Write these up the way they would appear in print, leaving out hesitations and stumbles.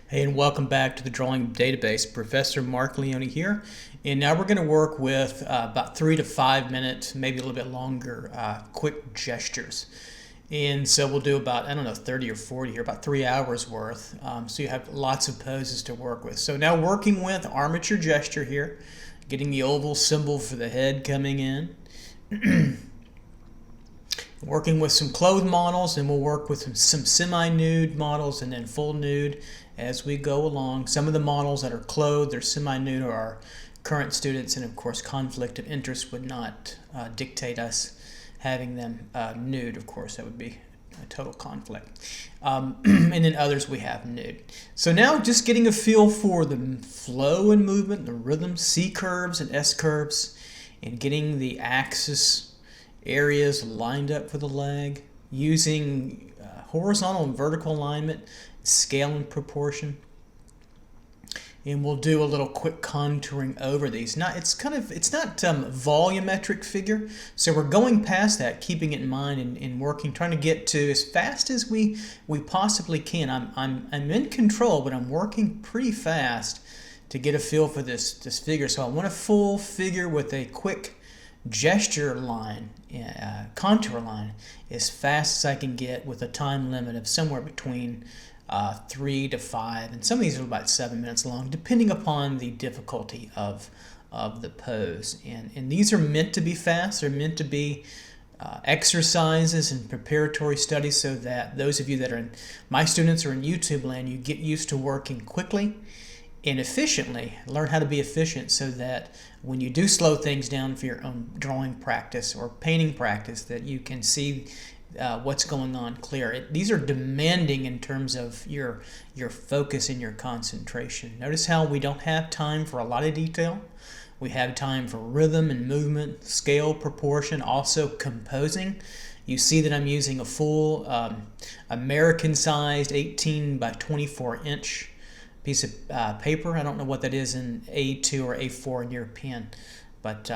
Hey, and welcome back to the Drawing Database. Professor Marc Leone here. And now we're going to work with about 3 to 5 minutes, maybe a little bit longer, quick gestures. And so we'll do about, 30 or 40 here, about 3 hours worth. So you have lots of poses to work with. So now working with armature gesture here, getting the oval symbol for the head coming in. Working with some clothed models, and we'll work with some semi-nude models and then full nude as we go along. Some of the models that are clothed or semi-nude are our current students, and of course conflict of interest would not dictate us having them nude. Of course, that would be a total conflict. And then others we have nude. So now just getting a feel for the flow and movement, the rhythm, C curves and S curves, and getting the axis areas lined up for the leg, using horizontal and vertical alignment, scale and proportion. And we'll do a little quick contouring over these. Now it's not volumetric figure, so we're going past that, keeping it in mind and working, trying to get to as fast as we possibly can. I'm in control, but I'm working pretty fast to get a feel for this figure. So I want a full figure with a quick gesture line, contour line, as fast as I can get, with a time limit of somewhere between 3 to 5, and some of these are about 7 minutes long, depending upon the difficulty of the pose. And these are meant to be fast. They're meant to be exercises and preparatory studies, so that those of you that are my students or in YouTube land, you get used to working quickly and efficiently. Learn how to be efficient, so that when you do slow things down for your own drawing practice or painting practice, that you can see what's going on clear. These are demanding in terms of your focus and your concentration. Notice how we don't have time for a lot of detail. We have time for rhythm and movement, scale, proportion, also composing. You see that I'm using a full American-sized 18 by 24 inch piece of paper. I don't know what that is in A2 or A4 in European, but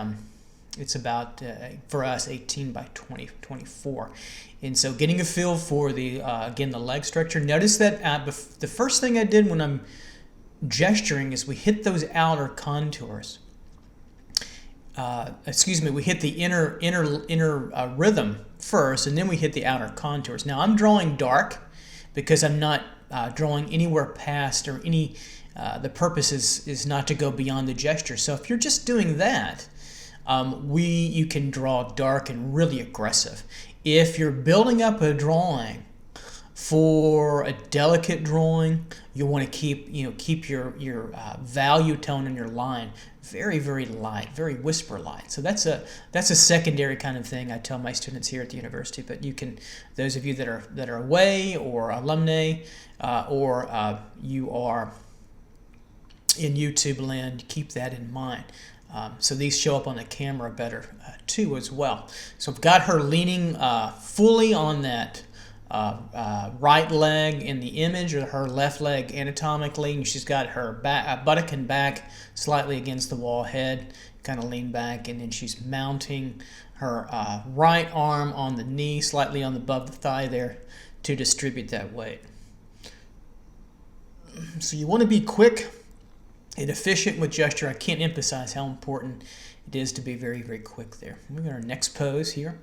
it's about, for us, 18 by 24. And so getting a feel for the, again, the leg structure. Notice that the first thing I did when I'm gesturing is we hit those outer contours. We hit the inner rhythm first, and then we hit the outer contours. Now I'm drawing dark because I'm not drawing anywhere past, or the purpose is not to go beyond the gesture. So if you're just doing that, you can draw dark and really aggressive. If you're building up a drawing for a delicate drawing, you want to keep your value tone in your line very, very light, very whisper light. So that's a secondary kind of thing I tell my students here at the university. But you can, those of you that are away, or alumni, or you are in YouTube land, keep that in mind. So these show up on the camera better too as well. So I've got her leaning fully on that right leg in the image, or her left leg anatomically, and she's got her buttock and back slightly against the wall, head kind of lean back, and then she's mounting her right arm on the knee, slightly above the thigh there, to distribute that weight. So you want to be quick and efficient with gesture. I can't emphasize how important it is to be very, very quick there. We've got our next pose here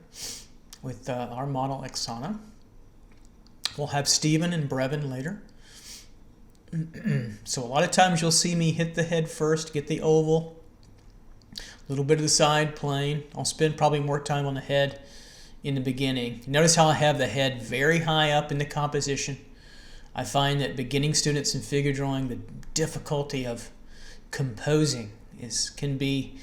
with our model Oksana. We'll have Stephen and Brevin later. So a lot of times you'll see me hit the head first, get the oval, a little bit of the side plane. I'll spend probably more time on the head in the beginning. Notice how I have the head very high up in the composition. I find that beginning students in figure drawing, the difficulty of composing can be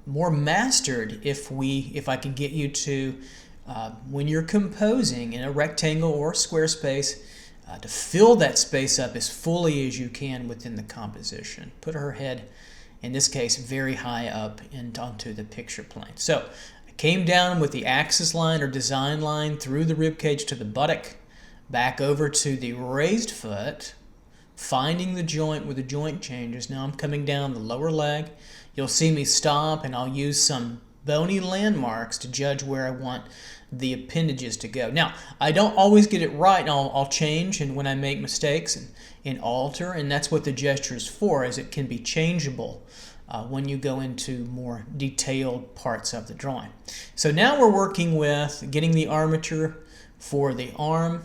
more mastered if I can get you to, when you're composing in a rectangle or square space, to fill that space up as fully as you can within the composition. Put her head, in this case, very high up and onto the picture plane. So I came down with the axis line or design line through the rib cage to the buttock, back over to the raised foot, finding the joint where the joint changes. Now I'm coming down the lower leg. You'll see me stop, and I'll use some bony landmarks to judge where I want the appendages to go. Now, I don't always get it right, and I'll change, and when I make mistakes and alter, and that's what the gesture is for, is it can be changeable when you go into more detailed parts of the drawing. So now we're working with getting the armature for the arm,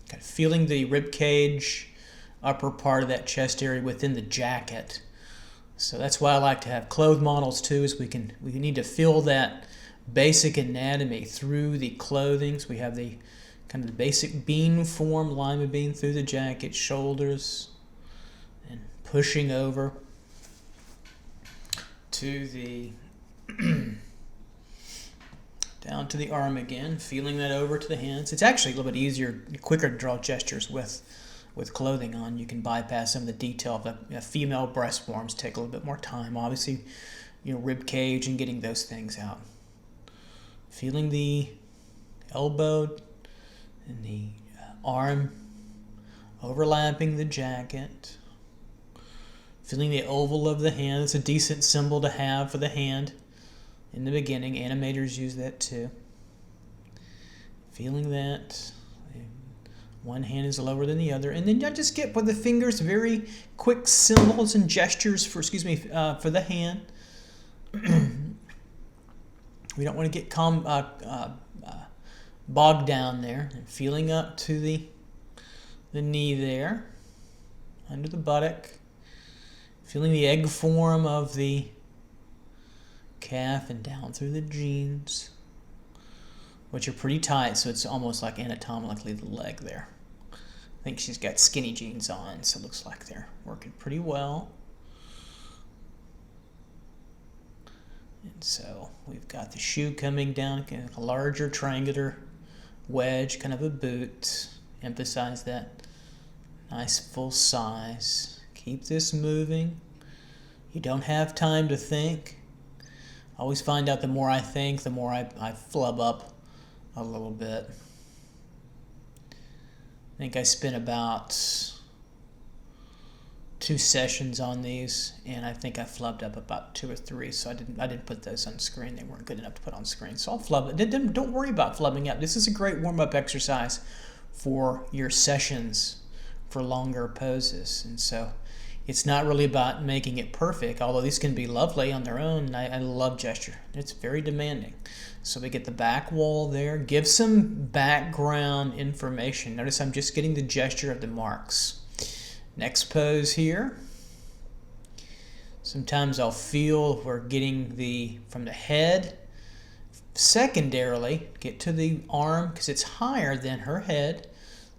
kind of feeling the rib cage, upper part of that chest area within the jacket. So that's why I like to have clothes models too, is we need to feel that basic anatomy through the clothing. So we have the kind of the basic bean form, lima bean through the jacket, shoulders, and pushing over to the down to the arm again, feeling that over to the hands. It's actually a little bit easier, quicker to draw gestures with clothing on. You can bypass some of the detail of the female breast forms, take a little bit more time. Obviously, rib cage and getting those things out. Feeling the elbow and the arm overlapping the jacket. Feeling the oval of the hand. It's a decent symbol to have for the hand in the beginning. Animators use that too. Feeling that. One hand is lower than the other. And then I just get with the fingers very quick symbols and gestures for, for the hand. We don't want to get bogged down there. And feeling up to the knee there, under the buttock. Feeling the egg form of the calf and down through the jeans, which are pretty tight, so it's almost like anatomically the leg there. I think she's got skinny jeans on, so it looks like they're working pretty well. And so we've got the shoe coming down, kind of a larger triangular wedge, kind of a boot. Emphasize that nice full size. Keep this moving. You don't have time to think. I always find out the more I think, the more I flub up a little bit. I think I spent about 2 sessions on these, and I think I flubbed up about 2 or 3, so I didn't put those on screen. They weren't good enough to put on screen, so I'll flub it. Don't worry about flubbing up. This is a great warm-up exercise for your sessions for longer poses, and so it's not really about making it perfect, although these can be lovely on their own, and I love gesture. It's very demanding. So we get the back wall there. Give some background information. Notice I'm just getting the gesture of the marks. Next pose here. Sometimes I'll feel we're getting from the head. Secondarily, get to the arm because it's higher than her head.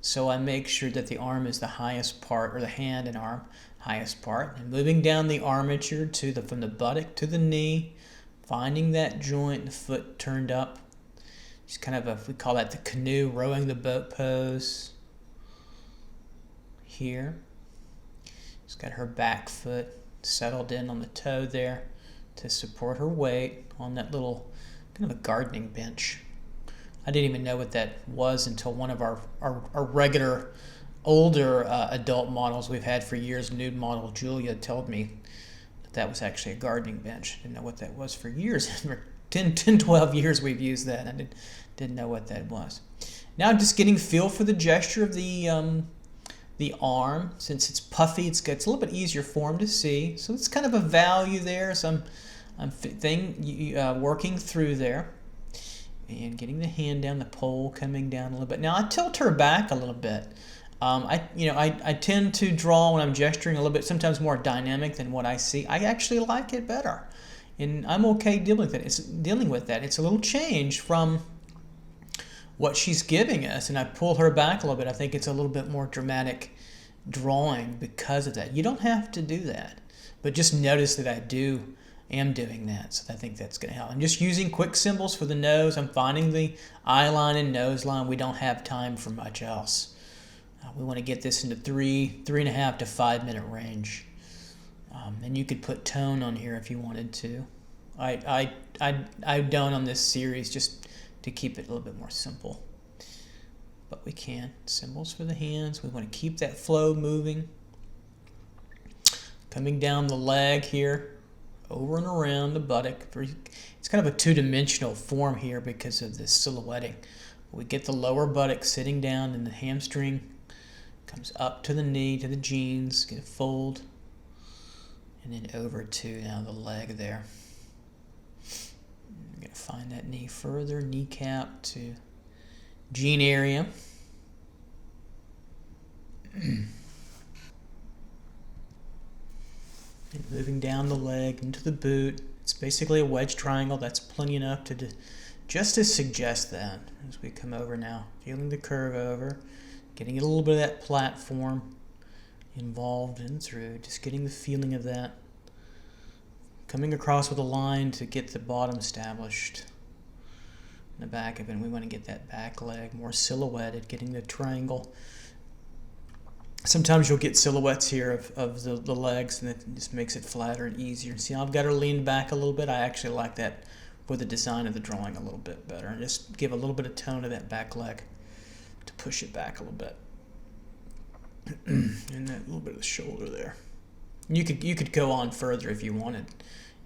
So I make sure that the arm is the highest part, or the hand and arm, highest part. And moving down the armature from the buttock to the knee, finding that joint, the foot turned up. Just kind of we call that the canoe, rowing the boat pose. Here. She's got her back foot settled in on the toe there to support her weight on that little kind of a gardening bench. I didn't even know what that was until one of our regular older adult models we've had for years, Nude model Julia, told me that was actually a gardening bench. I didn't know what that was for years. For 10, 12 years we've used that. I didn't know what that was. Now I'm just getting feel for the gesture of the arm. Since it's puffy, it's a little bit easier for him to see. So it's kind of a value there. So I'm working through there. And getting the hand down, the pole coming down a little bit. Now I tilt her back a little bit. I tend to draw when I'm gesturing a little bit, sometimes more dynamic than what I see. I actually like it better, and I'm okay dealing with that. It's a little change from what she's giving us, and I pull her back a little bit. I think it's a little bit more dramatic drawing because of that. You don't have to do that, but just notice that I am doing that, so I think that's going to help. I'm just using quick symbols for the nose. I'm finding the eye line and nose line. We don't have time for much else. We want to get this into 3.5 to 5 minute range, and you could put tone on here if you wanted to. I don't on this series just to keep it a little bit more simple, but we can. Symbols for the hands. We want to keep that flow moving. Coming down the leg here, over and around the buttock. It's kind of a two-dimensional form here because of this silhouetting. We get the lower buttock sitting down, and the hamstring comes up to the knee, to the jeans, get a fold, and then over to now the leg there. We're going to find that knee further, kneecap to jean area. And moving down the leg into the boot. It's basically a wedge triangle. That's plenty enough to just to suggest that as we come over now. Feeling the curve over. Getting a little bit of that platform involved and through. Just getting the feeling of that. Coming across with a line to get the bottom established. In the back of it, we want to get that back leg more silhouetted. Getting the triangle. Sometimes you'll get silhouettes here of the legs, and it just makes it flatter and easier. See how I've got her leaned back a little bit? I actually like that for the design of the drawing a little bit better. And just give a little bit of tone to that back leg to push it back a little bit. And that little bit of the shoulder there. You could go on further if you wanted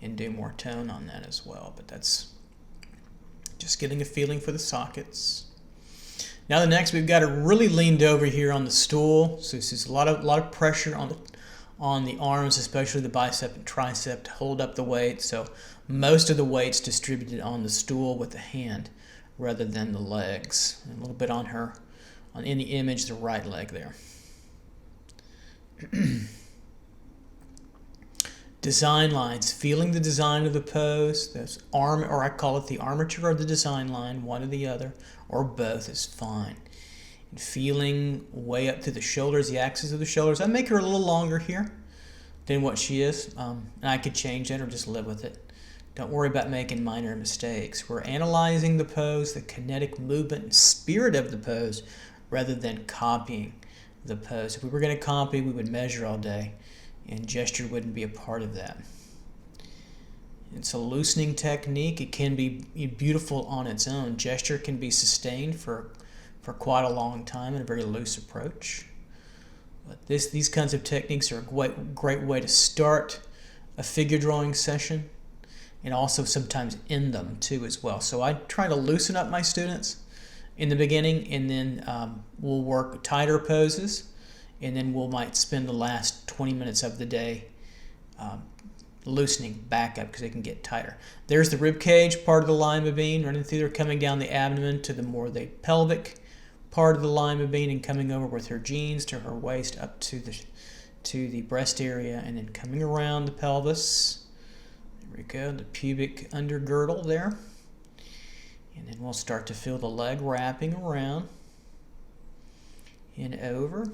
and do more tone on that as well, but that's just getting a feeling for the sockets. Now the next, we've got her really leaned over here on the stool, so this is a lot of pressure on the arms, especially the bicep and tricep, to hold up the weight. So most of the weight's distributed on the stool with the hand rather than the legs. And a little bit on her, in the image, the right leg there. Design lines, feeling the design of the pose. That's or I call it the armature or the design line, one or the other, or both is fine. And feeling way up to the shoulders, the axis of the shoulders. I make her a little longer here than what she is, and I could change that or just live with it. Don't worry about making minor mistakes. We're analyzing the pose, the kinetic movement and spirit of the pose, rather than copying the pose. If we were going to copy, we would measure all day, and gesture wouldn't be a part of that. It's a loosening technique. It can be beautiful on its own. Gesture can be sustained for quite a long time in a very loose approach. But these kinds of techniques are a great way to start a figure drawing session, and also sometimes end them too as well. So I try to loosen up my students in the beginning, and then we'll work tighter poses, and then might spend the last 20 minutes of the day loosening back up because they can get tighter. There's the rib cage, part of the lima bean, running through there, coming down the abdomen to the pelvic part of the lima bean, and coming over with her jeans to her waist up to the breast area, and then coming around the pelvis. There we go, the pubic undergirdle there. And then we'll start to feel the leg wrapping around and over.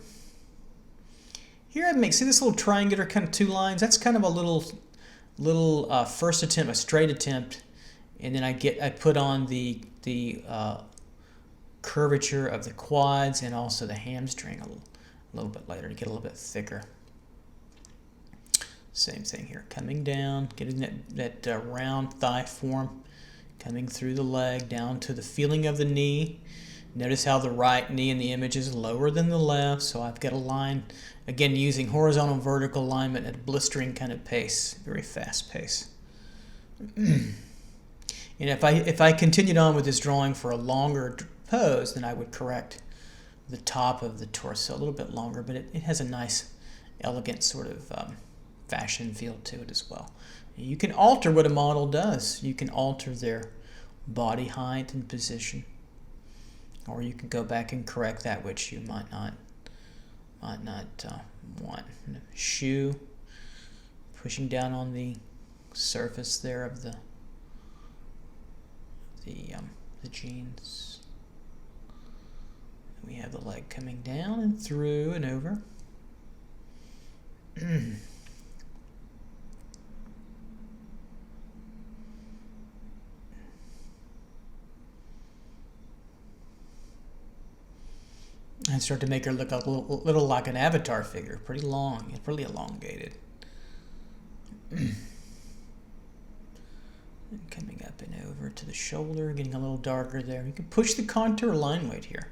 Here I see this little triangular kind of two lines. That's kind of a little first attempt, a straight attempt, and then I put on the curvature of the quads and also the hamstring a little bit later to get a little bit thicker. Same thing here, coming down, getting that round thigh form, coming through the leg down to the feeling of the knee. Notice how the right knee in the image is lower than the left, so I've got a line, again, using horizontal and vertical alignment at a blistering kind of pace, very fast pace. And if I continued on with this drawing for a longer pose, then I would correct the top of the torso a little bit longer, but it has a nice, elegant sort of fashion feel to it as well. You can alter what a model does. You can alter their body height and position, or you can go back and correct that which you might not want. Shoe, pushing down on the surface there of the jeans. We have the leg coming down and through and over. And start to make her look a little like an avatar figure, pretty long, it's really elongated. And coming up and over to the shoulder, getting a little darker there. You can push the contour line weight here.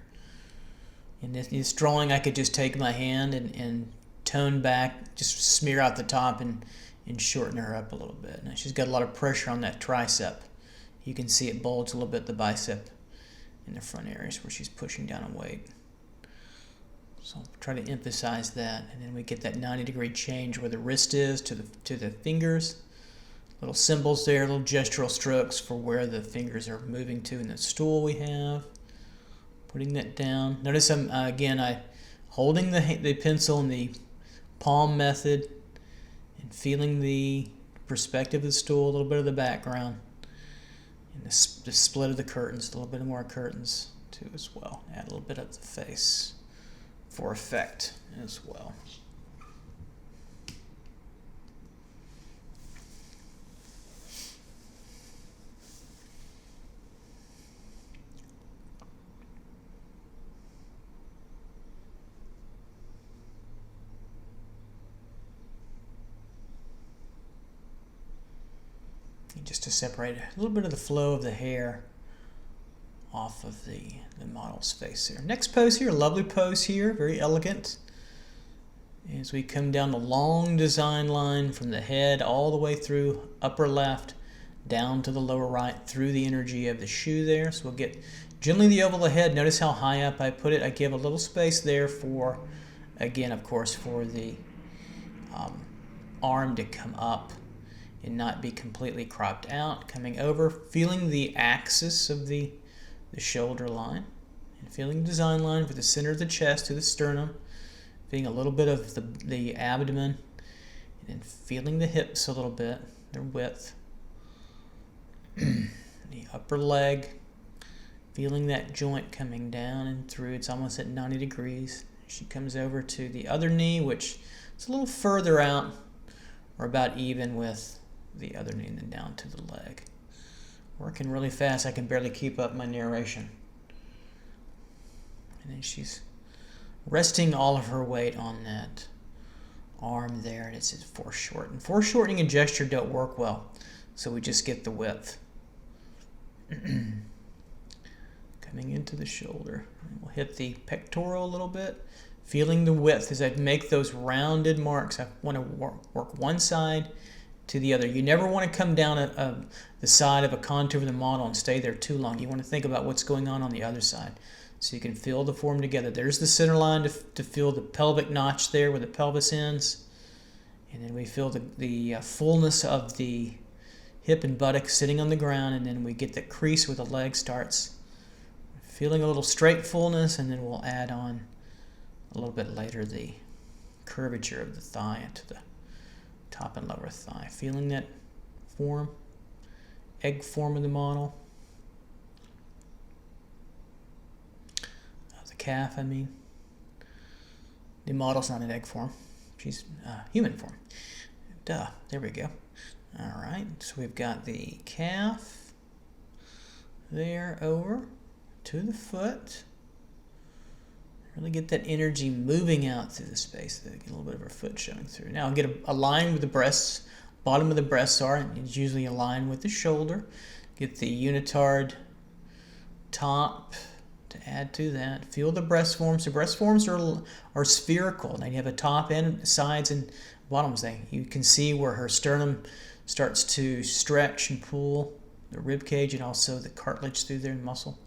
In this drawing, I could just take my hand and tone back, just smear out the top and and shorten her up a little bit. Now she's got a lot of pressure on that tricep. You can see it bulge a little bit, the bicep in the front areas where she's pushing down on weight. So I'll try to emphasize that, and then we get that 90-degree change where the wrist is to the fingers. Little symbols there, little gestural strokes for where the fingers are moving to in the stool we have. Putting that down. Notice I'm holding the pencil in the palm method and feeling the perspective of the stool, a little bit of the background, and the split of the curtains, a little bit more curtains too as well. Add a little bit of the face for effect as well. Just to separate a little bit of the flow of the hair off of the model's face here. Next pose here, a lovely pose here, very elegant. As we come down the long design line from the head all the way through upper left, down to the lower right, through the energy of the shoe there. So we'll get generally the oval of the head. Notice how high up I put it. I give a little space there for, again, of course, for the arm to come up and not be completely cropped out, coming over, feeling the axis of the shoulder line, and feeling the design line for the center of the chest to the sternum, feeling a little bit of the abdomen, and then feeling the hips a little bit, their width, the upper leg, feeling that joint coming down and through. It's almost at 90 degrees. She comes over to the other knee, which is a little further out, or about even with the other knee, and then down to the leg. Working really fast, I can barely keep up my narration. And then she's resting all of her weight on that arm there, and it's foreshortened. Foreshortening and gesture don't work well, so we just get the width. Coming into the shoulder. And we'll hit the pectoral a little bit, feeling the width as I make those rounded marks. I want to work one side to the other. You never want to come down the side of a contour of the model and stay there too long. You want to think about what's going on the other side, so you can feel the form together. There's the center line to feel the pelvic notch there where the pelvis ends, and then we feel the fullness of the hip and buttock sitting on the ground, and then we get the crease where the leg starts. Feeling a little straight fullness, and then we'll add on a little bit later the curvature of the thigh into the top and lower thigh. Feeling that form, egg form of the model. The calf, I mean. The model's not an egg form. She's human form. Duh, there we go. All right, so we've got the calf there over to the foot. Really get that energy moving out through the space. Get a little bit of her foot showing through. Now I'll get a line with the breasts. Bottom of the breasts are, and it's usually aligned with the shoulder. Get the unitard top to add to that. Feel the breast forms. The breast forms are spherical. Now you have a top and sides and bottoms. You can see where her sternum starts to stretch and pull the rib cage, and also the cartilage through there and muscle.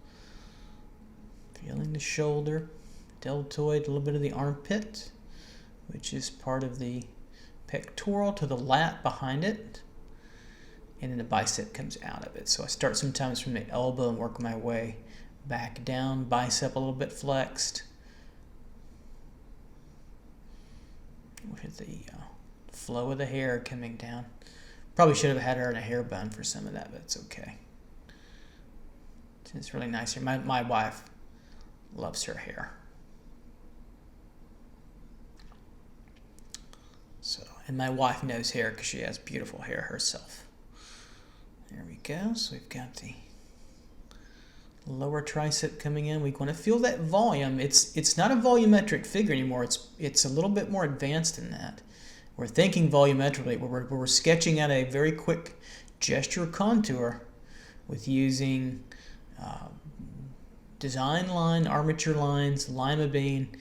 Feeling the shoulder. Deltoid, a little bit of the armpit, which is part of the pectoral to the lat behind it, and then the bicep comes out of it. So I start sometimes from the elbow and work my way back down, bicep a little bit flexed. We'll hit the flow of the hair coming down. Probably should have had her in a hair bun for some of that, but it's okay. It's really nice here. My wife loves her hair. And my wife knows hair because she has beautiful hair herself. There we go. So we've got the lower tricep coming in. We want to feel that volume. It's not a volumetric figure anymore. It's a little bit more advanced than that. We're thinking volumetrically. We're sketching out a very quick gesture contour with using design line, armature lines, lima bean,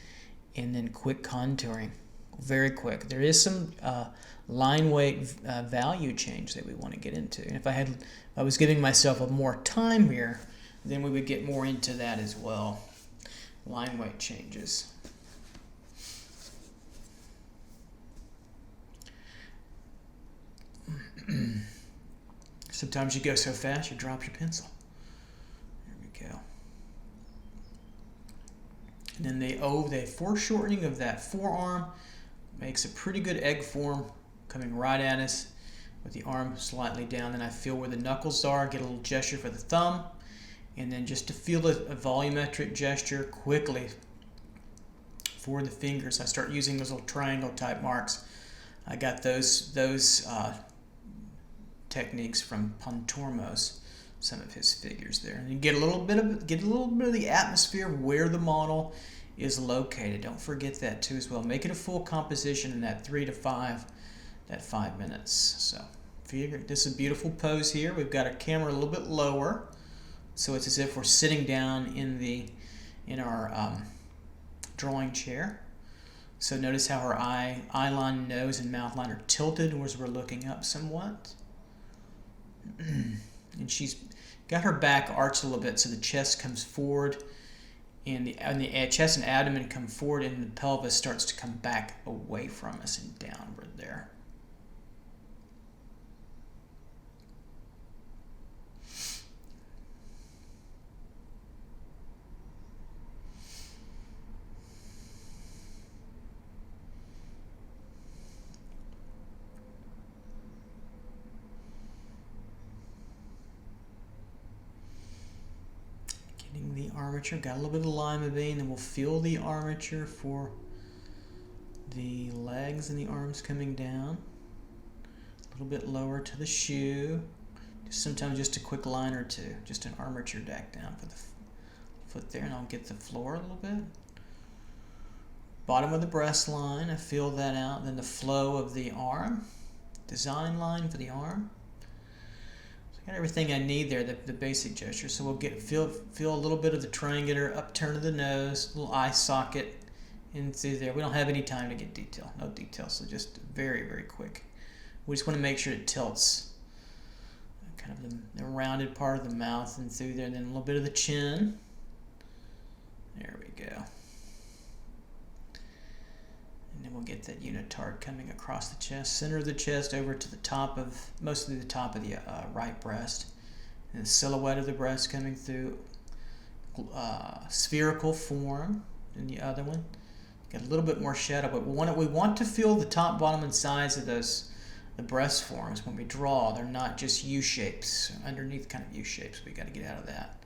and then quick contouring. very quick. There is some line weight value change that we want to get into. And if I was giving myself a more time here, then we would get more into that as well. Line weight changes. Sometimes you go so fast you drop your pencil. There we go. And then the foreshortening of that forearm makes a pretty good egg form coming right at us with the arm slightly down. Then I feel where the knuckles are, get a little gesture for the thumb, and then just to feel a volumetric gesture quickly for the fingers. I start using those little triangle type marks. I got those techniques from Pontormo's, some of his figures there, and you get a little bit of the atmosphere of where the model is located. Don't forget that too as well. Make it a full composition in that 3 to 5, that 5 minutes. So this is a beautiful pose here. We've got our camera a little bit lower, so it's as if we're sitting down in our drawing chair. So notice how her eye line, nose, and mouth line are tilted as we're looking up somewhat. And she's got her back arched a little bit so the chest comes forward, and the chest and abdomen come forward, and the pelvis starts to come back away from us and downward there. The armature, got a little bit of lima bean, then we'll feel the armature for the legs and the arms coming down. A little bit lower to the shoe. Sometimes just a quick line or two, just an armature back down for the foot there, and I'll get the floor a little bit. Bottom of the breast line, I feel that out. Then the flow of the arm, design line for the arm. Got everything I need there, the basic gesture. So we'll feel a little bit of the triangular upturn of the nose, little eye socket in through there. We don't have any time to get detail, no detail, so just very, very quick. We just want to make sure it tilts kind of the rounded part of the mouth and through there, and then a little bit of the chin. There we go. And then we'll get that unitard coming across the chest, center of the chest over to the top of, mostly the top of the right breast. And the silhouette of the breast coming through, spherical form in the other one. Got a little bit more shadow, but we want to feel the top, bottom, and sides of the breast forms when we draw. They're not just U-shapes, underneath kind of U-shapes. We got to get out of that.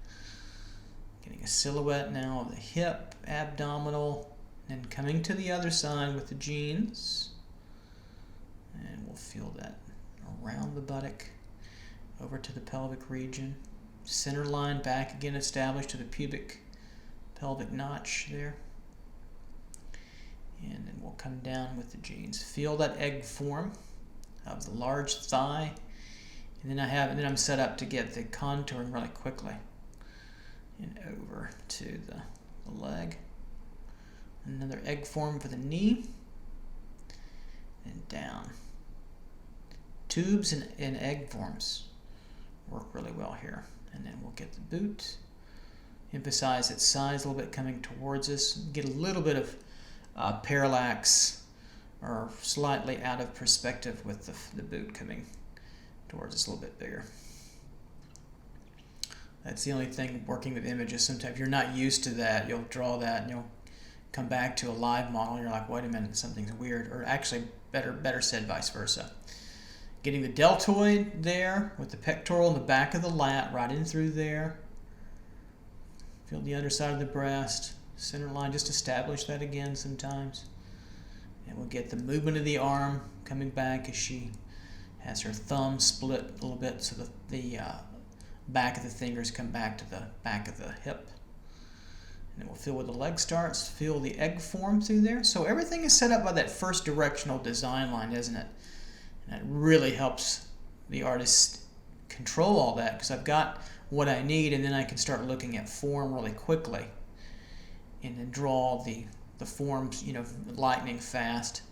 Getting a silhouette now of the hip, abdominal, and coming to the other side with the jeans, and we'll feel that around the buttock, over to the pelvic region. Center line back again established to the pubic pelvic notch there. And then we'll come down with the jeans. Feel that egg form of the large thigh. And then I'm set up to get the contouring really quickly. And over to the leg. Another egg form for the knee, and down. Tubes and egg forms work really well here. And then we'll get the boot. Emphasize its size a little bit coming towards us. Get a little bit of parallax or slightly out of perspective with the boot coming towards us a little bit bigger. That's the only thing working with images. Sometimes if you're not used to that, you'll draw that and you'll come back to a live model and you're like, wait a minute, something's weird. Or actually, better said, vice versa. Getting the deltoid there with the pectoral in the back of the lat right in through there. Feel the underside of the breast. Center line, just establish that again sometimes. And we'll get the movement of the arm coming back as she has her thumb split a little bit so the back of the fingers come back to the back of the hip. And then we'll feel where the leg starts, feel the egg form through there. So everything is set up by that first directional design line, isn't it? And it really helps the artist control all that because I've got what I need, and then I can start looking at form really quickly and then draw the forms, lightning fast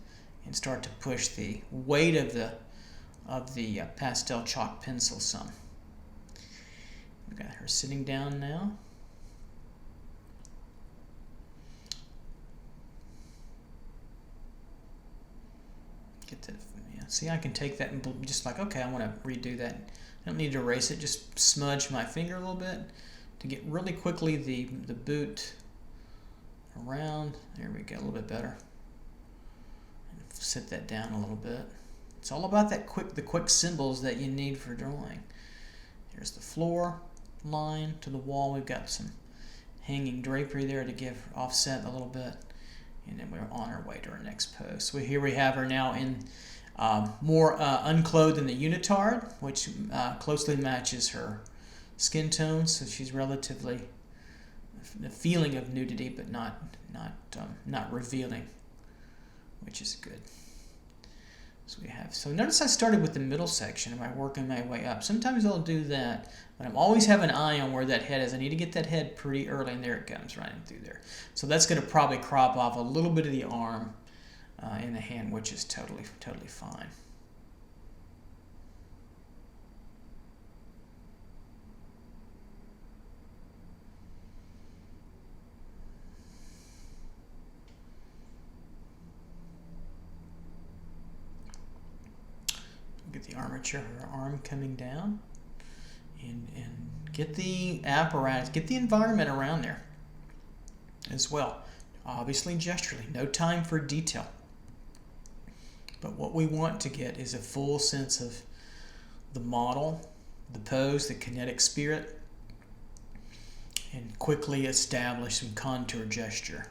and start to push the weight of the pastel chalk pencil some. We've got her sitting down now. Get that. Yeah. See, I can take that and just like, okay, I want to redo that. I don't need to erase it. Just smudge my finger a little bit to get really quickly the boot around. There we go, a little bit better. Set that down a little bit. It's all about the quick symbols that you need for drawing. Here's the floor line to the wall. We've got some hanging drapery there to give offset a little bit, and then we're on our way to our next pose. So here we have her now in more unclothed in the unitard, which closely matches her skin tone. So she's relatively the feeling of nudity, but not revealing, which is good. So notice I started with the middle section and I'm working my way up. Sometimes I'll do that, but I'm always have an eye on where that head is. I need to get that head pretty early, and there it comes right in through there. So that's going to probably crop off a little bit of the arm in the hand, which is totally fine. Get the armature, her arm coming down, and get the apparatus, get the environment around there as well. Obviously gesturally, no time for detail. But what we want to get is a full sense of the model, the pose, the kinetic spirit, and quickly establish some contour gesture.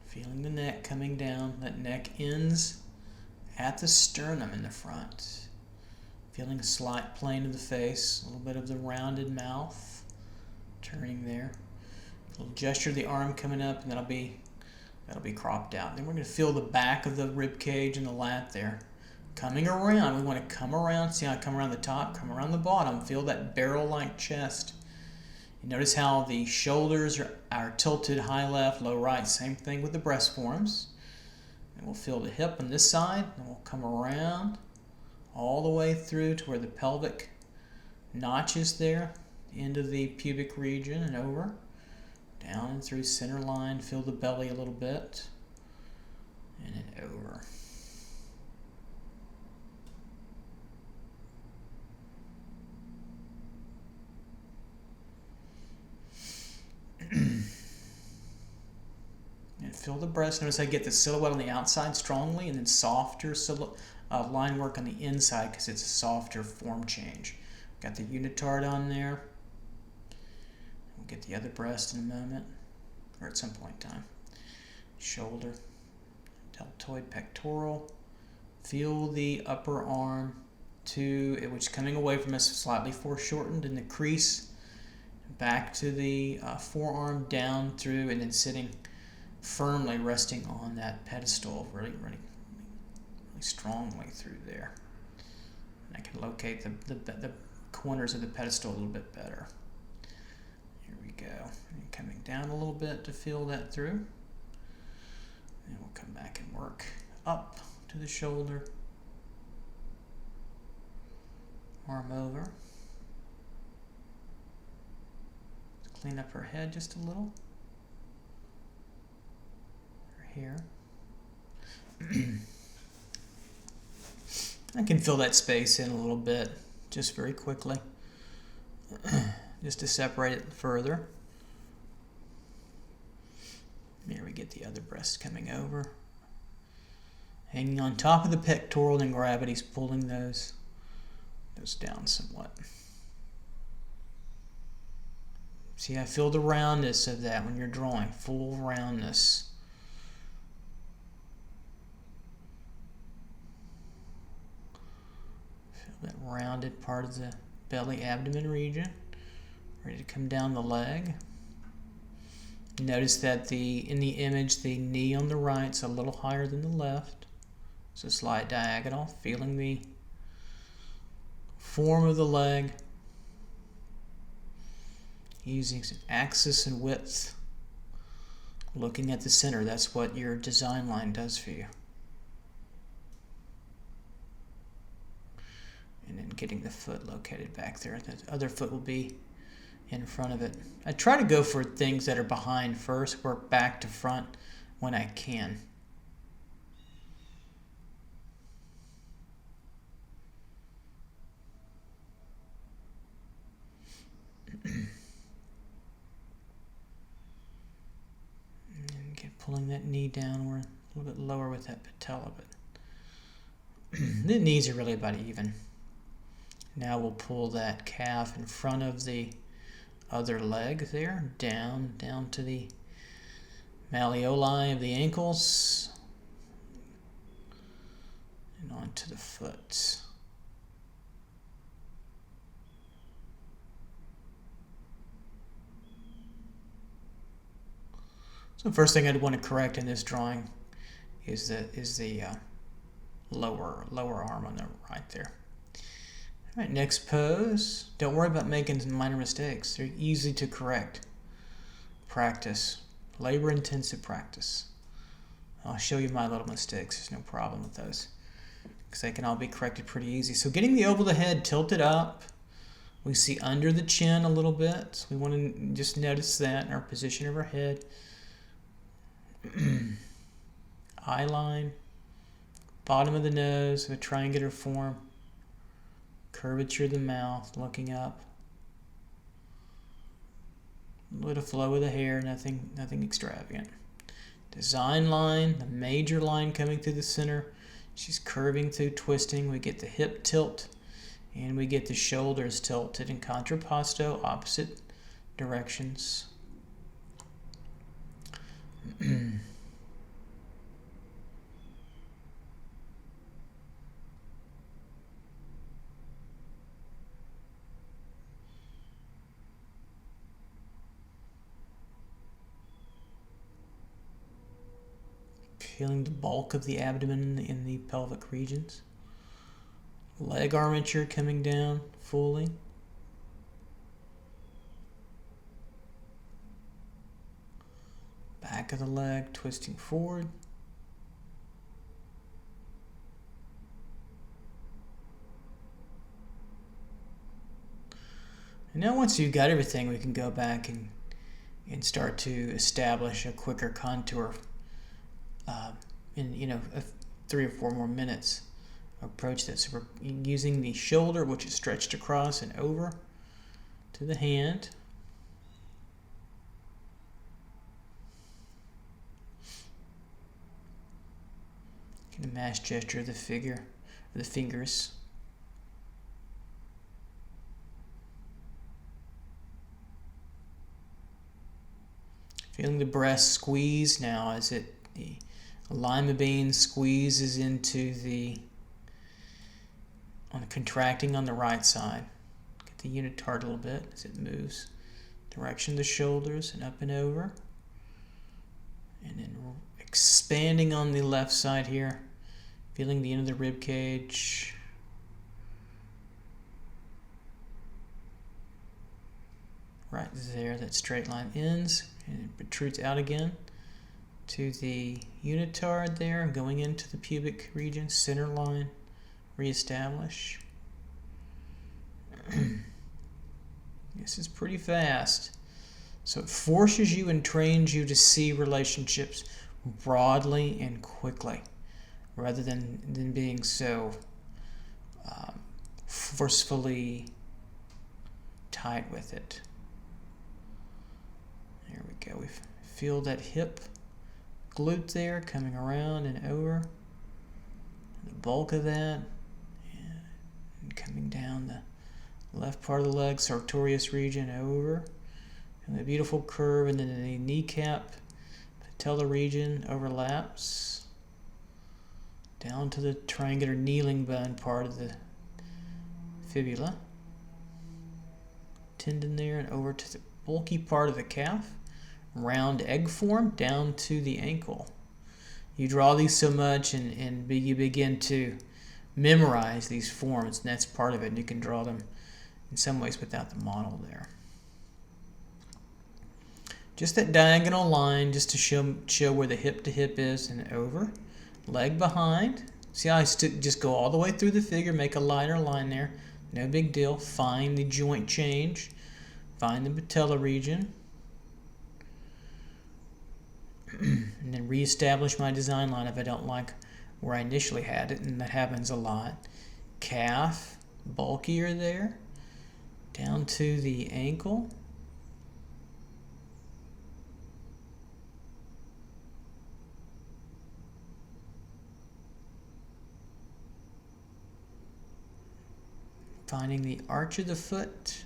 Feeling the neck coming down. That neck ends at the sternum in the front. Feeling a slight plane of the face, a little bit of the rounded mouth turning there. A little gesture of the arm coming up, and that'll be cropped out. Then we're going to feel the back of the rib cage and the lat there. Coming around, we want to come around. See how I come around the top, come around the bottom. Feel that barrel-like chest. You notice how the shoulders are tilted high left, low right. Same thing with the breast forms. And we'll feel the hip on this side, and we'll come around all the way through to where the pelvic notch is there, into the pubic region and over. Down and through center line, feel the belly a little bit, and then over. And feel the breast. Notice I get the silhouette on the outside strongly, and then softer line work on the inside because it's a softer form change. Got the unitard on there. We'll get the other breast in a moment, or at some point in time. Shoulder, deltoid, pectoral. Feel the upper arm which is coming away from us, slightly foreshortened in the crease. Back to the forearm, down through, and then sitting firmly, resting on that pedestal, really strongly through there. And I can locate the corners of the pedestal a little bit better. Here we go. And coming down a little bit to feel that through. And we'll come back and work up to the shoulder. Arm over. Clean up her head just a little. Her hair. I can fill that space in a little bit, just very quickly, just to separate it further. Here we get the other breast coming over. Hanging on top of the pectoral, and gravity's pulling those down somewhat. See, I feel the roundness of that when you're drawing, full roundness. Feel that rounded part of the belly abdomen region, ready to come down the leg. Notice that in the image, the knee on the right is a little higher than the left. It's a slight diagonal, feeling the form of the leg. Using some axis and width looking at the center. That's what your design line does for you. And then getting the foot located back there. The other foot will be in front of it. I try to go for things that are behind first, work back to front when I can. And get pulling that knee downward, a little bit lower with that patella, but the knees are really about even. Now we'll pull that calf in front of the other leg there, down to the malleoli of the ankles and onto the foot. So the first thing I'd want to correct in this drawing is the lower arm on the right there. All right, next pose. Don't worry about making some minor mistakes. They're easy to correct. Practice. Labor-intensive practice. I'll show you my little mistakes. There's no problem with those because they can all be corrected pretty easy. So getting the oval of the head tilted up. We see under the chin a little bit. So we want to just notice that in our position of our head. Eye line. Bottom of the nose of a triangular form. Curvature of the mouth, looking up. A little flow of the hair, nothing extravagant. Design line, the major line coming through the center. She's curving through, twisting. We get the hip tilt, and we get the shoulders tilted in contrapposto, opposite directions. Feeling the bulk of the abdomen in the pelvic regions. Leg armature coming down fully. Back of the leg twisting forward. And now once you've got everything, we can go back and start to establish a quicker contour in 3 or 4 more minutes. Approach this. So we're using the shoulder, which is stretched across and over to the hand. Get a mass gesture of the fingers. Feeling the breast squeeze now as the lima bean squeezes into contracting on the right side. Get the unitard a little bit as it moves. Direction of the shoulders and up and over. And then expanding on the left side here. Feeling the end of the rib cage. Right there, that straight line ends and it protrudes out again to the unitard there, going into the pubic region, center line, reestablish. This is pretty fast. So it forces you and trains you to see relationships broadly and quickly, rather than being so forcefully tight with it. There we go. We feel that hip glute there coming around and over. The bulk of that. And coming down the left part of the leg, sartorius region over. And the beautiful curve, and then the kneecap, patella region overlaps. Down to the triangular kneeling bone part of the fibula. Tendon there and over to the bulky part of the calf. Round egg form down to the ankle. You draw these so much and you begin to memorize these forms, and that's part of it. You can draw them in some ways without the model there. Just that diagonal line just to show where the hip to hip is, and over. Leg behind. See how I just go all the way through the figure, make a lighter line there. No big deal. Find the joint change. Find the patella region. And then reestablish my design line if I don't like where I initially had it, and that happens a lot. Calf, bulkier there. Down to the ankle. Finding the arch of the foot.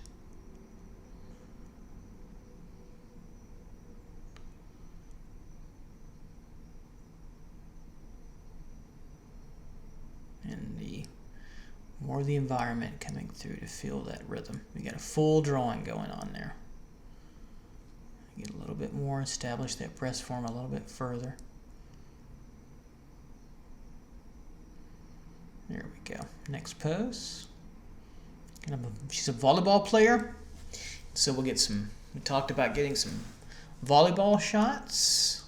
And more of the environment coming through to feel that rhythm. We got a full drawing going on there. Get a little bit more, establish that breast form a little bit further. There we go. Next pose. She's a volleyball player, so we'll get some. We talked about getting some volleyball shots.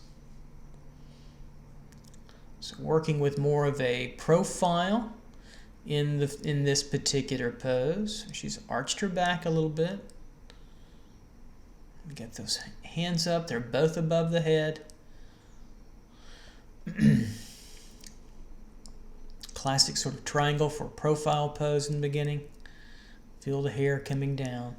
So working with more of a profile in this particular pose. She's arched her back a little bit. Get those hands up. They're both above the head. Classic sort of triangle for profile pose in the beginning. Feel the hair coming down.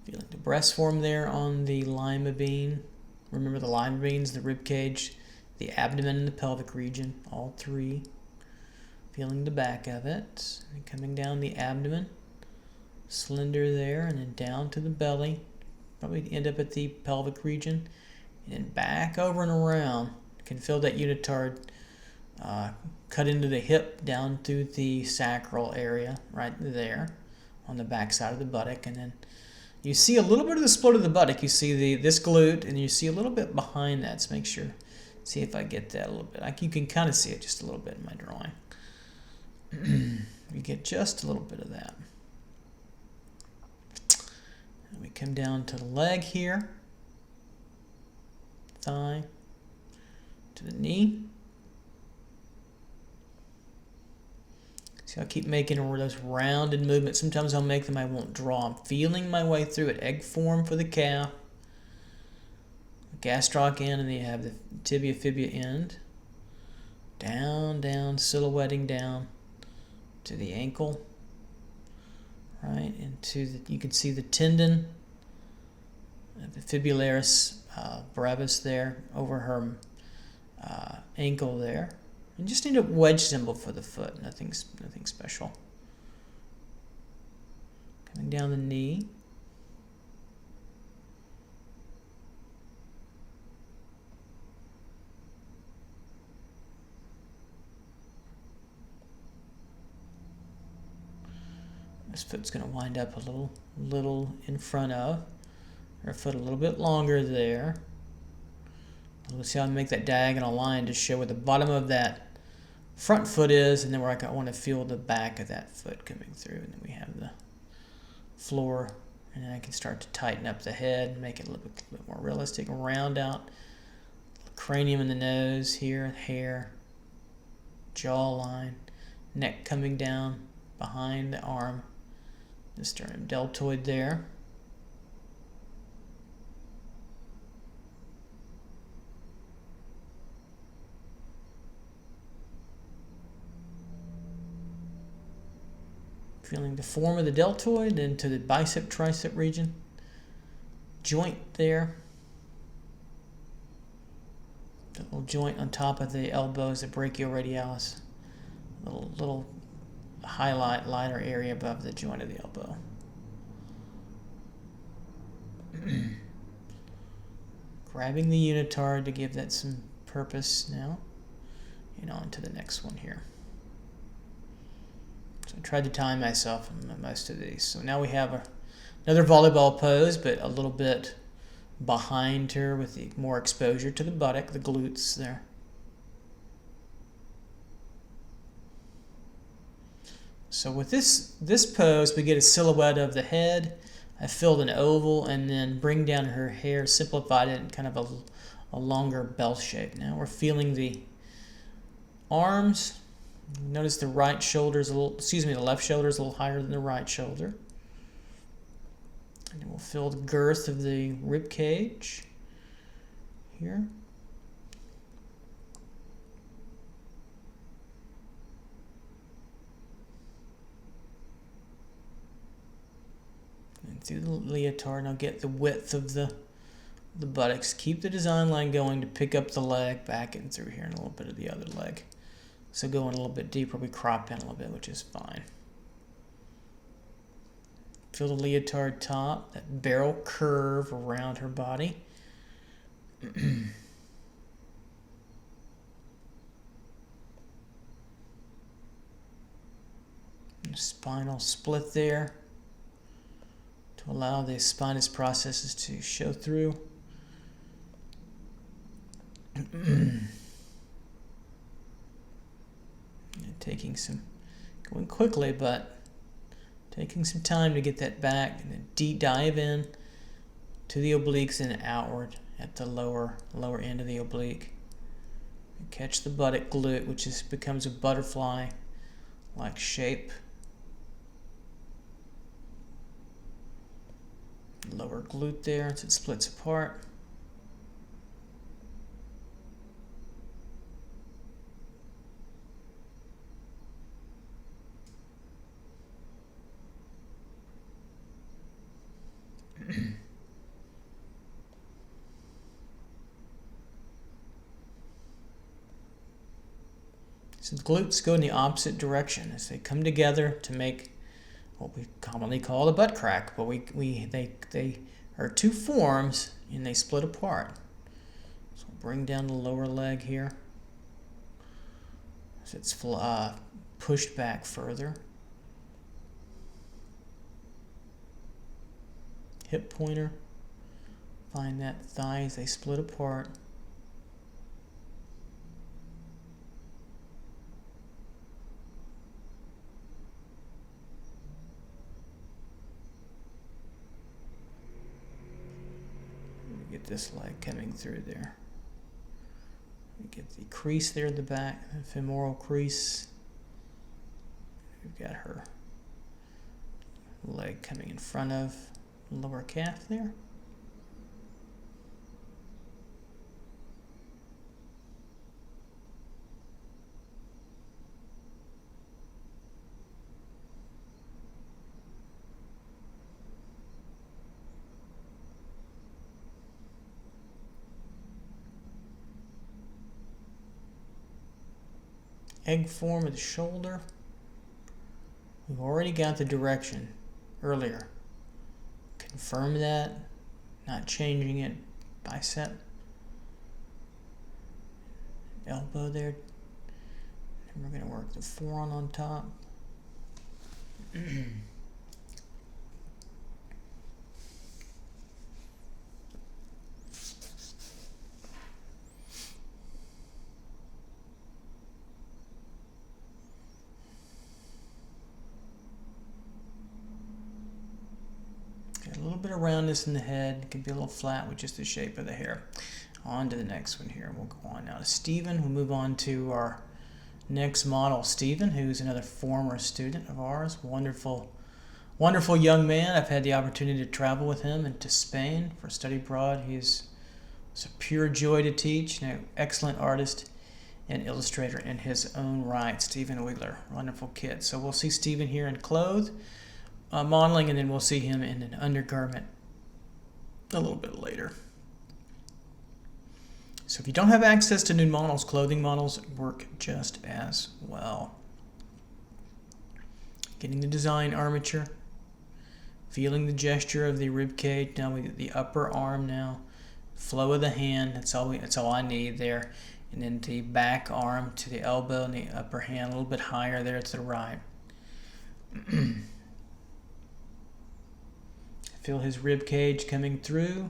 Feeling the breast form there on the lima bean. Remember the lima beans, the rib cage, the abdomen and the pelvic region, all three. Feeling the back of it. And coming down the abdomen. Slender there, and then down to the belly. Probably end up at the pelvic region. And then back over and around. You can feel that unitard cut into the hip down through the sacral area right there on the back side of the buttock, and then you see a little bit of the split of the buttock. You see this glute, and you see a little bit behind that. So make sure, see if I get that a little bit. You can kind of see it just a little bit in my drawing. You get just a little bit of that. And we come down to the leg here, thigh, to the knee. See, I'll keep making those rounded movements. Sometimes I'll make them, I won't draw. I'm feeling my way through it. Egg form for the calf. Gastroc end, and then you have the tibia fibula end. Down, down, silhouetting down to the ankle. Right, into the, you can see the tendon, the fibularis brevis there over her ankle there. And just need a wedge symbol for the foot. Nothing special. Coming down the knee. This foot's going to wind up a little in front of her foot, a little bit longer there. Let's see how I make that diagonal line to show where the bottom of that front foot is, and then where I want to feel the back of that foot coming through. And then we have the floor, and then I can start to tighten up the head and make it a little bit more realistic. Round out cranium in the nose here, hair, jawline, neck coming down behind the arm, the sternum deltoid there. Feeling the form of the deltoid into the bicep tricep region. Joint there. The little joint on top of the elbow is the brachioradialis. Little highlight lighter area above the joint of the elbow. Grabbing the unitard to give that some purpose now. And on to the next one here. So I tried to time myself on most of these. So now we have another volleyball pose, but a little bit behind her with the more exposure to the buttock, the glutes there. So with this pose, we get a silhouette of the head. I filled an oval and then bring down her hair, simplified it in kind of a longer bell shape. Now we're feeling the arms. Notice the right shoulder is a little, the left shoulder is a little higher than the right shoulder. And then we'll feel the girth of the rib cage here. And through the leotard, and I'll get the width of the buttocks. Keep the design line going to pick up the leg, back in through here, and a little bit of the other leg. So going a little bit deeper, we crop in a little bit, which is fine. Feel the leotard top, that barrel curve around her body. Spinal split there to allow the spinous processes to show through. Going quickly, but taking some time to get that back, and then dive in to the obliques and outward at the lower end of the oblique. And catch the buttock glute, which becomes a butterfly-like shape. Lower glute there as it splits apart. So the glutes go in the opposite direction as they come together to make what we commonly call the butt crack, but they are two forms and they split apart. So bring down the lower leg here as it's pushed back further. Hip pointer, find that thigh as they split apart. Get this leg coming through there. We get the crease there at the back, the femoral crease. We've got her leg coming in front of the lower calf there. Egg form of the shoulder. We've already got the direction earlier. Confirm that, not changing it. Bicep. Elbow there. And we're going to work the forearm on top. A little bit of roundness in the head. It can be a little flat with just the shape of the hair. On to the next one here. We'll go on now to Stephen. We'll move on to our next model, Stephen, who's another former student of ours. Wonderful, wonderful young man. I've had the opportunity to travel with him into Spain for study abroad. He's a pure joy to teach. Excellent artist and illustrator in his own right. Stephen Wheeler, wonderful kid. So we'll see Stephen here in clothes. Modeling, and then we'll see him in an undergarment a little bit later. So if you don't have access to nude models, clothing models work just as well. Getting the design armature, feeling the gesture of the rib cage. Now we get the upper arm now, flow of the hand. That's all I need there, and then the back arm to the elbow and the upper hand a little bit higher there to the right. Feel his rib cage coming through,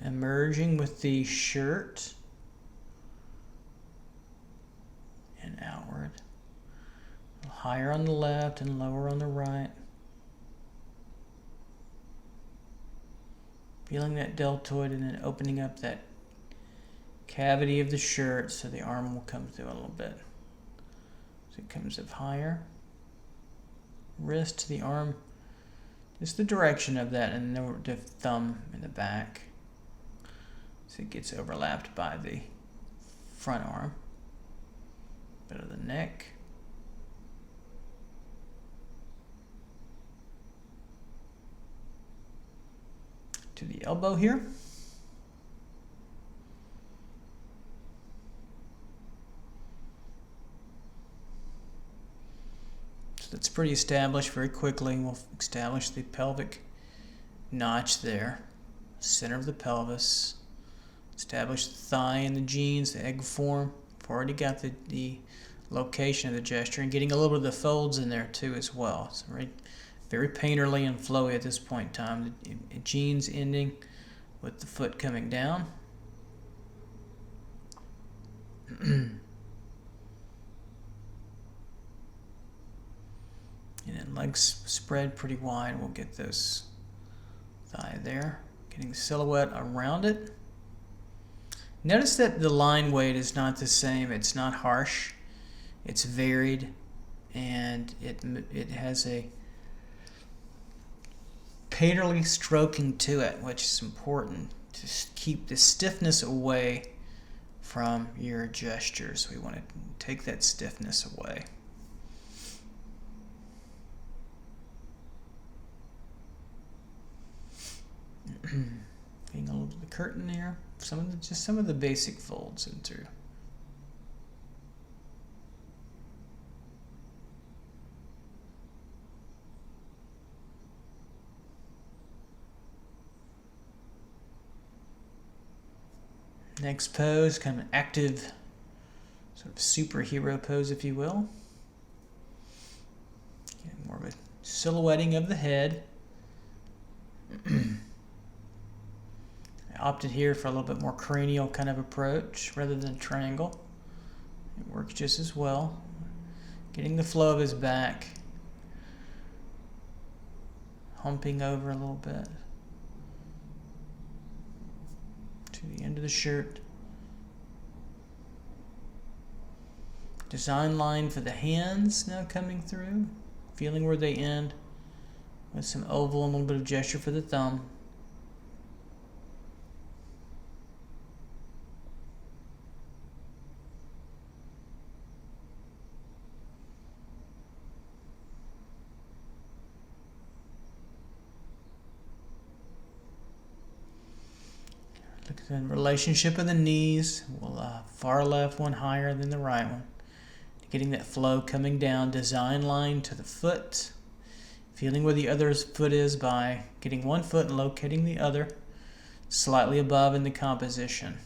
emerging with the shirt and outward. higher on the left and lower on the right. Feeling that deltoid and then opening up that cavity of the shirt so the arm will come through a little bit. So it comes up higher. Wrist to the arm. Just the direction of that, and then the thumb in the back. So it gets overlapped by the front arm. Bit of the neck. To the elbow here. So that's pretty established very quickly. We'll establish the pelvic notch there, center of the pelvis. Establish the thigh and the jeans, the egg form. We've already got the location of the gesture, and getting a little bit of the folds in there too as well. So very painterly and flowy at this point in time. The jeans ending with the foot coming down. And then legs spread pretty wide. We'll get this thigh there. Getting the silhouette around it. Notice that the line weight is not the same. It's not harsh. It's varied, and it has a painterly stroking to it, which is important to keep the stiffness away from your gestures. We want to take that stiffness away. Getting a little bit of the curtain there. Just some of the basic folds in through. Next pose, kind of an active, sort of superhero pose, if you will. Getting more of a silhouetting of the head. I opted here for a little bit more cranial kind of approach rather than triangle. It works just as well. Getting the flow of his back. Humping over a little bit. To the end of the shirt. Design line for the hands now coming through. Feeling where they end. With some oval and a little bit of gesture for the thumb. Look at the relationship of the knees. Well, far left one higher than the right one. Getting that flow coming down. Design line to the foot. Feeling where the other foot is by getting one foot and locating the other slightly above in the composition.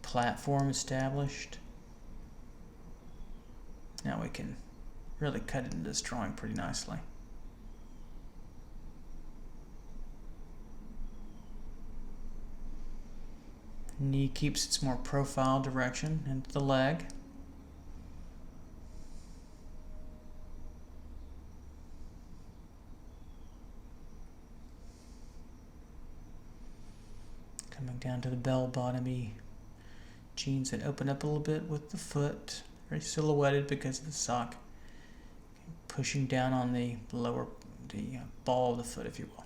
Platform established. Now we can really cut into this drawing pretty nicely. Knee keeps its more profile direction into the leg. Coming down to the bell-bottomy jeans that open up a little bit with the foot. Very silhouetted because of the sock. Pushing down on the ball of the foot, if you will.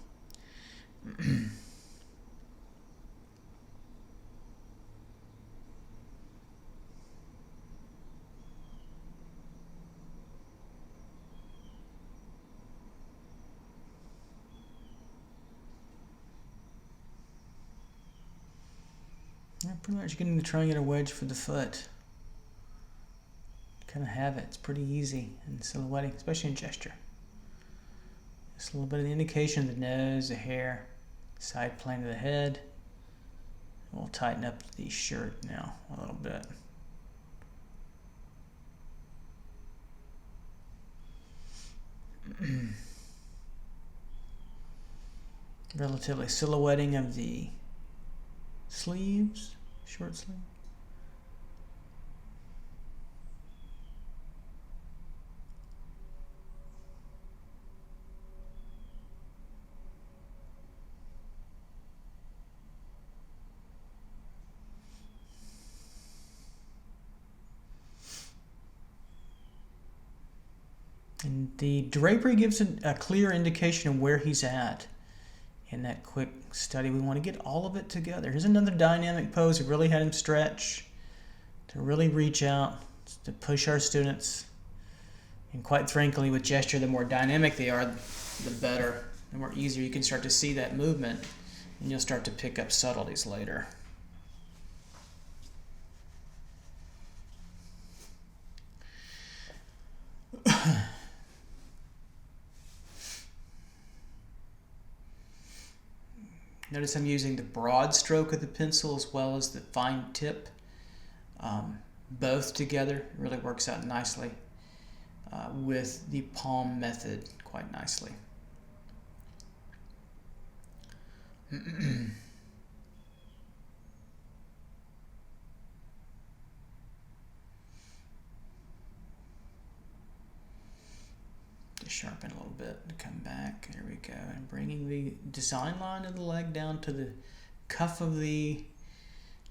Pretty much getting the triangular wedge for the foot. Kind of have it. It's pretty easy in silhouetting, especially in gesture. Just a little bit of the indication of the nose, the hair, side plane of the head. We'll tighten up the shirt now a little bit. Relatively silhouetting of the sleeves. Short sleeve. And the drapery gives a clear indication of where he's at in that quick study. We want to get all of it together. Here's another dynamic pose. We really had him stretch, to really reach out, to push our students. And quite frankly, with gesture, the more dynamic they are, the better, the more easier you can start to see that movement, and you'll start to pick up subtleties later. Notice I'm using the broad stroke of the pencil as well as the fine tip. Both together really works out nicely with the palm method quite nicely. To sharpen a little bit, to come back. There we go. And bringing the design line of the leg down to the cuff of the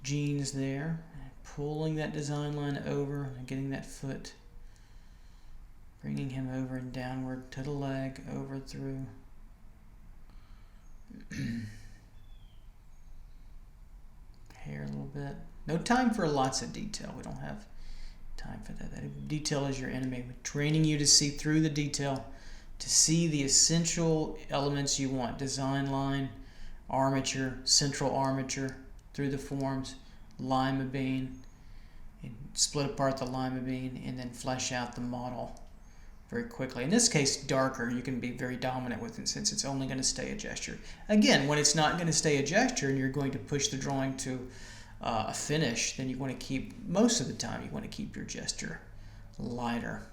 jeans there. Pulling that design line over and getting that foot. Bringing him over and downward to the leg, over through. Hair a little bit. No time for lots of detail. We don't have time for that. That detail is your enemy. We're training you to see through the detail, to see the essential elements you want. Design line, armature, central armature through the forms, lima bean, and split apart the lima bean, and then flesh out the model very quickly. In this case, darker. You can be very dominant with it since it's only going to stay a gesture. Again, when it's not going to stay a gesture and you're going to push the drawing to a finish, then you want to keep, most of the time, you want to keep your gesture lighter.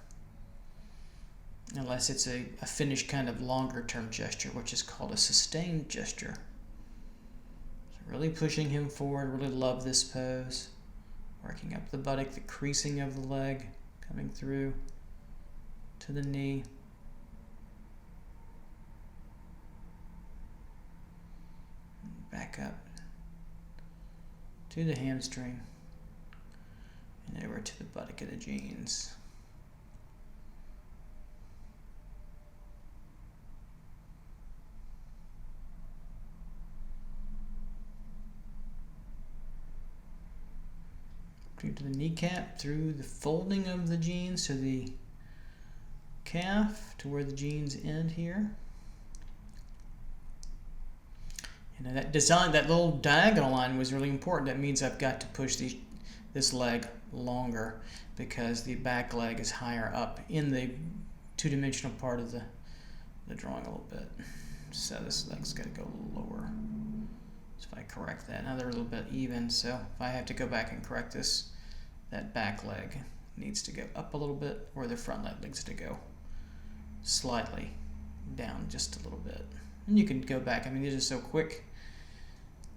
Unless it's a finished kind of longer term gesture, which is called a sustained gesture. So really pushing him forward, really love this pose. Working up the buttock, the creasing of the leg, coming through to the knee. Back up to the hamstring and over to the buttock of the jeans. Through to the kneecap, through the folding of the jeans to the calf, to where the jeans end here. And that design, that little diagonal line was really important. That means I've got to push this leg longer because the back leg is higher up in the two-dimensional part of the drawing a little bit. So this leg's got to go lower. So if I correct that, now they're a little bit even. So if I have to go back and correct this, that back leg needs to go up a little bit, or the front leg needs to go slightly down just a little bit. And you can go back. I mean, these are so quick.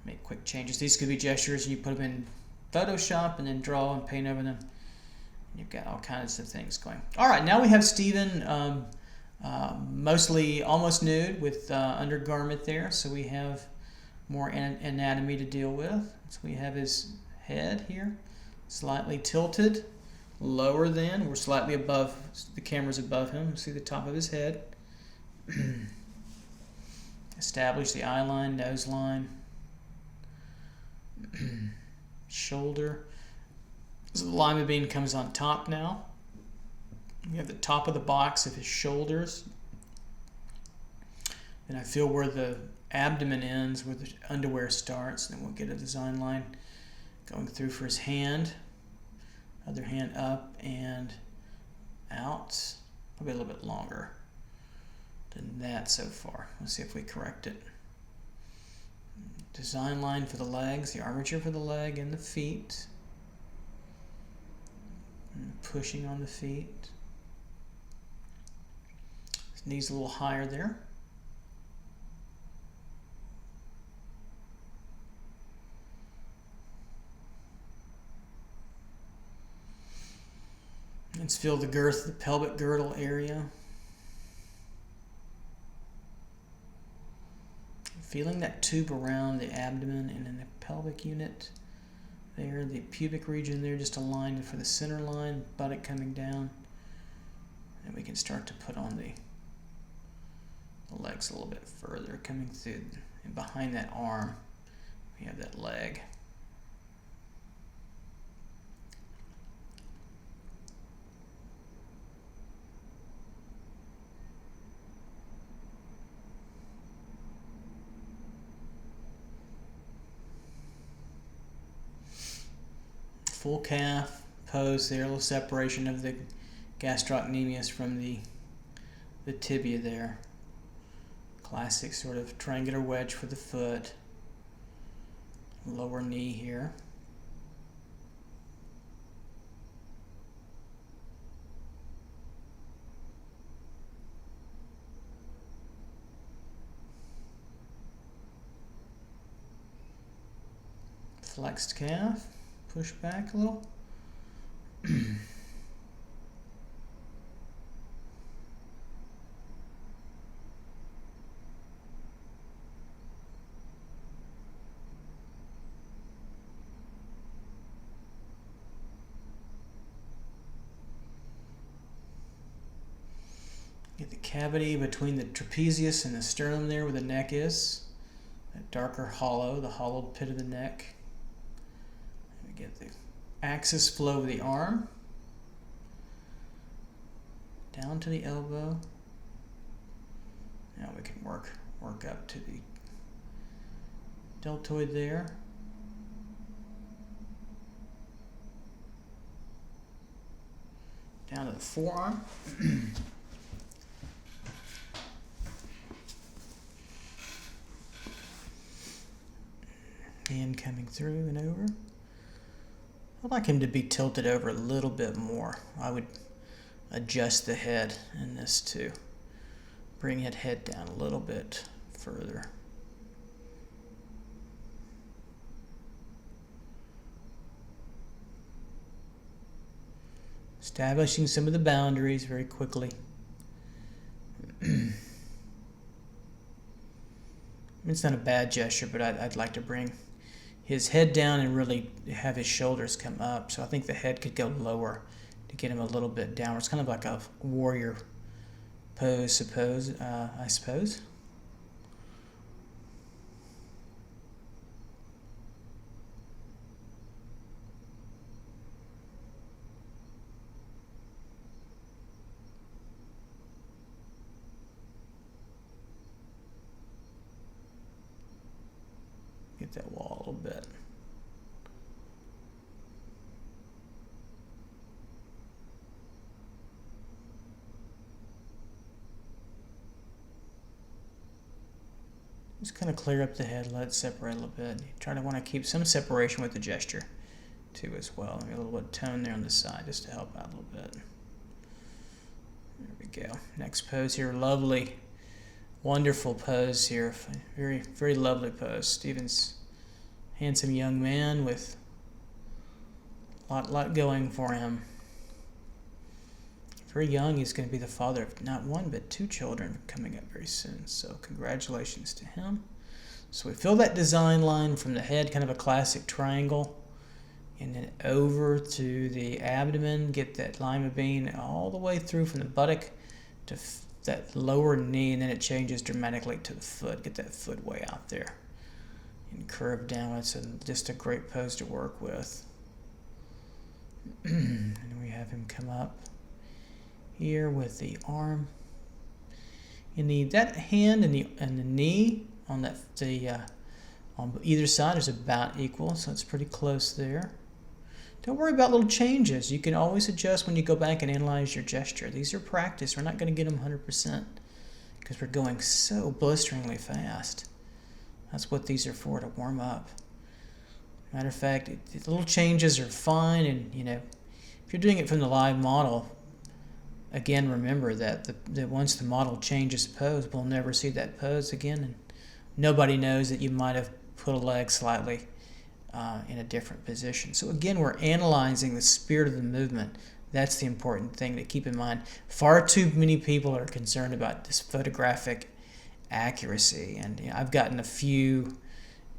Make quick changes. These could be gestures, and you put them in Photoshop and then draw and paint over them. And you've got all kinds of things going. All right, now we have Stephen mostly almost nude with undergarment there. So we have more anatomy to deal with. So we have his head here, slightly tilted, lower than. We're slightly above, the camera's above him. See the top of his head. Establish the eye line, nose line, shoulder. So the lima bean comes on top now. We have the top of the box of his shoulders. Then I feel where the abdomen ends, where the underwear starts. Then we'll get a design line going through for his hand. Other hand up and out. Probably a little bit longer than that so far. Let's see if we correct it. Design line for the legs, the armature for the leg and the feet. And pushing on the feet. His knees a little higher there. Let's feel the girth, the pelvic girdle area. Feeling that tube around the abdomen and in the pelvic unit there, the pubic region there just aligned for the center line, buttock coming down. And we can start to put on the legs a little bit further, coming through and behind that arm. We have that leg. Full calf pose there, a little separation of the gastrocnemius from the tibia there. Classic sort of triangular wedge for the foot. Lower knee here. Flexed calf. Push back a little. Get the cavity between the trapezius and the sternum there where the neck is. That darker hollow, the hollowed pit of the neck. Get the axis flow of the arm down to the elbow. Now we can work up to the deltoid there. Down to the forearm. And coming through and over. I'd like him to be tilted over a little bit more. I would adjust the head in this too. Bring that head down a little bit further. Establishing some of the boundaries very quickly. It's not a bad gesture, but I'd like to bring his head down and really have his shoulders come up. So I think the head could go lower to get him a little bit downward. It's kind of like a warrior pose, I suppose. Get that wall a little bit. Just kind of clear up the head, let it separate a little bit. You try to want to keep some separation with the gesture too as well. Maybe a little bit of tone there on the side just to help out a little bit. There we go. Next pose here, lovely. Wonderful pose here. Very, very lovely pose. Stephen's handsome young man with a lot going for him. Very young, he's going to be the father of not one but 2 children coming up very soon. So congratulations to him. So we fill that design line from the head, kind of a classic triangle, and then over to the abdomen, get that lima bean all the way through from the buttock to that lower knee, and then it changes dramatically to the foot. Get that foot way out there and curve downwards, and just a great pose to work with. And we have him come up here with the arm and that hand and the knee on on either side is about equal, so it's pretty close there. Don't worry about little changes. You can always adjust when you go back and analyze your gesture. These are practice. We're not going to get them 100% because we're going so blisteringly fast. That's what these are for, to warm up. Matter of fact, the little changes are fine, and if you're doing it from the live model, again, remember that once the model changes pose, we'll never see that pose again, and nobody knows that you might have put a leg slightly in a different position. So again, we're analyzing the spirit of the movement. That's the important thing to keep in mind. Far too many people are concerned about this photographic accuracy, and I've gotten a few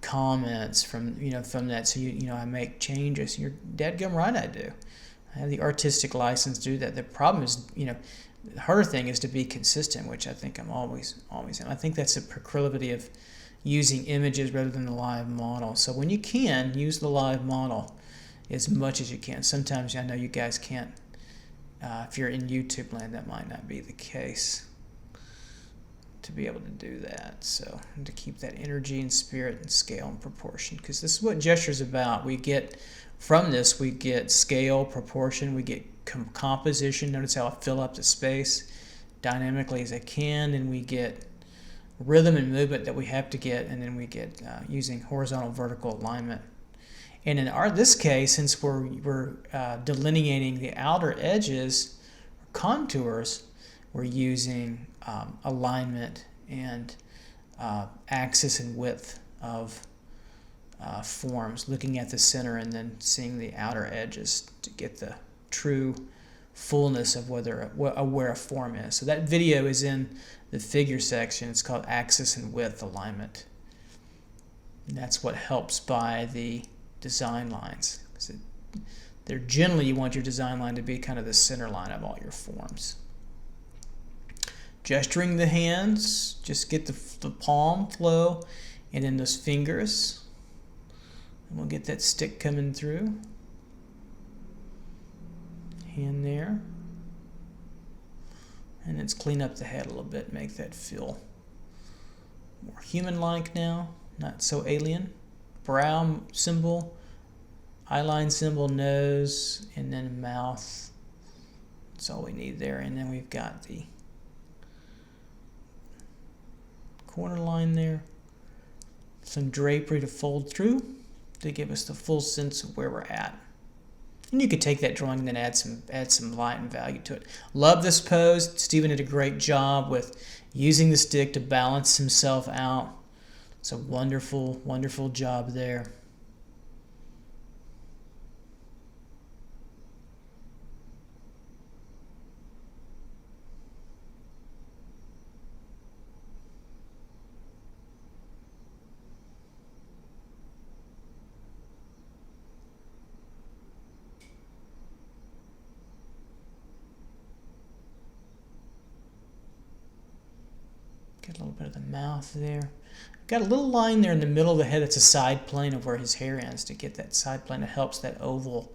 comments from that. So I make changes. You're dadgum right, I do. I have the artistic license to do that. The problem is, the harder thing is to be consistent, which I think I'm always am. I think that's a proclivity of using images rather than the live model. So when you can, use the live model as much as you can. Sometimes I know you guys can't. If you're in YouTube land, that might not be the case to be able to do that. So to keep that energy and spirit and scale and proportion, because this is what gesture is about. We get from this, we get scale, proportion, we get composition. Notice how I fill up the space dynamically as I can, and we get rhythm and movement that we have to get, and then we get using horizontal vertical alignment. And in this case, since we're delineating the outer edges, contours, we're using alignment and axis and width of forms, looking at the center and then seeing the outer edges to get the true fullness of where a form is. So that video is in the figure section. It's called axis and width alignment. And that's what helps by the design lines. They're generally, you want your design line to be kind of the center line of all your forms. Gesturing the hands, just get the palm flow and then those fingers. And we'll get that stick coming through. Hand there. And let's clean up the head a little bit, make that feel more human-like now, not so alien. Brow symbol, eyeline symbol, nose, and then mouth. That's all we need there. And then we've got the corner line there. Some drapery to fold through to give us the full sense of where we're at. And you could take that drawing and then add some light and value to it. Love this pose. Stephen did a great job with using the stick to balance himself out. It's a wonderful, wonderful job there. Get a little bit of the mouth there. Got a little line there in the middle of the head that's a side plane of where his hair ends. To get that side plane, it helps that oval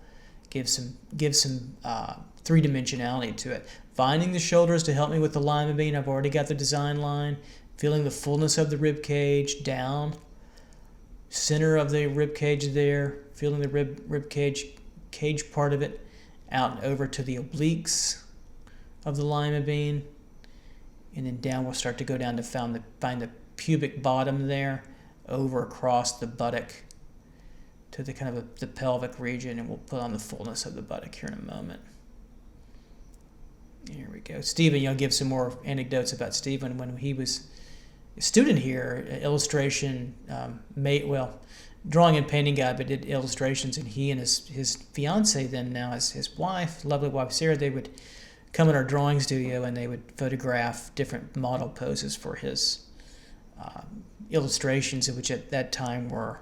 give some three-dimensionality to it. Finding the shoulders to help me with the lima bean. I've already got the design line. Feeling the fullness of the rib cage down. Center of the rib cage there. Feeling the rib cage part of it out and over to the obliques of the lima bean. And then down, we'll start to go down to find the pubic bottom there, over across the buttock to the kind of the pelvic region, and we'll put on the fullness of the buttock here in a moment. Here we go. Stephen, give some more anecdotes about Stephen. When he was a student here, illustration, drawing and painting guy, but did illustrations, and he and his fiance, then now his wife, lovely wife Sarah, they would come in our drawing studio and they would photograph different model poses for his illustrations, which at that time were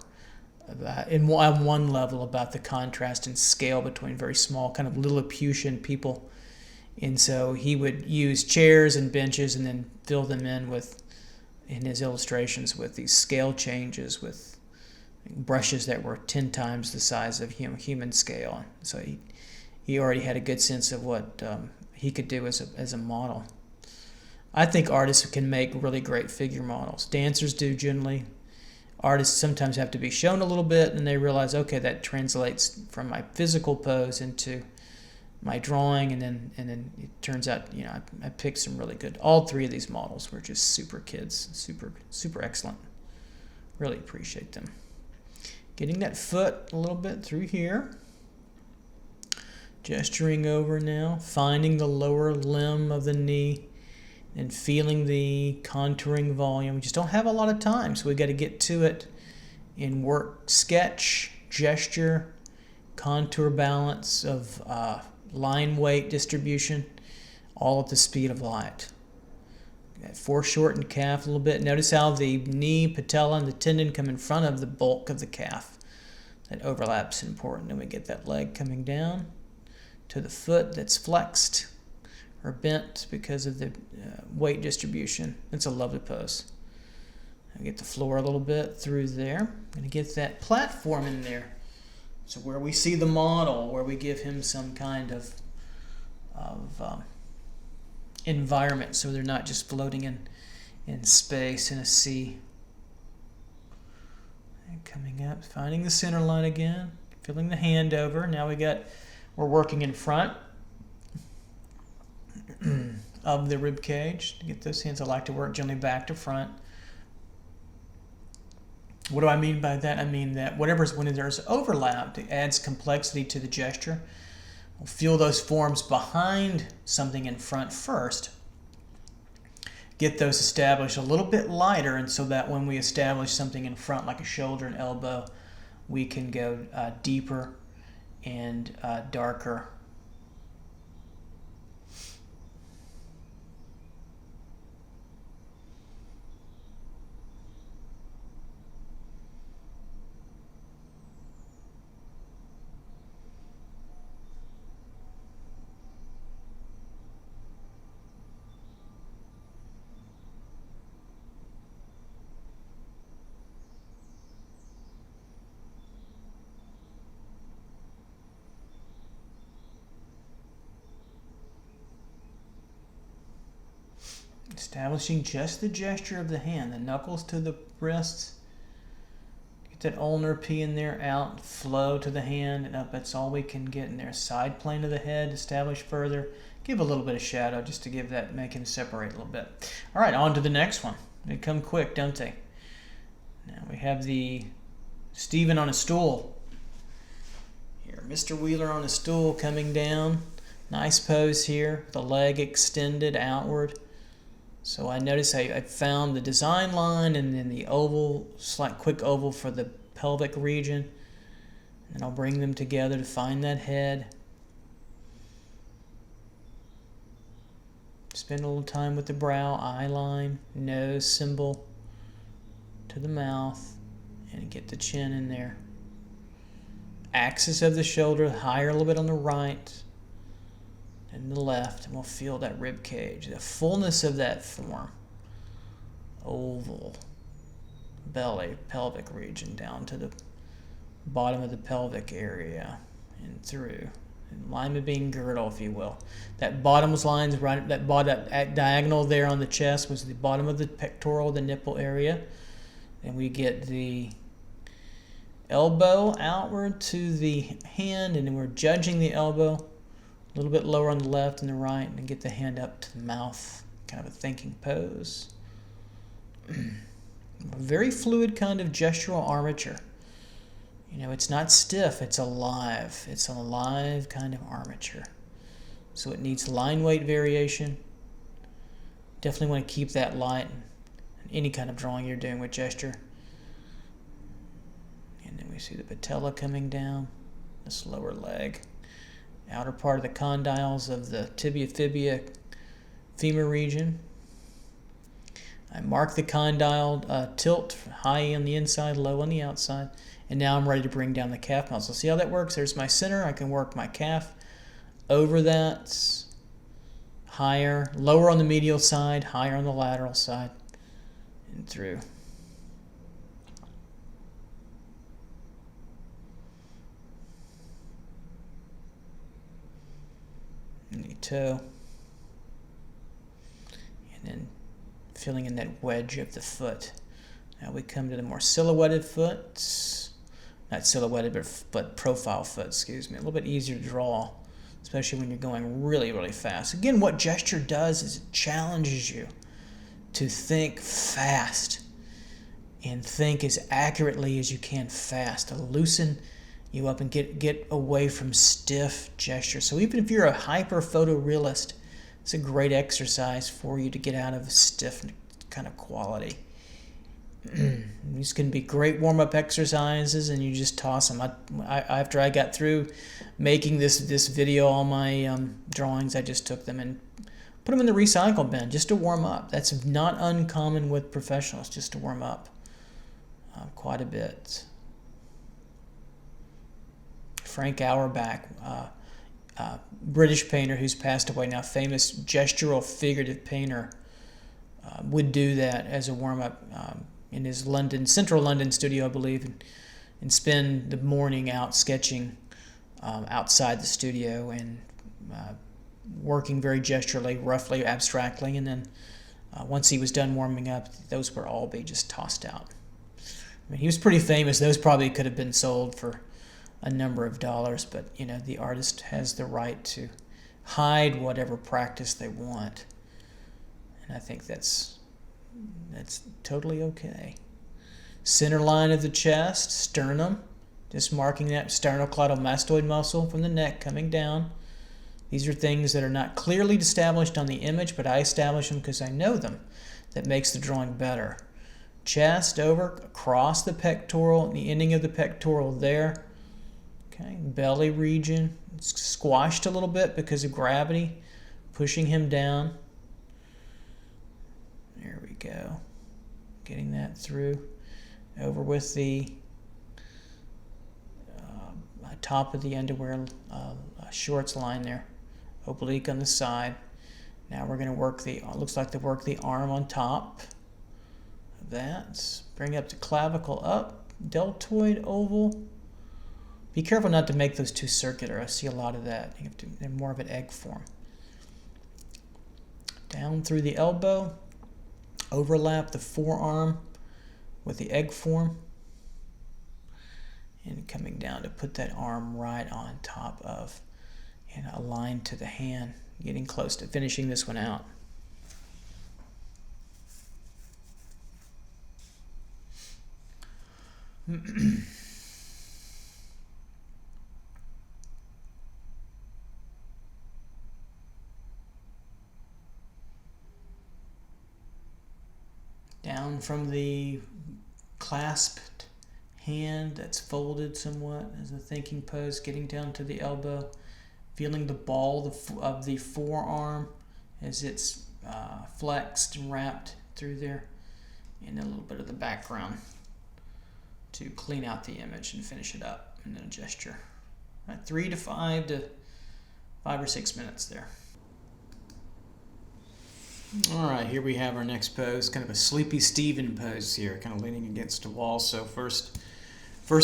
on one level about the contrast and scale between very small, kind of Lilliputian people. And so he would use chairs and benches and then fill them in his illustrations with these scale changes with brushes that were 10 times the size of human scale. So he already had a good sense of what he could do as a model. I think artists can make really great figure models. Dancers do generally. Artists sometimes have to be shown a little bit and they realize, okay, that translates from my physical pose into my drawing, and then it turns out, I picked some really good. All three of these models were just super kids, super excellent. Really appreciate them. Getting that foot a little bit through here. Gesturing over now, finding the lower limb of the knee and feeling the contouring volume. We just don't have a lot of time, so we got to get to it in work, sketch, gesture, contour balance of line weight distribution, all at the speed of light. Got foreshortened calf a little bit. Notice how the knee, patella, and the tendon come in front of the bulk of the calf. That overlap's important. Then we get that leg coming down. to the foot that's flexed or bent because of the weight distribution. It's a lovely pose. I get the floor a little bit through there. I'm going to get that platform in there. So where we see the model, where we give him some kind of environment, so they're not just floating in space in a sea. And coming up, finding the center line again, filling the hand over. Now we're working in front of the rib cage. To get those hands, I like to work gently back to front. What do I mean by that? I mean that when there's overlap, it adds complexity to the gesture. We'll feel those forms behind something in front first. Get those established a little bit lighter, and so that when we establish something in front like a shoulder and elbow, we can go deeper and darker. Establishing just the gesture of the hand, the knuckles to the wrists. Get that ulnar P in there, out, flow to the hand, and up. That's all we can get in there. Side plane of the head, establish further. Give a little bit of shadow just to make him separate a little bit. All right, on to the next one. They come quick, don't they? Now we have the Stephen on a stool. Here, Mr. Wheeler on a stool coming down. Nice pose here, the leg extended outward. So I notice I found the design line and then the oval, slight quick oval for the pelvic region. And I'll bring them together to find that head. Spend a little time with the brow, eye line, nose symbol to the mouth, and get the chin in there. Axis of the shoulder, higher a little bit on the right and the left, and we'll feel that rib cage, the fullness of that form. Oval, belly, pelvic region down to the bottom of the pelvic area and through. And lima bean girdle, if you will. That bottom's lines, right, that diagonal there on the chest was the bottom of the pectoral, the nipple area. And we get the elbow outward to the hand, and then we're judging the elbow a little bit lower on the left and the right, and get the hand up to the mouth, kind of a thinking pose. A very fluid kind of gestural armature. You know, it's not stiff, it's alive. It's an alive kind of armature. So it needs line weight variation. Definitely want to keep that light in any kind of drawing you're doing with gesture. And then we see the patella coming down, this lower leg. Outer part of the condyles of the tibia-fibia femur region. I mark the condyle tilt, high on the inside, low on the outside. And now I'm ready to bring down the calf muscle. See how that works? There's my center. I can work my calf over that, higher, lower on the medial side, higher on the lateral side, and through. Knee toe. And then filling in that wedge of the foot. Now we come to the more silhouetted foot. Not silhouetted, but profile foot, excuse me. A little bit easier to draw, especially when you're going really, really fast. Again, what gesture does is it challenges you to think fast and think as accurately as you can fast, to loosen you up and get away from stiff gesture. So even if you're a hyper photorealist, it's a great exercise for you to get out of stiff kind of quality. These can be great warm-up exercises, and you just toss them. After I got through making this video, all my drawings, I just took them and put them in the recycle bin just to warm up. That's not uncommon with professionals, just to warm up quite a bit. Frank Auerbach British painter who's passed away now, famous gestural figurative painter, would do that as a warm-up in his central London studio, I believe, and spend the morning out sketching outside the studio and working very gesturally, roughly, abstractly, and then once he was done warming up, those would all be just tossed out. I mean, he was pretty famous. Those probably could have been sold for a number of dollars, but the artist has the right to hide whatever practice they want, and I think that's totally okay. Center line of the chest, sternum, just marking that sternocleidomastoid muscle from the neck coming down. These are things that are not clearly established on the image, but I establish them because I know them. That makes the drawing better. Chest over, across the pectoral, the ending of the pectoral there. Okay, belly region, it's squashed a little bit because of gravity, pushing him down. There we go. Getting that through. Over with the top of the underwear shorts line there. Oblique on the side. Now we're going to work looks like to work the arm on top of that. Bring up the clavicle up. Deltoid oval. Be careful not to make those too circular. I see a lot of that. They're more of an egg form. Down through the elbow. Overlap the forearm with the egg form. And coming down to put that arm right on top of and aligned to the hand. Getting close to finishing this one out. Down from the clasped hand that's folded somewhat as a thinking pose, getting down to the elbow, feeling the ball of the forearm as it's flexed and wrapped through there, and a little bit of the background to clean out the image and finish it up, and then a gesture. Right, 3 to 5 or 6 minutes there. All right, here we have our next pose, kind of a Sleepy Stephen pose here, kind of leaning against a wall. So first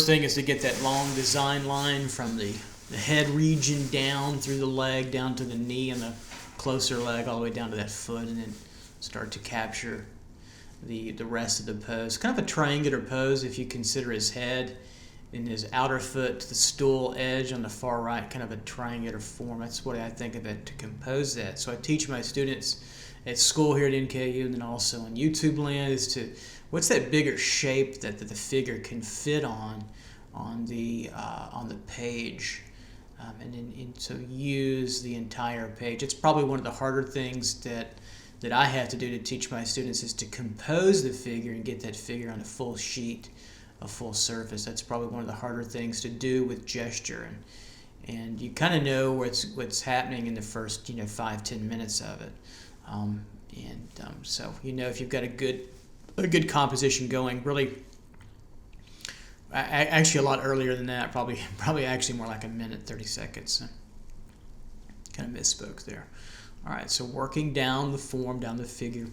thing is to get that long design line from the head region down through the leg, down to the knee and the closer leg, all the way down to that foot, and then start to capture the rest of the pose. Kind of a triangular pose if you consider his head and his outer foot to the stool edge on the far right, kind of a triangular form. That's what I think of it to compose that. So I teach my students at school here at NKU and then also on YouTube land is to what's that bigger shape that the figure can fit on the page, and so use the entire page. It's probably one of the harder things that I have to do to teach my students is to compose the figure and get that figure on a full sheet, a full surface. That's probably one of the harder things to do with gesture, and you kind of know what's happening in the first 5-10 minutes of it. So if you've got a good composition going, really, actually a lot earlier than that, probably actually more like a minute 30 seconds. Kind of misspoke there. All right, so working down the form, down the figure,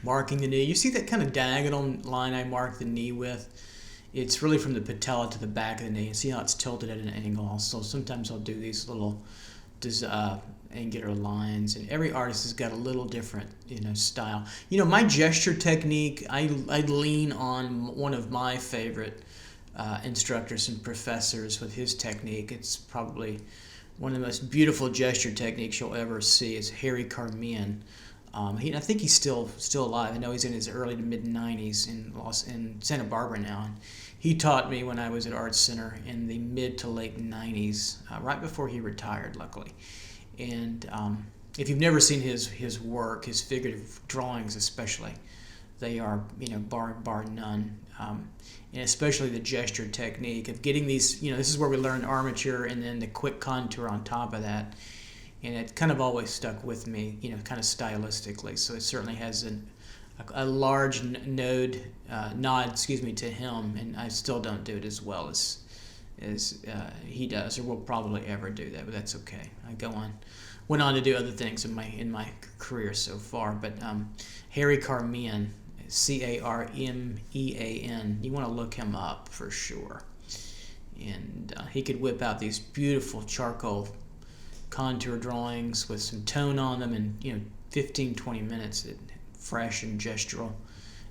marking the knee. You see that kind of diagonal line I mark the knee with? It's really from the patella to the back of the knee. See how it's tilted at an angle. So sometimes I'll do these little angular lines, and every artist has got a little different style. My gesture technique, I lean on one of my favorite instructors and professors with his technique. It's probably one of the most beautiful gesture techniques you'll ever see. Is Harry Carmian. I think he's still alive. I know he's in his early to mid 90s in Santa Barbara now. And he taught me when I was at Art Center in the mid to late 90s, right before he retired, luckily. And if you've never seen his work, his figurative drawings especially, they are bar none. And especially the gesture technique of getting these. This is where we learn armature and then the quick contour on top of that. And it kind of always stuck with me, kind of stylistically. So it certainly has a large nod to him, and I still don't do it as well as as he does, or will probably ever do that. But that's okay. Went on to do other things in my career so far. But Harry Carmean, Carmean. You want to look him up for sure. And he could whip out these beautiful charcoal contour drawings with some tone on them in 15-20 minutes, fresh and gestural.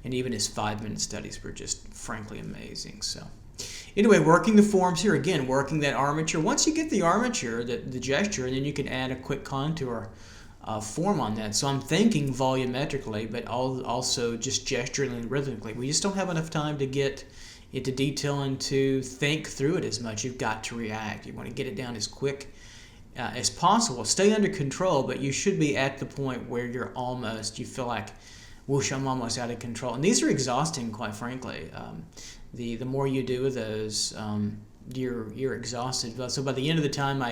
And even his 5-minute studies were just frankly amazing. So anyway, working the forms here again, working that armature. Once you get the armature, the gesture, and then you can add a quick contour form on that. So I'm thinking volumetrically, but also just gesturally and rhythmically. We just don't have enough time to get it to detail and to think through it as much. You've got to react. You want to get it down as quick as possible. Stay under control, but you should be at the point where you feel like, whoosh, I'm almost out of control. And these are exhausting, quite frankly. The more you do of those, you're exhausted. So by the end of the time,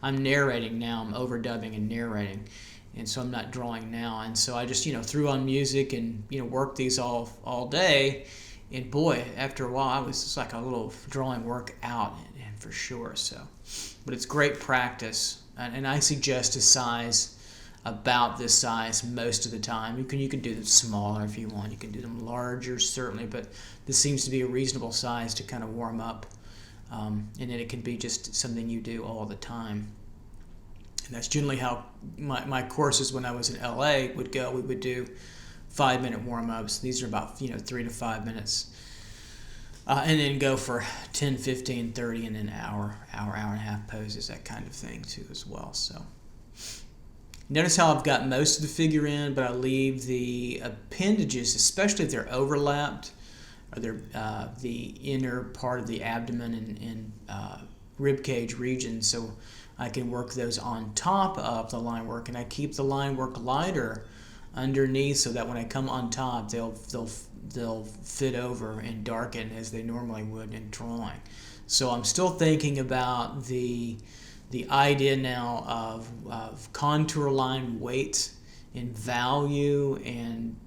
I'm narrating now. I'm overdubbing and narrating, and so I'm not drawing now. And so I just threw on music and worked these all day. And boy, after a while, I was just like a little drawing workout, and for sure. So, but it's great practice, and I suggest a size about this size most of the time. You can do them smaller if you want. You can do them larger, certainly, but this seems to be a reasonable size to kind of warm up, and then it can be just something you do all the time. And that's generally how my courses when I was in LA would go. We would do 5-minute warm-ups. These are about 3 to 5 minutes, and then go for 10, 15, 30, and then hour and a half poses, that kind of thing too as well. So notice how I've got most of the figure in, but I leave the appendages, especially if they're overlapped, or they're the inner part of the abdomen and rib cage region, so I can work those on top of the line work, and I keep the line work lighter underneath so that when I come on top, they'll fit over and darken as they normally would in drawing. So I'm still thinking about the idea now of contour line weight and value, and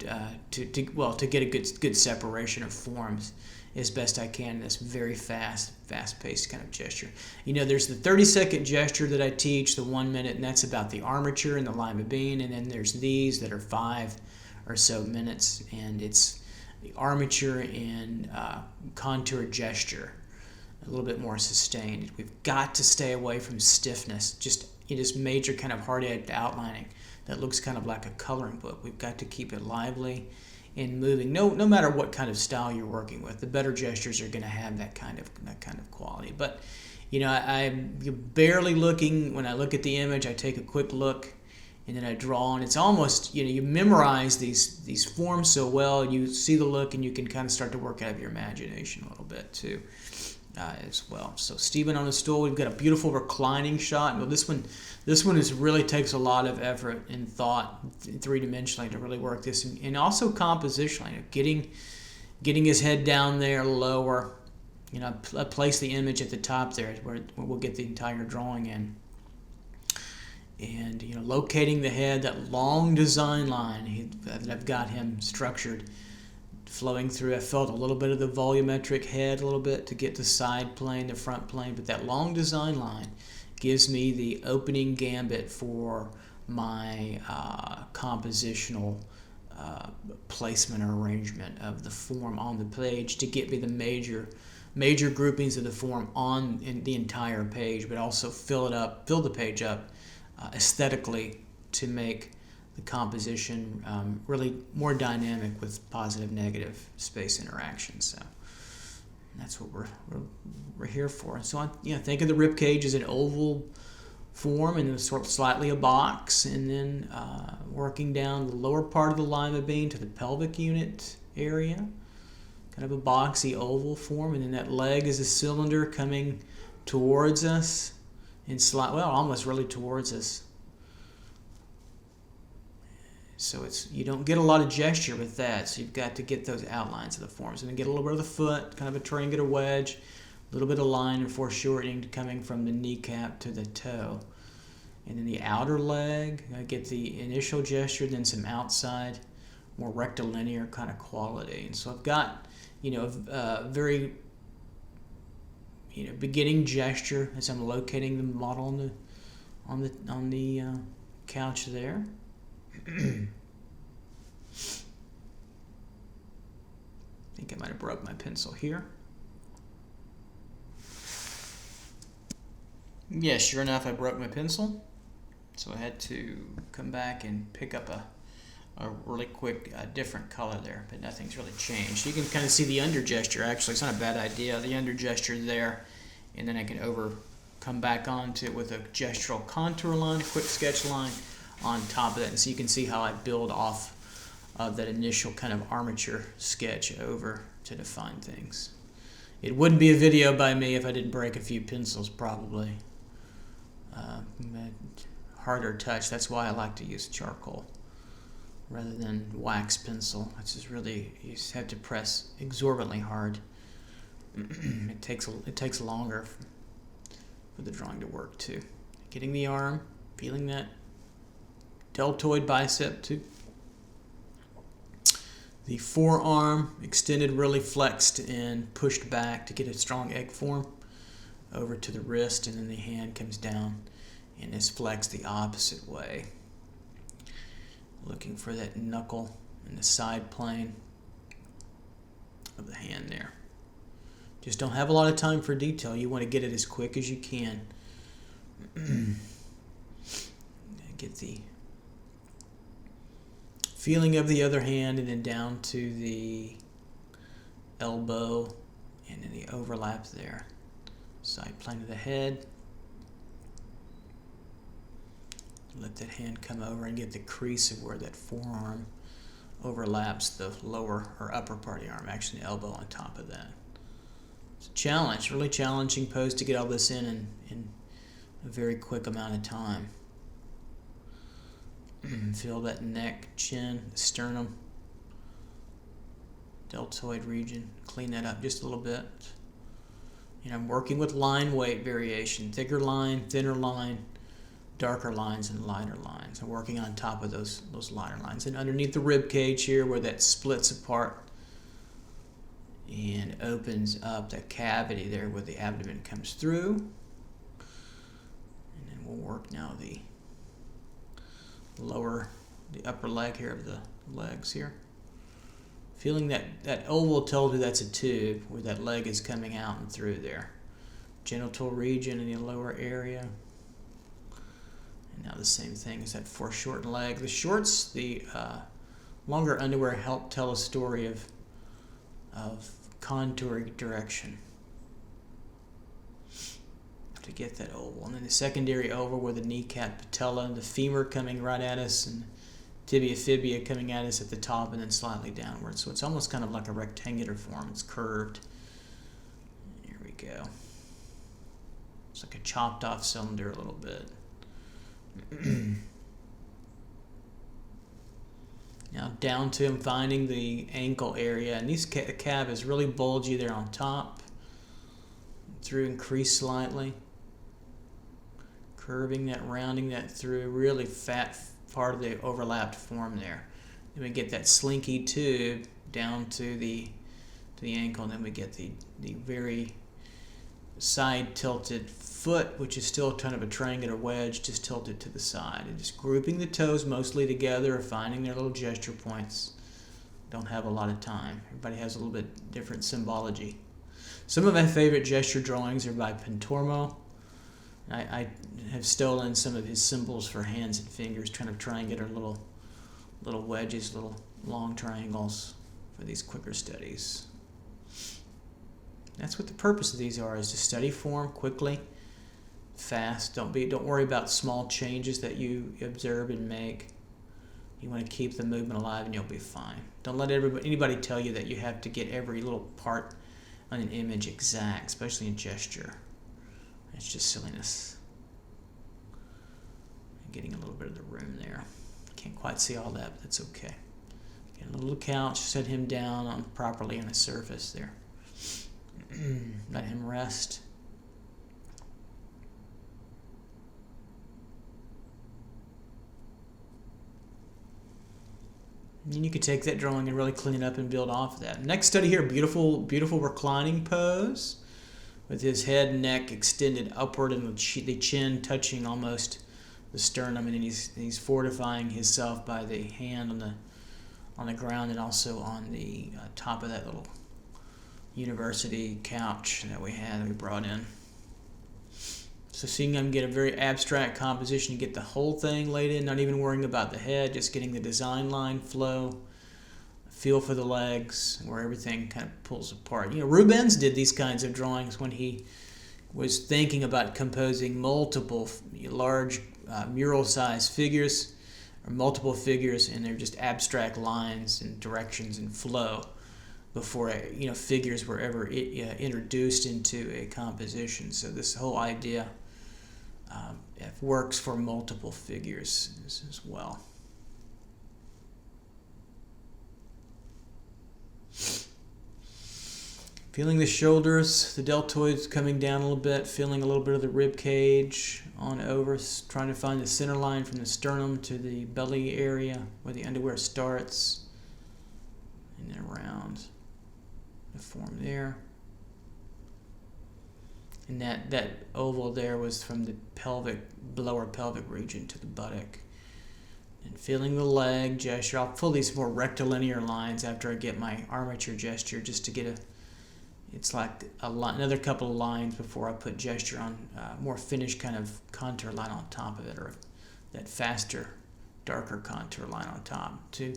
to get a good separation of forms as best I can in this very fast-paced kind of gesture. There's the 30-second gesture that I teach, the 1 minute, and that's about the armature and the lima bean, and then there's these that are 5 or so minutes, and it's the armature and contour gesture, a little bit more sustained. We've got to stay away from stiffness, just major kind of hard-edged outlining that looks kind of like a coloring book. We've got to keep it lively and moving. No matter what kind of style you're working with, the better gestures are going to have that kind of quality. But I'm barely looking. When I look at the image, I take a quick look, and then I draw. And it's almost you memorize these forms so well. You see the look, and you can kind of start to work out of your imagination a little bit too. As well. So Stephen on the stool, we've got a beautiful reclining shot. Well, this one really takes a lot of effort and thought three-dimensionally to really work this, and also compositionally, getting his head down there lower. I place the image at the top there where we'll get the entire drawing in, and locating the head, that long design line that I've got him structured, flowing through. I felt a little bit of the volumetric head a little bit to get the side plane, the front plane, but that long design line gives me the opening gambit for my compositional placement or arrangement of the form on the page to get me the major groupings of the form in the entire page, but also fill the page up aesthetically to make the composition really more dynamic with positive-negative space interaction. So that's what we're here for. So think of the rib cage as an oval form, and then sort of slightly a box, and then working down the lower part of the lima bean to the pelvic unit area, kind of a boxy oval form, and then that leg is a cylinder coming towards us, and almost really towards us. So you don't get a lot of gesture with that, so you've got to get those outlines of the forms. And then get a little bit of the foot, kind of a triangular wedge, a little bit of line and foreshortening coming from the kneecap to the toe. And then the outer leg, I get the initial gesture, then some outside, more rectilinear kind of quality. And so I've got, very, beginning gesture as I'm locating the model on the couch there. I think I might have broke my pencil here. Yeah, sure enough, I broke my pencil, so I had to come back and pick up a really quick different color there, but nothing's really changed. You can kind of see the under gesture. Actually, it's not a bad idea. The under gesture there, and then I can come back onto it with a gestural contour line, a quick sketch line on top of that, and so you can see how I build off of that initial kind of armature sketch over to define things. It wouldn't be a video by me if I didn't break a few pencils, probably. Harder touch. That's why I like to use charcoal rather than wax pencil. It's just really, you just have to press exorbitantly hard. It takes longer for the drawing to work too. Getting the arm, feeling that deltoid bicep too. The forearm extended, really flexed and pushed back to get a strong egg form over to the wrist, and then the hand comes down and is flexed the opposite way. Looking for that knuckle in the side plane of the hand there. Just don't have a lot of time for detail. You want to get it as quick as you can. Get the feeling of the other hand, and then down to the elbow, and then the overlap there. Side plane of the head. Let that hand come over and get the crease of where that forearm overlaps the lower or upper part of the arm, actually the elbow on top of that. It's a challenge, really challenging pose to get all this in a very quick amount of time. Feel that neck, chin, sternum, deltoid region. Clean that up just a little bit. And I'm working with line weight variation. Thicker line, thinner line, darker lines, and lighter lines. I'm working on top of those lighter lines. And underneath the rib cage here, where that splits apart and opens up, that cavity there where the abdomen comes through. And then we'll work now the upper leg here of the legs here. Feeling that oval tells you that's a tube where that leg is coming out and through there. Genital region in the lower area. And now the same thing as that foreshortened leg. The shorts, the longer underwear help tell a story of contouring direction to get that oval. And then the secondary oval where the kneecap, patella, and the femur coming right at us, and tibia, fibia coming at us at the top and then slightly downward. So it's almost kind of like a rectangular form. It's curved. Here we go. It's like a chopped off cylinder a little bit. Now down to him finding the ankle area, and these calf is really bulgy there on top, through and crease slightly, curving that, rounding that through, really fat part of the overlapped form there. Then we get that slinky tube down to the ankle, and then we get the very side tilted foot, which is still kind of a triangular wedge, just tilted to the side. And just grouping the toes mostly together, finding their little gesture points. Don't have a lot of time. Everybody has a little bit different symbology. Some of my favorite gesture drawings are by Pintormo. I have stolen some of his symbols for hands and fingers, trying to triangular little wedges, little long triangles for these quicker studies. That's what the purpose of these are, is to study form quickly, fast. Don't worry about small changes that you observe and make. You want to keep the movement alive and you'll be fine. Don't let anybody tell you that you have to get every little part on an image exact, especially in gesture. It's just silliness. Getting a little bit of the room there. Can't quite see all that, but that's okay. Get a little couch, set him down properly on the surface there. Let him rest. And you could take that drawing and really clean it up and build off of that. Next study here, beautiful reclining pose with his head and neck extended upward and the chin touching almost the sternum, and then he's fortifying himself by the hand on the ground and also on the top of that little university couch that we brought in. So seeing him get a very abstract composition, get the whole thing laid in, not even worrying about the head, just getting the design line flow, feel for the legs, where everything kind of pulls apart. Rubens did these kinds of drawings when he was thinking about composing multiple large mural-sized figures, or multiple figures, and they're just abstract lines and directions and flow before figures were ever introduced into a composition. So this whole idea works for multiple figures as well. Feeling the shoulders, the deltoids coming down a little bit, feeling a little bit of the rib cage on over, trying to find the center line from the sternum to the belly area where the underwear starts, and then around the form there. And that oval there was from the lower pelvic region to the buttock. And feeling the leg gesture. I'll pull these more rectilinear lines after I get my armature gesture, just to get it's like another couple of lines before I put gesture on more finished kind of contour line on top of it, or that faster, darker contour line on top to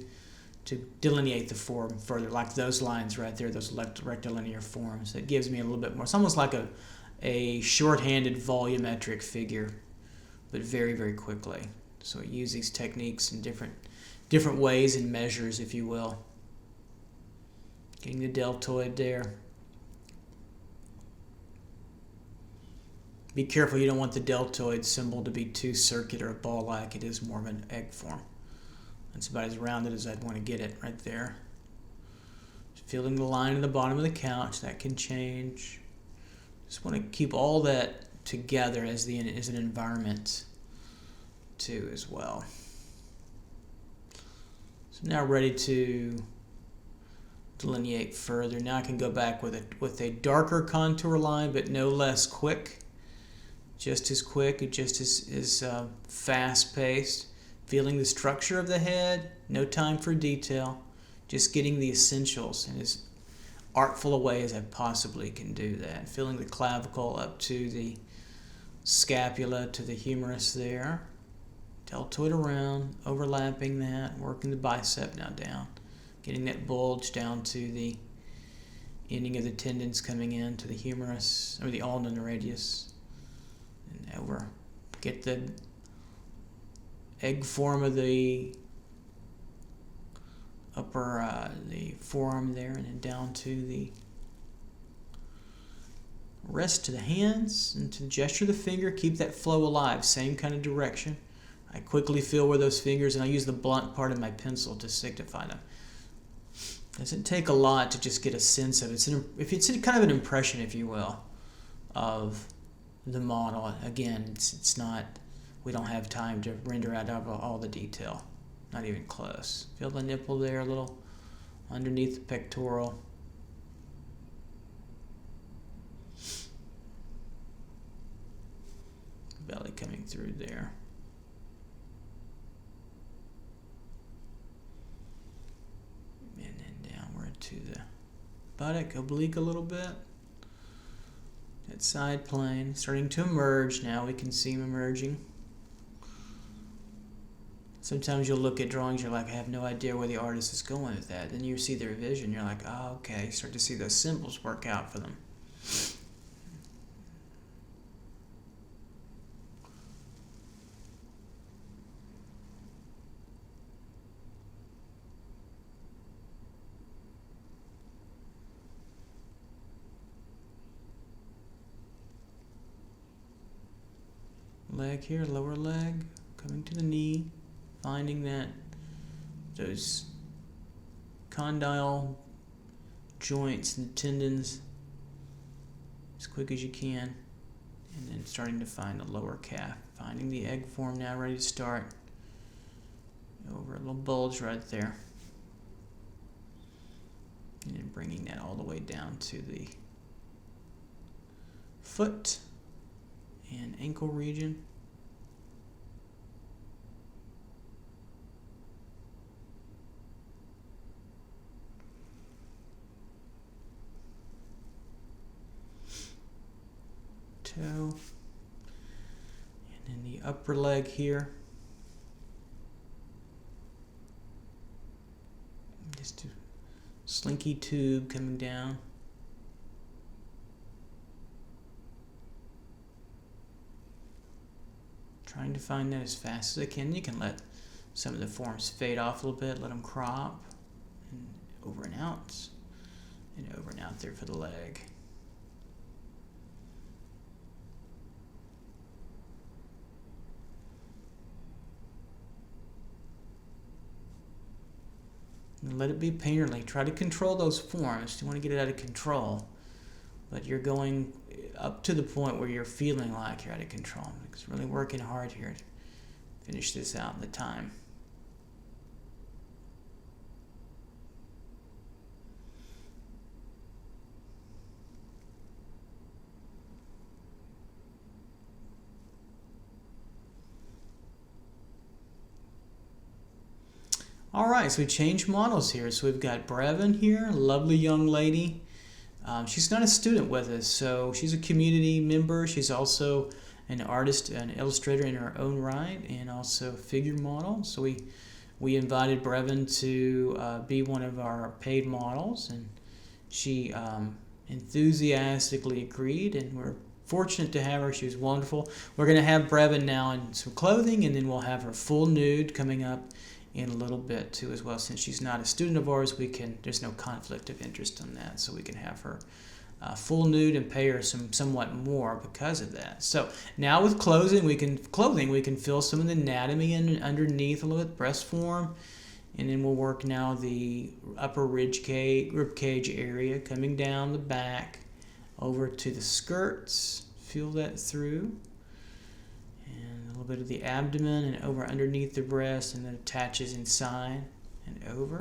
delineate the form further, like those lines right there, those rectilinear forms. That gives me a little bit more. It's almost like a shorthanded volumetric figure, but very, very quickly. So I use these techniques in different ways and measures, if you will. Getting the deltoid there. Be careful, you don't want the deltoid symbol to be too circular or ball-like. It is more of an egg form. That's about as rounded as I'd want to get it right there. Feeling the line at the bottom of the couch, that can change. Just want to keep all that together as an environment too as well. So now ready to delineate further. Now I can go back with a darker contour line, but no less quick. Just as quick, just as fast-paced. Feeling the structure of the head, no time for detail. Just getting the essentials in as artful a way as I possibly can do that. Feeling the clavicle up to the scapula, to the humerus there. Deltoid around, overlapping that, working the bicep now down. Getting that bulge down to the ending of the tendons coming in to the humerus, or the ulnar radius. And over. Get the egg form of the upper, the forearm there, and then down to the wrist, to the hands, and to the gesture of the finger. Keep that flow alive, same kind of direction. I quickly feel where those fingers, and I use the blunt part of my pencil to signify them. Doesn't take a lot to just get a sense of it. It's kind of an impression, if you will, of the model. Again, it's not, we don't have time to render out all the detail. Not even close. Feel the nipple there a little underneath the pectoral. Belly coming through there. And then downward to the buttock, oblique a little bit. That side plane starting to emerge now. We can see him emerging. Sometimes you'll look at drawings, you're like, I have no idea where the artist is going with that. Then you see their vision, you're like, oh, okay. Start to see those symbols work out for them. Leg here, lower leg, coming to the knee, finding those condyle joints and tendons as quick as you can, and then starting to find the lower calf, finding the egg form now, ready to start. Over a little bulge right there, and then bringing that all the way down to the foot and ankle region. Toe. And then the upper leg here. Just a slinky tube coming down. Trying to find that as fast as I can. You can let some of the forms fade off a little bit, let them crop, and over and out there for the leg. And let it be painterly. Try to control those forms. You want to get it out of control, but you're going up to the point where you're feeling like you're out of control. It's really working hard here to finish this out in the time. All right, so we changed models here. So we've got Brevin here, a lovely young lady. She's not a student with us, so she's a community member. She's also an artist, an illustrator in her own right, and also figure model. So we invited Brevin to be one of our paid models, and she enthusiastically agreed, and we're fortunate to have her. She was wonderful. We're going to have Brevin now in some clothing, and then we'll have her full nude coming up in a little bit too as well. Since she's not a student of ours, there's no conflict of interest on that, so we can have her full nude and pay her somewhat more because of that. So now with clothing we can fill some of the anatomy in underneath a little bit, breast form, and then we'll work now the upper rib cage area coming down the back over to the skirts. Feel that through. And a little bit of the abdomen and over underneath the breast, and then attaches inside and over.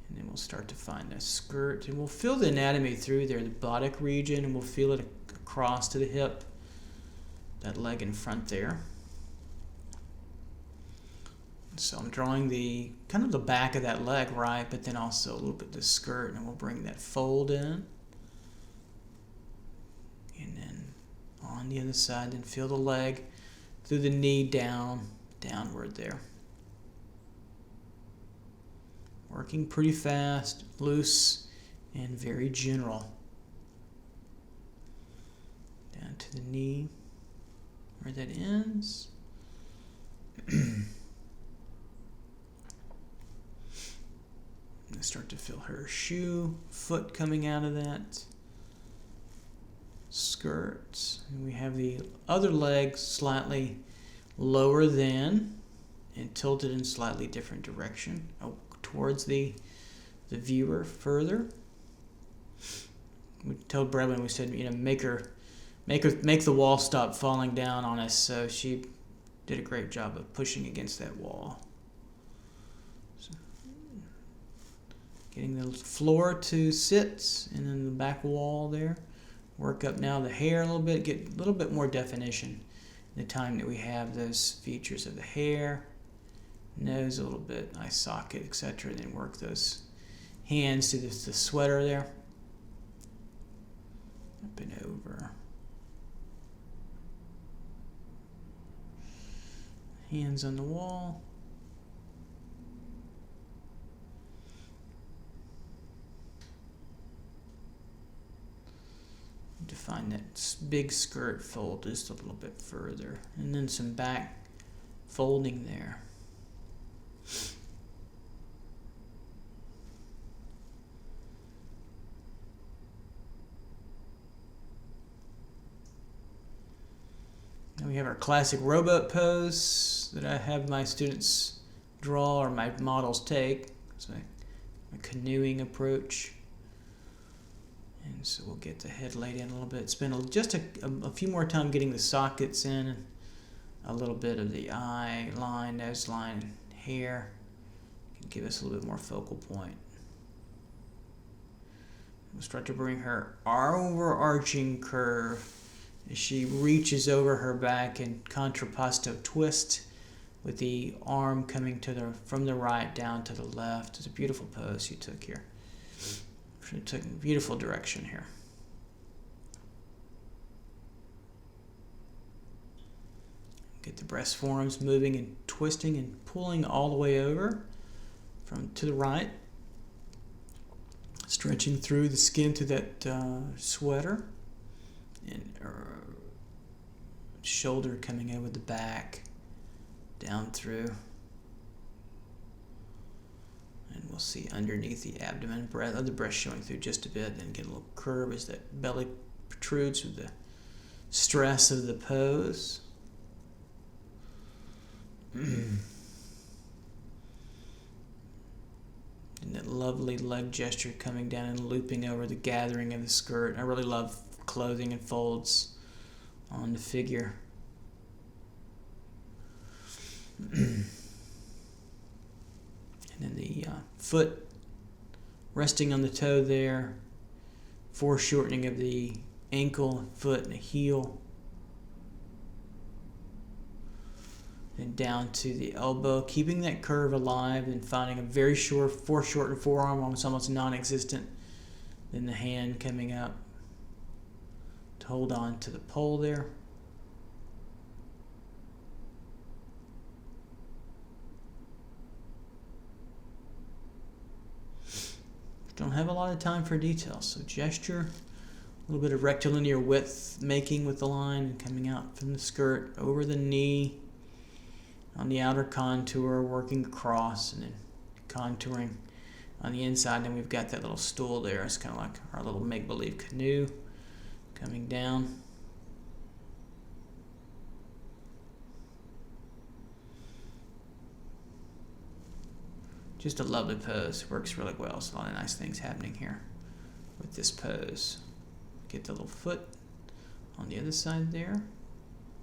And then we'll start to find the skirt, and we'll feel the anatomy through there, the buttock region, and we'll feel it across to the hip, that leg in front there. So I'm drawing the kind of the back of that leg, right, but then also a little bit the skirt, and we'll bring that fold in. And then on the other side, then feel the leg through the knee downward there. Working pretty fast, loose, and very general. Down to the knee, where that ends. Start to feel her foot coming out of that skirt. And we have the other leg slightly lower than and tilted in slightly different direction towards the viewer further. We told Brevin, we said, make the wall stop falling down on us. So she did a great job of pushing against that wall. So, getting the floor to sit, and then the back wall there. Work up now the hair a little bit, get a little bit more definition in the time that we have those features of the hair, nose a little bit, eye socket, etc. And then work those hands to the sweater there, up and over. Hands on the wall. Define that big skirt fold just a little bit further, and then some back folding there. Now we have our classic rowboat pose that I have my students draw or my models take. It's my canoeing approach. And so we'll get the head laid in a little bit. Spend just a few more time getting the sockets in, and a little bit of the eye line, nose line, hair. Can give us a little bit more focal point. We'll start to bring her overarching curve as she reaches over her back in contrapposto twist with the arm coming from the right down to the left. It's a beautiful pose you took here. You took a beautiful direction here. Get the breast forms moving and twisting and pulling all the way over from to the right. Stretching through the skin to that sweater. And shoulder coming over the back. Down through. And we'll see underneath the abdomen, the breast showing through just a bit, then get a little curve as that belly protrudes with the stress of the pose. And that lovely leg gesture coming down and looping over the gathering of the skirt. I really love clothing and folds on the figure. And then the foot resting on the toe there, foreshortening of the ankle, foot, and the heel. Then down to the elbow, keeping that curve alive and finding a very short foreshortened forearm, almost non-existent. Then the hand coming up to hold on to the pole there. Don't have a lot of time for details, so gesture, a little bit of rectilinear width making with the line and coming out from the skirt over the knee on the outer contour, working across and then contouring on the inside. Then we've got that little stool there. It's kind of like our little make-believe canoe coming down. Just a lovely pose. Works really well. So a lot of nice things happening here with this pose. Get the little foot on the other side there,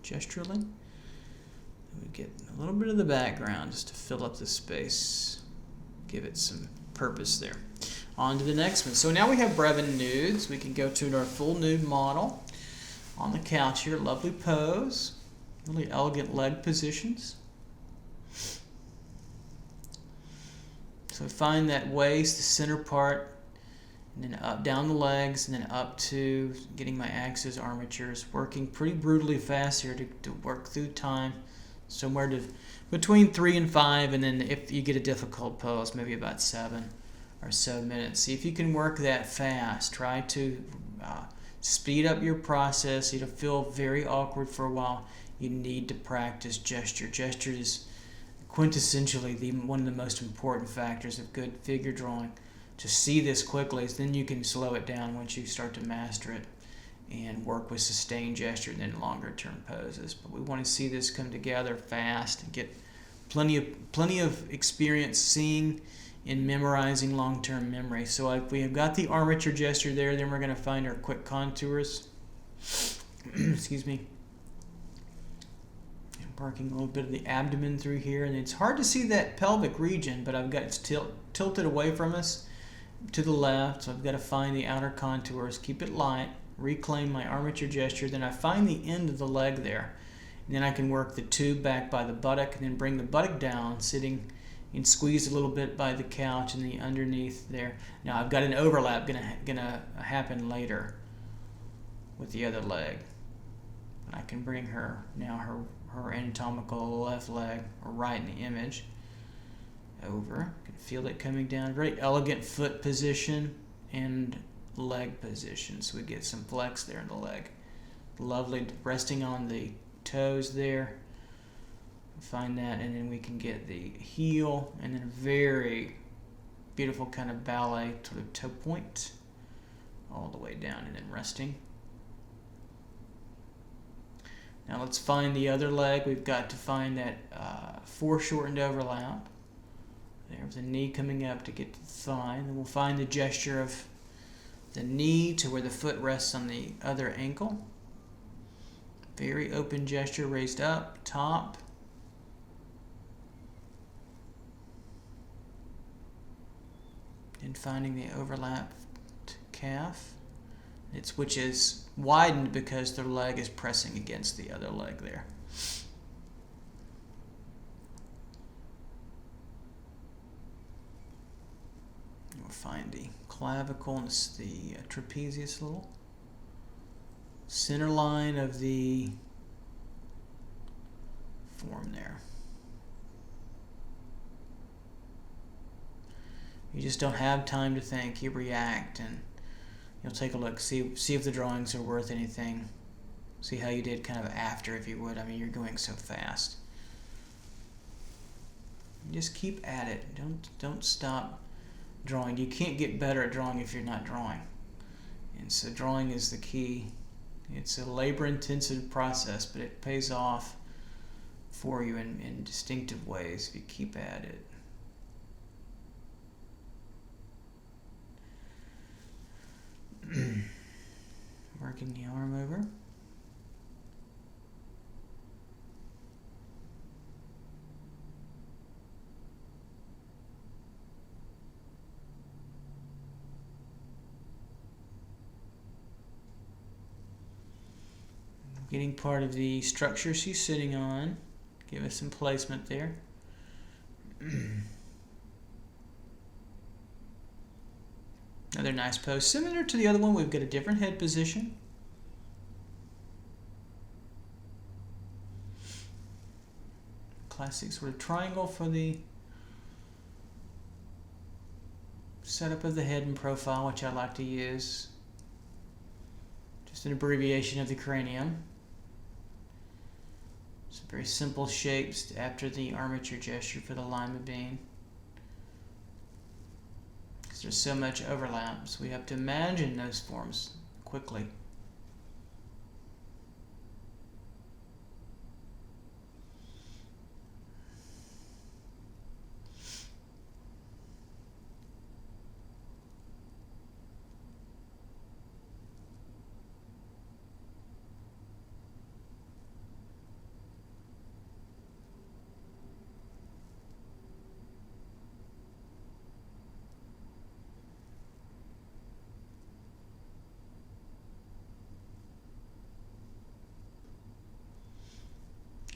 gesturally. And we get a little bit of the background just to fill up the space, give it some purpose there. On to the next one. So now we have Brevin nudes. We can go to our full nude model on the couch here. Lovely pose. Really elegant leg positions. So find that waist, the center part, and then up down the legs, and then up to getting my axis armatures, working pretty brutally fast here to work through time, somewhere between 3 and 5, and then if you get a difficult pose, maybe about 7 or so minutes. See if you can work that fast. Try to speed up your process. It'll feel very awkward for a while. You need to practice gesture. Gesture is quintessentially one of the most important factors of good figure drawing. To see this quickly, then you can slow it down once you start to master it and work with sustained gesture and then longer term poses. But we want to see this come together fast and get plenty of experience seeing and memorizing long-term memory. So if we have got the armature gesture there, then we're going to find our quick contours. Excuse me. Working a little bit of the abdomen through here, and it's hard to see that pelvic region, but I've got it tilted away from us to the left, so I've got to find the outer contours, keep it light, reclaim my armature gesture, then I find the end of the leg there, and then I can work the tube back by the buttock, and then bring the buttock down, sitting and squeeze a little bit by the couch and the underneath there. Now I've got an overlap gonna happen later with the other leg, but I can bring her now her anatomical left leg, or right in the image, over. You can feel it coming down. Very elegant foot position and leg position. So we get some flex there in the leg. Lovely, resting on the toes there. Find that, and then we can get the heel, and then a very beautiful kind of ballet sort of toe point all the way down, and then resting. Now let's find the other leg. We've got to find that foreshortened overlap. There's the knee coming up to get to the thigh. And then we'll find the gesture of the knee to where the foot rests on the other ankle. Very open gesture, raised up, top. And finding the overlap to calf. Which is widened because their leg is pressing against the other leg there. We'll find the clavicle and the trapezius little center line of the form there. You just don't have time to think. You react, and you'll take a look, see if the drawings are worth anything. See how you did kind of after, if you would. I mean, you're going so fast. Just keep at it. Don't stop drawing. You can't get better at drawing if you're not drawing. And so drawing is the key. It's a labor-intensive process, but it pays off for you in distinctive ways if you keep at it. Working the arm over. Getting part of the structure she's sitting on. Give us some placement there. Another nice pose. Similar to the other one, we've got a different head position. Classic sort of triangle for the setup of the head and profile, which I like to use. Just an abbreviation of the cranium. Some very simple shapes after the armature gesture for the lima bean. There's so much overlap, so we have to imagine those forms quickly.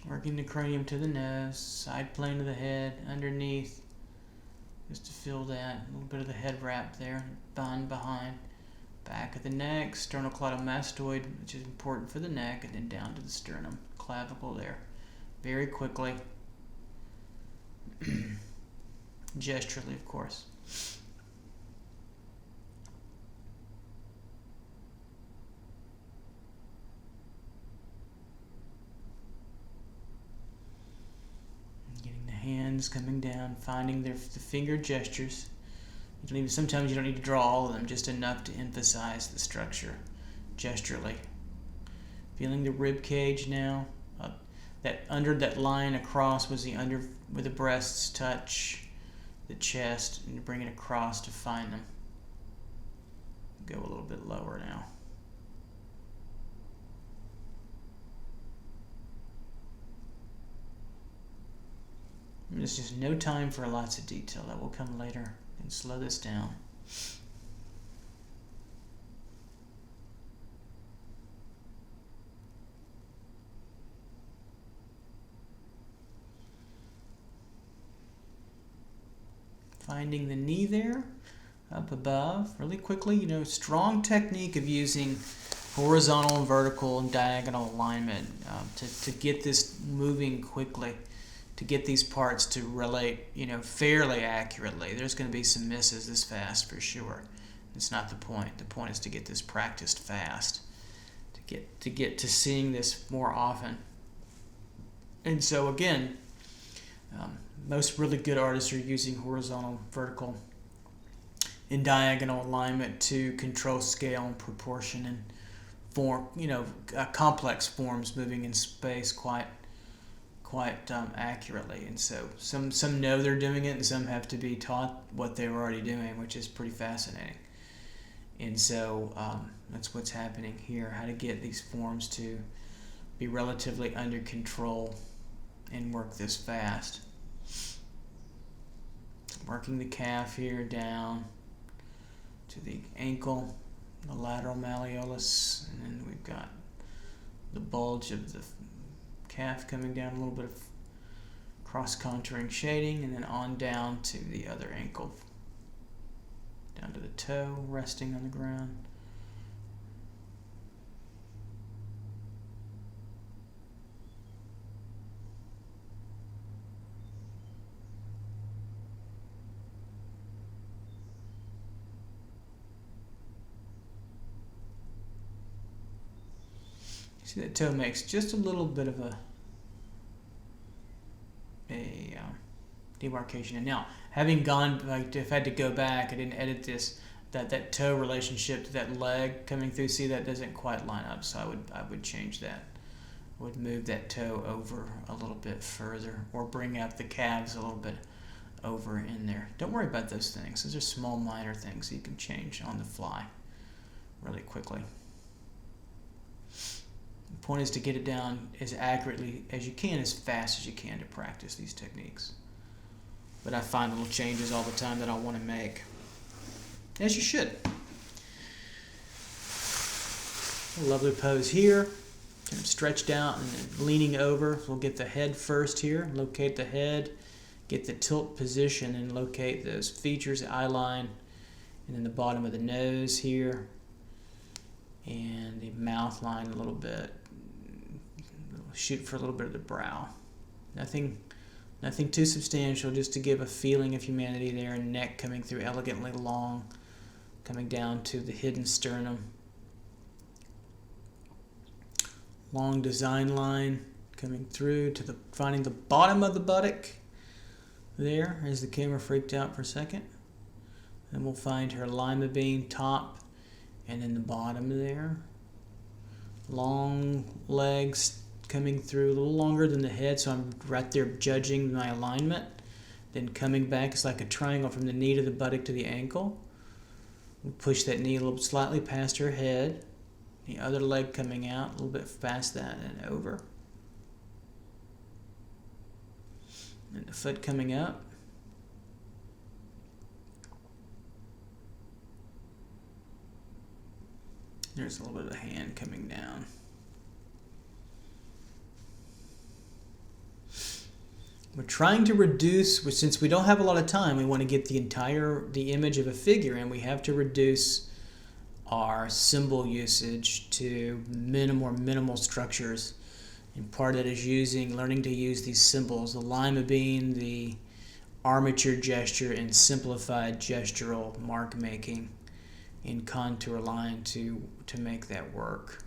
Working the cranium to the nose, side plane of the head, underneath, just to feel that. A little bit of the head wrap there, bun behind, back of the neck, sternocleidomastoid, which is important for the neck, and then down to the sternum, clavicle there. Very quickly. Gesturally, of course. Hands coming down, finding the finger gestures. Sometimes you don't need to draw all of them, just enough to emphasize the structure gesturally. Feeling the rib cage now. That under that line across was where the breasts touch the chest, and you bring it across to find them. Go a little bit lower now. There's just no time for lots of detail. That will come later. And slow this down. Finding the knee there, up above, really quickly. Strong technique of using horizontal and vertical and diagonal alignment to get this moving quickly. To get these parts to relate, fairly accurately. There's going to be some misses this fast for sure. It's not the point. The point is to get this practiced fast, to get to seeing this more often. And so again, most really good artists are using horizontal, vertical, and diagonal alignment to control scale and proportion and form. Complex forms moving in space quite accurately, and so some know they're doing it, and some have to be taught what they were already doing, which is pretty fascinating. And so that's what's happening here: how to get these forms to be relatively under control and work this fast. So working the calf here down to the ankle, the lateral malleolus, and then we've got the bulge of the calf coming down, a little bit of cross-contouring shading, and then on down to the other ankle, down to the toe, resting on the ground. See, that toe makes just a little bit of a demarcation. And now, having gone, like, if I had to go back, I didn't edit this, that toe relationship to that leg coming through, see, that doesn't quite line up, so I would change that. I would move that toe over a little bit further, or bring out the calves a little bit over in there. Don't worry about those things. Those are small, minor things that you can change on the fly really quickly. The point is to get it down as accurately as you can, as fast as you can, to practice these techniques. But I find little changes all the time that I want to make, as you should. A lovely pose here, kind of stretched out and then leaning over. We'll get the head first here, locate the head, get the tilt position and locate those features, the eye line, and then the bottom of the nose here, and the mouth line a little bit. Shoot for a little bit of the brow. Nothing too substantial, just to give a feeling of humanity there, and neck coming through elegantly long, coming down to the hidden sternum. Long design line coming through to finding the bottom of the buttock there, as the camera freaked out for a second. Then we'll find her lima bean top, and then the bottom there. Long legs coming through, a little longer than the head, so I'm right there judging my alignment. Then coming back, it's like a triangle from the knee to the buttock to the ankle. We push that knee a little slightly past her head. The other leg coming out a little bit past that and over. And the foot coming up. There's a little bit of a hand coming down. We're trying to reduce, since we don't have a lot of time, we want to get the image of a figure, and we have to reduce our symbol usage to minimal structures. And part of that is learning to use these symbols, the lima bean, the armature gesture, and simplified gestural mark making in contour line to make that work.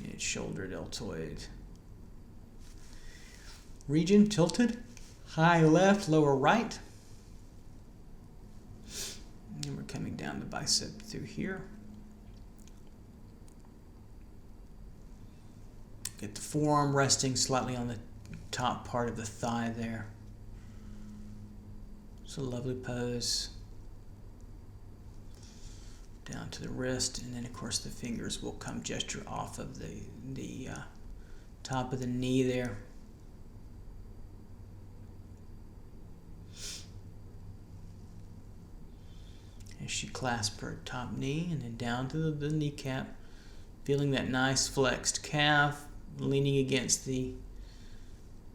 And shoulder deltoid. Region tilted, high left, lower right. And we're coming down the bicep through here. Get the forearm resting slightly on the top part of the thigh there. It's a lovely pose. Down to the wrist, and then of course the fingers will come gesture off of the top of the knee there. As she clasps her top knee, and then down to the kneecap, feeling that nice flexed calf, leaning against the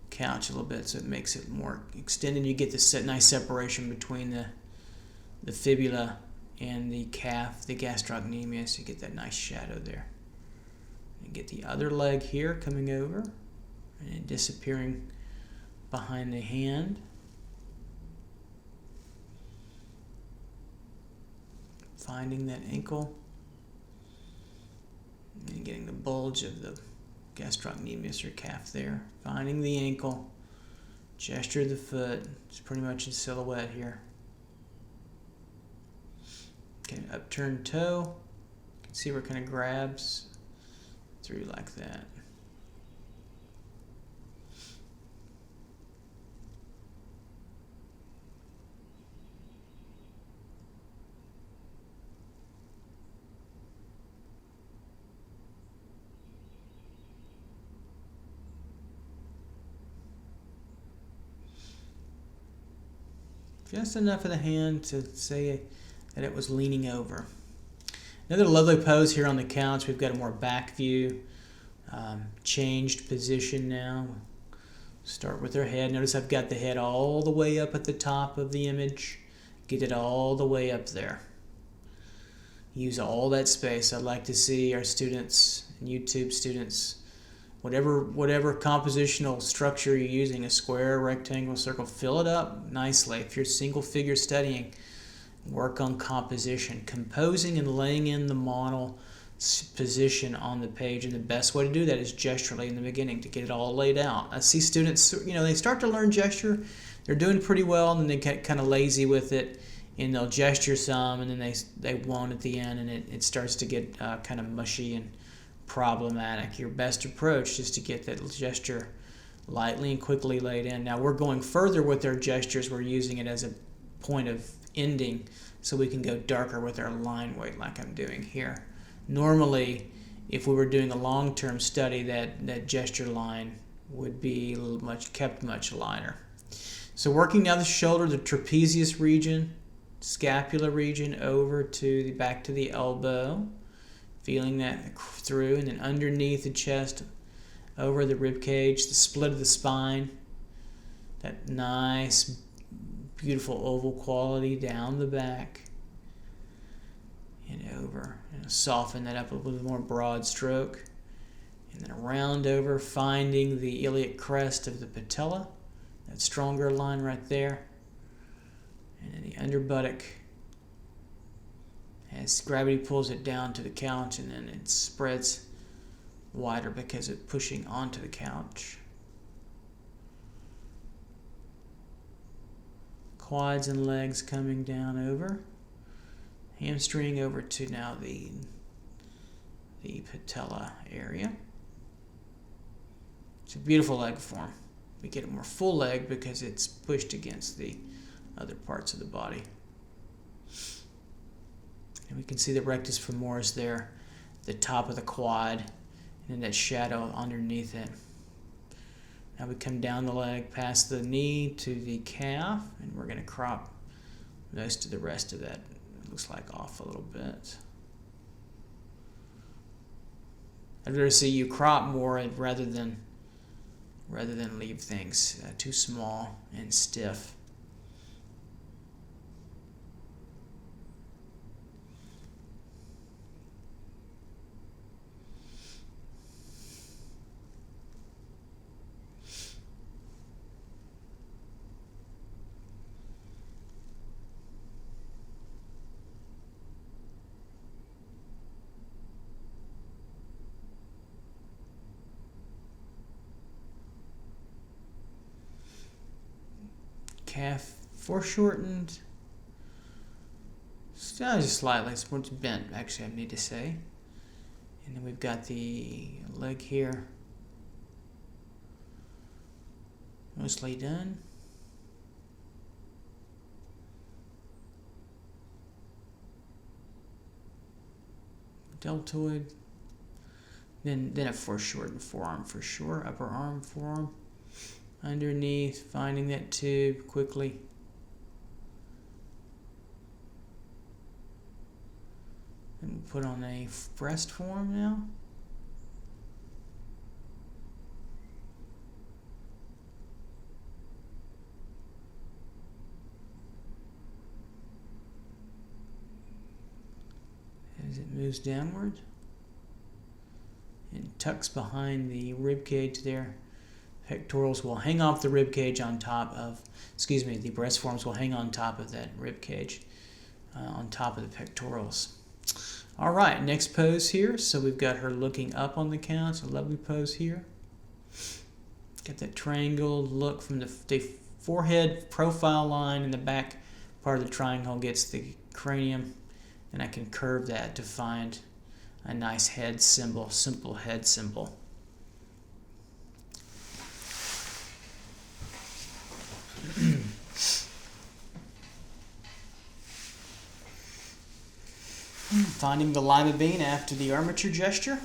couch a little bit so it makes it more extended. You get this nice separation between the fibula and the calf, the gastrocnemius. You get that nice shadow there. And get the other leg here coming over and disappearing behind the hand. Finding that ankle and getting the bulge of the gastrocnemius or calf there. Finding the ankle, gesture of the foot. It's pretty much in silhouette here. Okay, upturned toe. You can see where it kind of grabs through like that. just enough of the hand to say that it was leaning over. Another lovely pose here on the couch. We've got a more back view, changed position now. Start with her head. Notice I've got the head all the way up at the top of the image. Get it all the way up there. Use all that space. I'd like to see our students, YouTube students, whatever compositional structure you're using, a square, rectangle, circle, fill it up nicely. If you're single figure studying, work on composition, composing and laying in the model position on the page, and the best way to do that is gesturally in the beginning to get it all laid out. I see students, they start to learn gesture, they're doing pretty well, and then they get kind of lazy with it, and they'll gesture some, and then they won't at the end, and it starts to get kind of mushy and problematic. Your best approach is to get that gesture lightly and quickly laid in. Now we're going further with our gestures. We're using it as a point of ending, so we can go darker with our line weight like I'm doing here. Normally, if we were doing a long-term study, that gesture line would be kept much lighter. So working down the shoulder, the trapezius region, scapula region over to the back to the elbow, feeling that through, and then underneath the chest, over the rib cage, the split of the spine, that nice, beautiful oval quality down the back and over, and soften that up a little more broad stroke, and then around over, finding the iliac crest of the patella, that stronger line right there, and then the under buttock as gravity pulls it down to the couch, and then it spreads wider because it's pushing onto the couch. Quads and legs coming down over. Hamstring over to now the patella area. It's a beautiful leg form. We get a more full leg because it's pushed against the other parts of the body. And we can see the rectus femoris there, the top of the quad, and then that shadow underneath it. Now we come down the leg past the knee to the calf, and we're going to crop most of the rest of that. It looks like off a little bit. I'd rather see you crop more rather than leave things too small and stiff. Calf foreshortened, just slightly, it's bent actually, I need to say. And then we've got the leg here mostly done. Deltoid, then a foreshortened forearm for sure, upper arm, forearm. Underneath, finding that tube quickly. And we'll put on a breast form now. As it moves downward and tucks behind the rib cage there. Pectorals will hang off the rib cage on top of, the breast forms will hang on top of that rib cage, on top of the pectorals. All right, next pose here. So we've got her looking up on the couch, a lovely pose here. Got that triangle look from the forehead profile line, and the back part of the triangle gets the cranium, and I can curve that to find a nice head symbol, simple head symbol. Finding the lima bean after the armature gesture.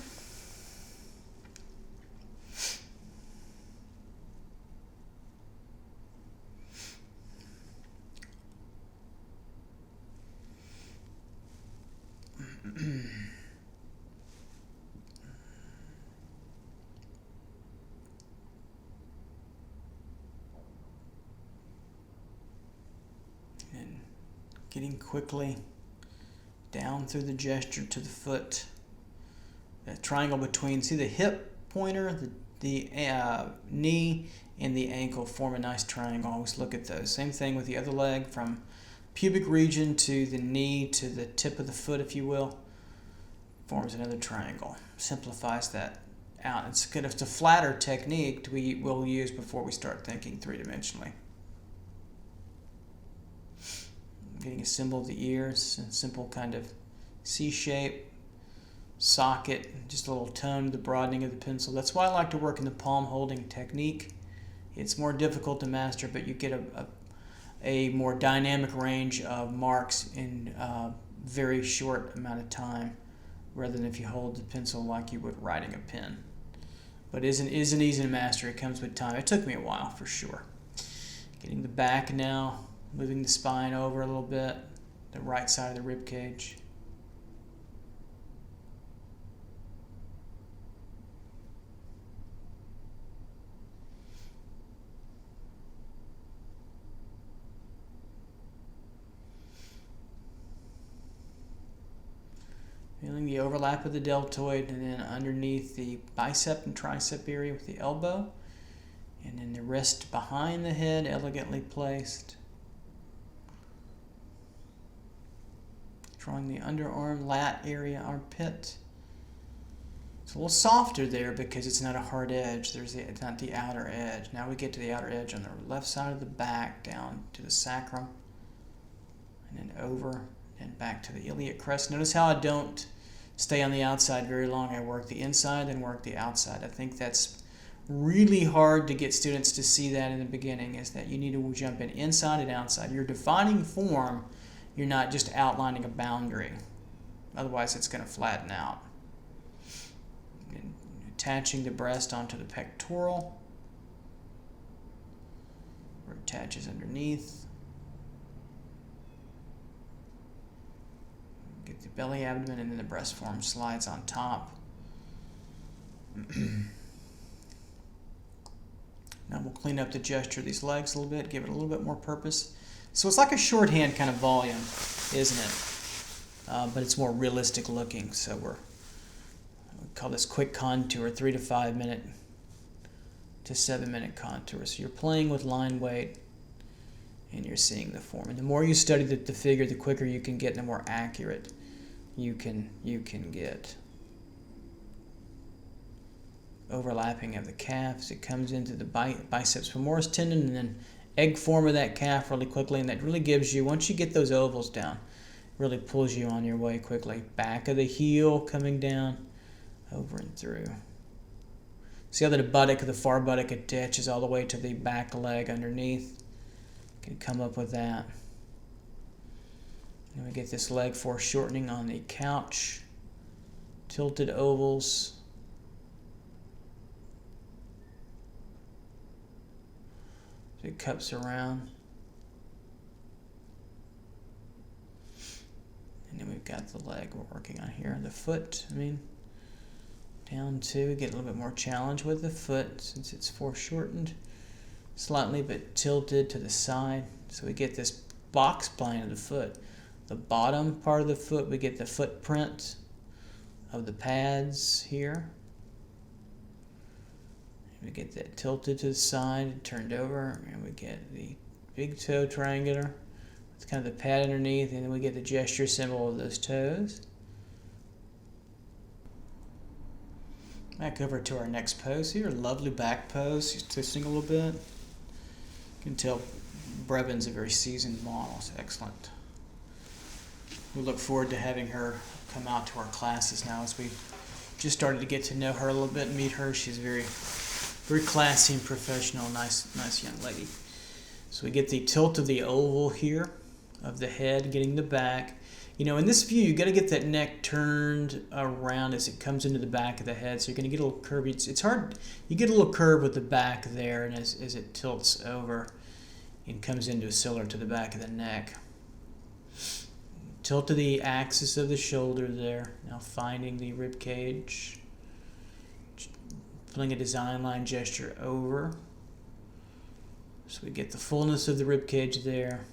getting quickly down through the gesture to the foot. That triangle between, see the hip pointer, the knee, and the ankle form a nice triangle. Always look at those. Same thing with the other leg, from pubic region to the knee to the tip of the foot, if you will, forms another triangle. Simplifies that out. It's a flatter technique we will use before we start thinking three-dimensionally. Getting a symbol of the ears, a simple kind of C shape, socket, just a little tone to the broadening of the pencil. That's why I like to work in the palm holding technique. It's more difficult to master, but you get a more dynamic range of marks in a very short amount of time, rather than if you hold the pencil like you would writing a pen. But it isn't easy to master. It comes with time. It took me a while for sure. Getting the back now. Moving the spine over a little bit, the right side of the rib cage. Feeling the overlap of the deltoid, and then underneath the bicep and tricep area with the elbow, and then the wrist behind the head, elegantly placed. Drawing the underarm, lat area, armpit. It's a little softer there because it's not a hard edge. It's not the outer edge. Now we get to the outer edge on the left side of the back, down to the sacrum, and then over, and back to the iliac crest. Notice how I don't stay on the outside very long. I work the inside, then work the outside. I think that's really hard to get students to see that in the beginning, is that you need to jump in inside and outside. You're defining form. You're not just outlining a boundary. Otherwise, it's going to flatten out. And attaching the breast onto the pectoral, where it attaches underneath. Get the belly, abdomen, and then the breast form slides on top. Now we'll clean up the gesture of these legs a little bit, give it a little bit more purpose. So it's like a shorthand kind of volume, isn't it? But it's more realistic looking. So we call this quick contour, 3 to 5 minute to 7 minute contour. So you're playing with line weight and you're seeing the form. And the more you study the figure, the quicker you can get, and the more accurate you can get. Overlapping of the calves, it comes into the biceps femoris tendon, and then egg form of that calf really quickly, and that really gives you, once you get those ovals down, really pulls you on your way quickly. Back of the heel coming down, over and through. See how the buttock, the far buttock, attaches all the way to the back leg underneath. You can come up with that. And we get this leg foreshortening on the couch. Tilted ovals. So it cups around. And then we've got the leg we're working on here. The foot, down to, get a little bit more challenge with the foot since it's foreshortened slightly, but tilted to the side. So we get this box plane of the foot. The bottom part of the foot, we get the footprint of the pads here. We get that tilted to the side, turned over, and we get the big toe triangular. It's kind of the pad underneath, and then we get the gesture symbol of those toes. Back over to our next pose here, lovely back pose. She's twisting a little bit. You can tell Brevin's a very seasoned model. It's excellent. We look forward to having her come out to our classes now, as we just started to get to know her a little bit and meet her. She's very, very classy and professional, nice young lady. So we get the tilt of the oval here of the head, getting the back. In this view, you got to get that neck turned around as it comes into the back of the head. So you're going to get a little curve. It's hard. You get a little curve with the back there, and as it tilts over and comes into similar to the back of the neck. Tilt to the axis of the shoulder there. Now finding the rib cage. Pulling a design line gesture over. So we get the fullness of the rib cage there.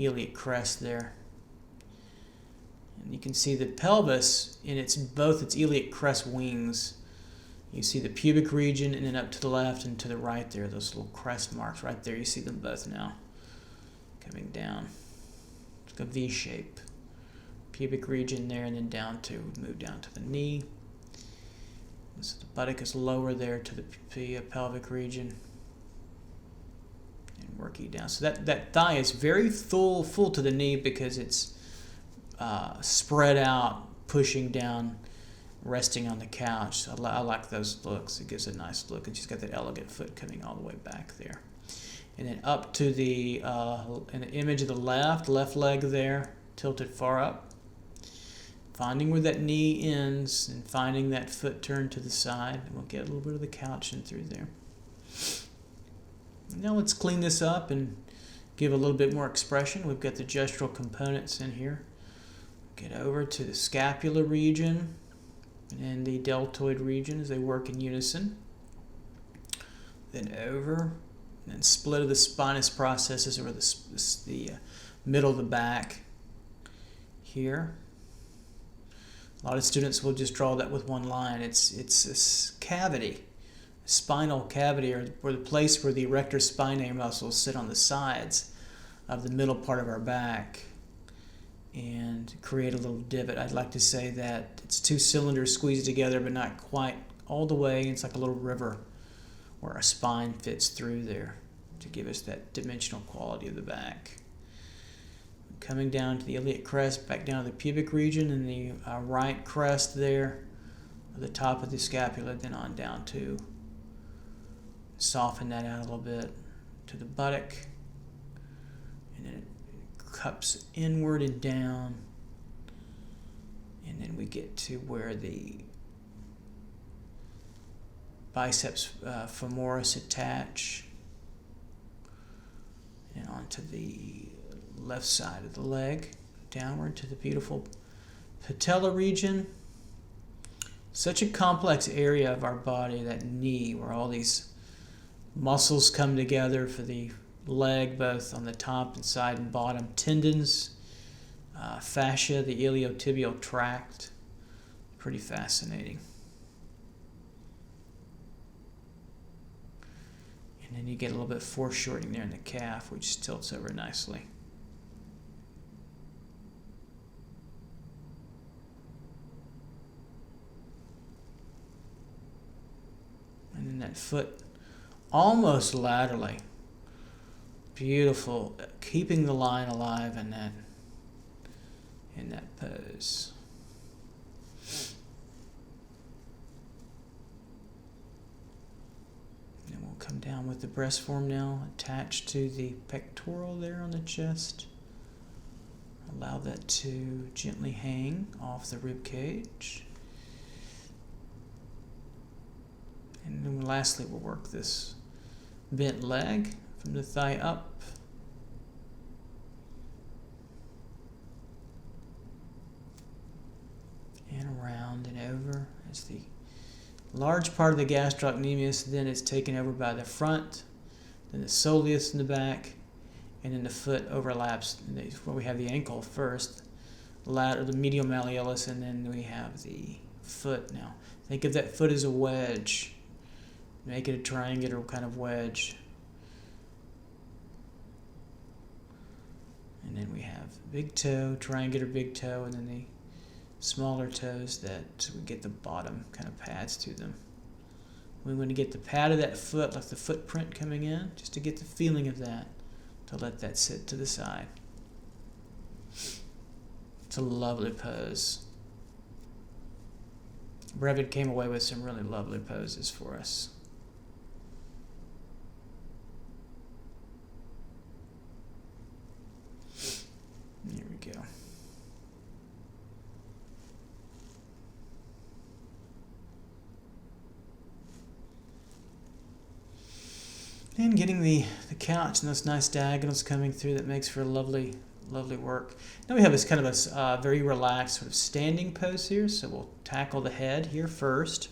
iliac crest there. And you can see the pelvis in both its iliac crest wings. You see the pubic region, and then up to the left and to the right there, those little crest marks right there. You see them both now coming down. It's like a V shape. Pubic region there, and then move down to the knee. So the buttock is lower there to the pelvic region. And working down. So that thigh is very full to the knee because it's spread out, pushing down, resting on the couch. So I like those looks. It gives a nice look. And she's got that elegant foot coming all the way back there. And then up to an image of the left leg there, tilted far up. Finding where that knee ends and finding that foot turned to the side. And we'll get a little bit of the couch in through there. Now let's clean this up and give a little bit more expression. We've got the gestural components in here. Get over to the scapular region and the deltoid region as they work in unison. Then over, and then split of the spinous processes over the middle of the back here. A lot of students will just draw that with one line. It's a cavity, a spinal cavity, or the place where the erector spinae muscles sit on the sides of the middle part of our back and create a little divot. I'd like to say that it's two cylinders squeezed together, but not quite all the way. It's like a little river where our spine fits through there to give us that dimensional quality of the back. Coming down to the iliac crest, back down to the pubic region and the right crest there, at the top of the scapula, then on down to soften that out a little bit to the buttock, and then it cups inward and down, and then we get to where the biceps femoris attach, and onto the left side of the leg, downward to the beautiful patella region. Such a complex area of our body, that knee, where all these muscles come together for the leg, both on the top and side and bottom, tendons, fascia, the iliotibial tract. Pretty fascinating. And then you get a little bit of foreshortening there in the calf, which tilts over nicely. And then that foot almost laterally. Beautiful. Keeping the line alive in that pose. And we'll come down with the breast form now, attached to the pectoral there on the chest. Allow that to gently hang off the rib cage. And then lastly, we'll work this bent leg from the thigh up. And around and over as the large part of the gastrocnemius then is taken over by the front, then the soleus in the back, and then the foot overlaps. Where we have the ankle first, the medial malleolus, and then we have the foot. Now, think of that foot as a wedge. Make it a triangular kind of wedge. And then we have big toe, triangular big toe, and then the smaller toes that we get the bottom kind of pads to them. We want to get the pad of that foot, like the footprint coming in, just to get the feeling of that, to let that sit to the side. It's a lovely pose. Brevin came away with some really lovely poses for us. Here we go. And getting the couch and those nice diagonals coming through, that makes for a lovely work. Now we have this kind of a very relaxed sort of standing pose here, so we'll tackle the head here first.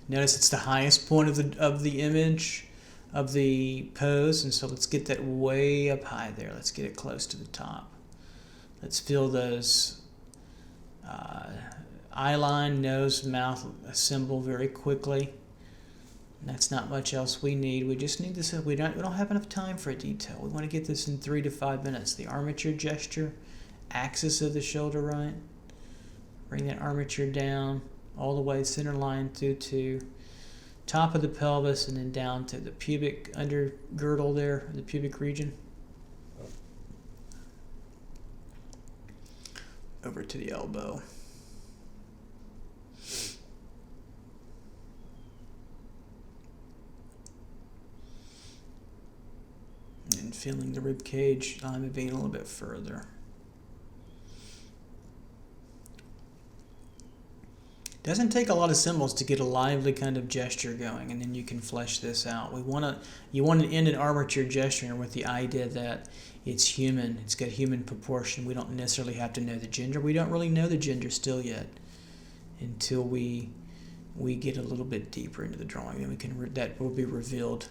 Notice it's the highest point of the image. of the pose, and so let's get that way up high there. Let's get it close to the top. Let's feel those eye line, nose, mouth assemble very quickly. That's not much else we need. We just need this. We don't have enough time for a detail. We want to get this in 3 to 5 minutes. The armature gesture, axis of the shoulder, right? Bring that armature down all the way, center line through to top of the pelvis, and then down to the pubic undergirdle there, the pubic region. Over to the elbow. And feeling the rib cage being a little bit further. Doesn't take a lot of symbols to get a lively kind of gesture going, and then you can flesh this out. You want to end an armature gesture with the idea that it's human. It's got human proportion. We don't necessarily have to know the gender. We don't really know the gender still yet until we get a little bit deeper into the drawing. Then that will be revealed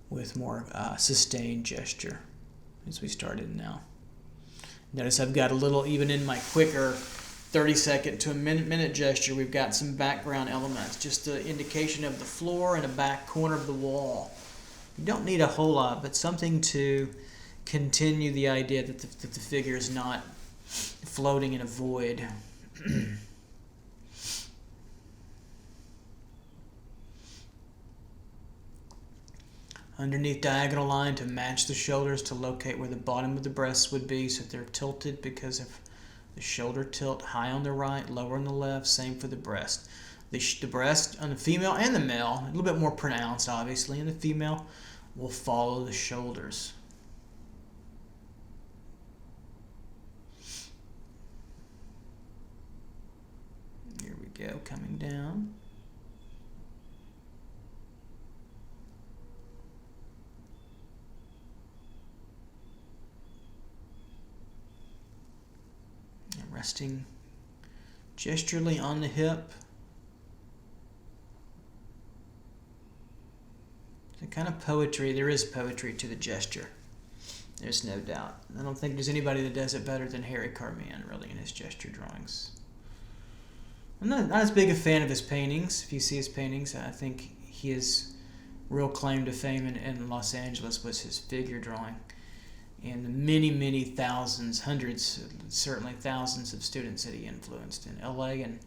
with more sustained gesture as we started now. Notice I've got a little, even in my quicker 30-second to a minute gesture, we've got some background elements, just the indication of the floor and a back corner of the wall. You don't need a whole lot, but something to continue the idea that the figure is not floating in a void. Underneath diagonal line to match the shoulders to locate where the bottom of the breasts would be, so they're tilted because of the shoulder tilt, high on the right, lower on the left. Same for the breast. The breast on the female and the male, a little bit more pronounced obviously, and the female will follow the shoulders. Here we go, coming down. Resting gesturally on the hip. The kind of poetry, there is poetry to the gesture. There's no doubt. I don't think there's anybody that does it better than Harry Carmian, really, in his gesture drawings. I'm not as big a fan of his paintings. If you see his paintings, I think his real claim to fame in Los Angeles was his figure drawing. And the many thousands, hundreds, certainly thousands of students that he influenced in LA, and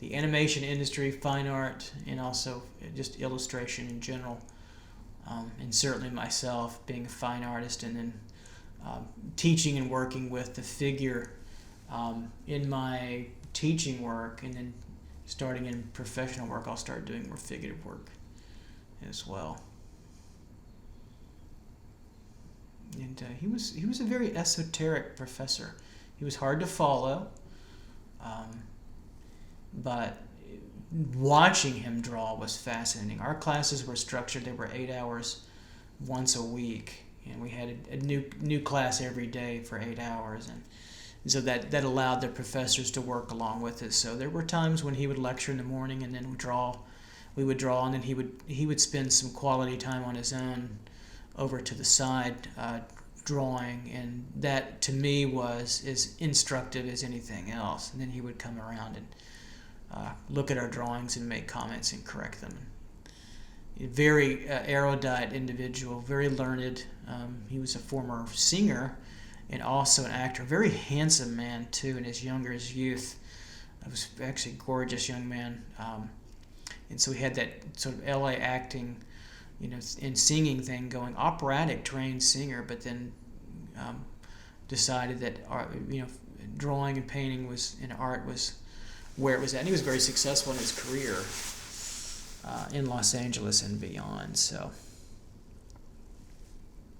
the animation industry, fine art, and also just illustration in general. And certainly myself, being a fine artist, and then teaching and working with the figure in my teaching work, and then starting in professional work, I'll start doing more figurative work as well. And he was a very esoteric professor. He was hard to follow, but watching him draw was fascinating. Our classes were structured; they were 8 hours once a week, and we had a new class every day for 8 hours, and so that allowed the professors to work along with us. So there were times when he would lecture in the morning, and then we would draw, and then he would spend some quality time on his own over to the side drawing, and that to me was as instructive as anything else. And then he would come around and look at our drawings and make comments and correct them. A very erudite individual, very learned. He was a former singer and also an actor. Very handsome man too in his youth. He was actually a gorgeous young man. And so he had that sort of LA acting, and singing thing going, operatic trained singer, but then decided that drawing and painting and art was where it was at. And he was very successful in his career in Los Angeles and beyond. So,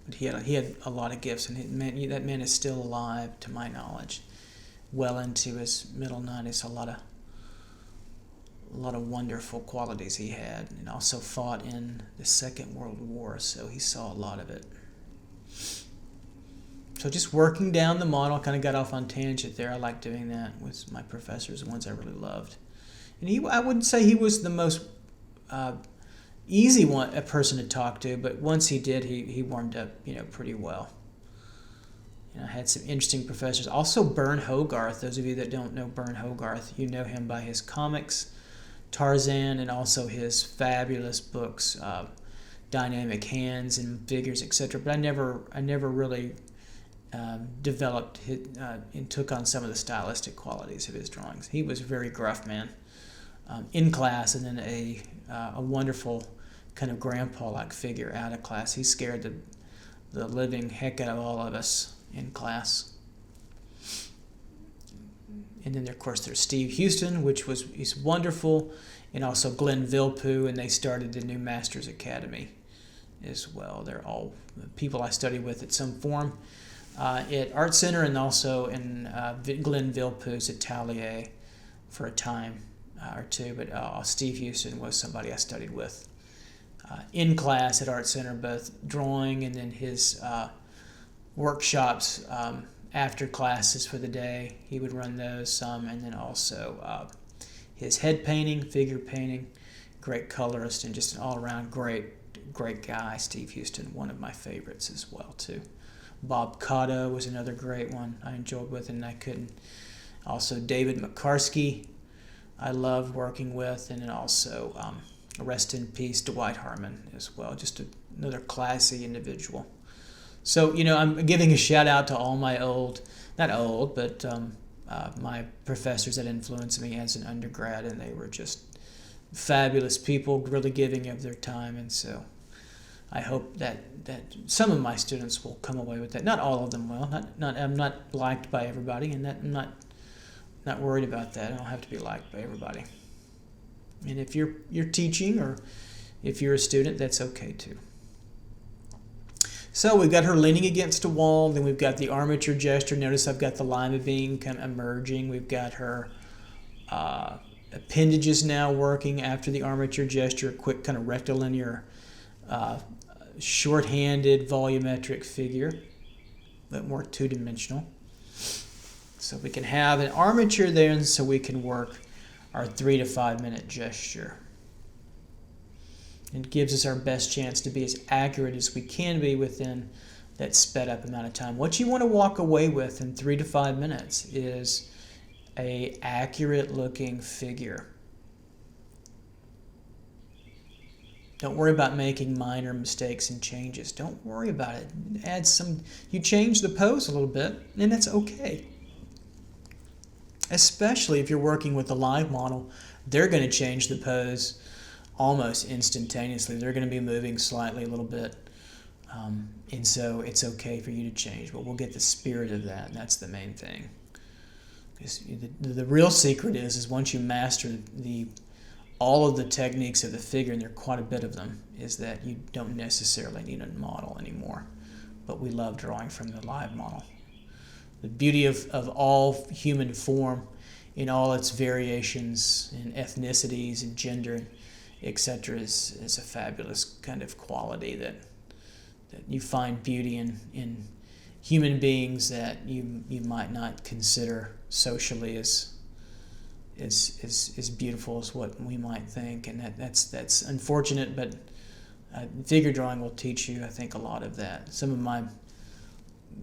but he had a lot of gifts, and that man is still alive, to my knowledge, well into his middle 90s. A lot of wonderful qualities he had, and also fought in the Second World War, so he saw a lot of it. So just working down the model, kind of got off on tangent there. I like doing that with my professors, the ones I really loved. And I wouldn't say he was the most a person to talk to, but once he did, he warmed up, pretty well. I had some interesting professors. Also, Bern Hogarth. Those of you that don't know Bern Hogarth, you know him by his comics, Tarzan, and also his fabulous books, Dynamic Hands and Figures, etc. But I never really developed and took on some of the stylistic qualities of his drawings. He was a very gruff man in class, and then a wonderful kind of grandpa-like figure out of class. He scared the living heck out of all of us in class. And then, of course, there's Steve Houston, he's wonderful, and also Glenn Vilppu, and they started the new Masters Academy as well. They're all people I study with at some form at Art Center, and also in Glenn Vilppu's atelier for a time or two. But Steve Houston was somebody I studied with in class at Art Center, both drawing and then his workshops after classes for the day. He would run those some, and then also his head painting, figure painting, great colorist, and just an all-around great guy. Steve Houston, one of my favorites as well too. Bob Cotto was another great one I enjoyed with, and I couldn't. Also David McCarsky, I loved working with, and then also rest in peace Dwight Harmon as well. Just another classy individual. So, I'm giving a shout out to all my my professors that influenced me as an undergrad, and they were just fabulous people, really giving of their time. And so I hope that some of my students will come away with that. Not all of them will. I'm not liked by everybody, and I'm not worried about that. I don't have to be liked by everybody. And if you're teaching, or if you're a student, that's okay too. So we've got her leaning against a wall. Then we've got the armature gesture. Notice I've got the lima bean kind of emerging. We've got her appendages now working after the armature gesture. A quick kind of rectilinear, short-handed, volumetric figure, but more two-dimensional. So we can have an armature there, and so we can work our 3 to 5 minute gesture. It gives us our best chance to be as accurate as we can be within that sped up amount of time. What you want to walk away with in 3 to 5 minutes is a accurate looking figure. Don't worry about making minor mistakes and changes. Don't worry about it. Add some, you change the pose a little bit, and that's okay. Especially if you're working with a live model, they're going to change the pose almost instantaneously. They're going to be moving slightly a little bit, and so it's okay for you to change, but we'll get the spirit of that, and that's the main thing. Because the real secret is once you master all of the techniques of the figure, and there are quite a bit of them, is that you don't necessarily need a model anymore, but we love drawing from the live model. The beauty of all human form in all its variations and ethnicities and gender, etc., is a fabulous kind of quality that you find beauty in human beings that you might not consider socially as beautiful as what we might think, and that's unfortunate, but figure drawing will teach you, I think, a lot of that. Some of my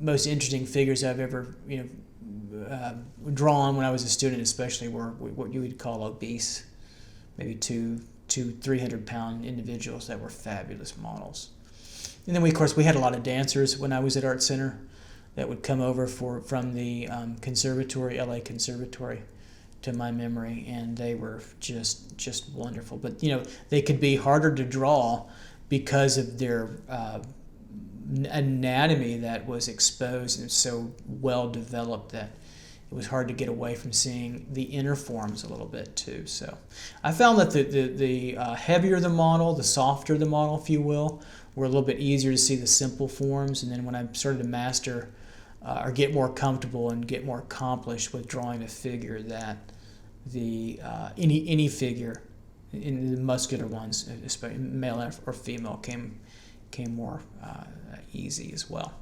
most interesting figures I've ever drawn when I was a student, especially, were what you would call obese, maybe 300-pound individuals that were fabulous models. And then of course we had a lot of dancers when I was at Art Center that would come over from the conservatory, LA Conservatory, to my memory, and they were just wonderful. But they could be harder to draw because of their anatomy that was exposed and so well developed that it was hard to get away from seeing the inner forms a little bit too. So I found that the heavier the model, the softer the model, if you will, were a little bit easier to see the simple forms. And then when I started to master or get more comfortable and get more accomplished with drawing a figure, that the any figure in the muscular ones, especially male or female, came more easy as well.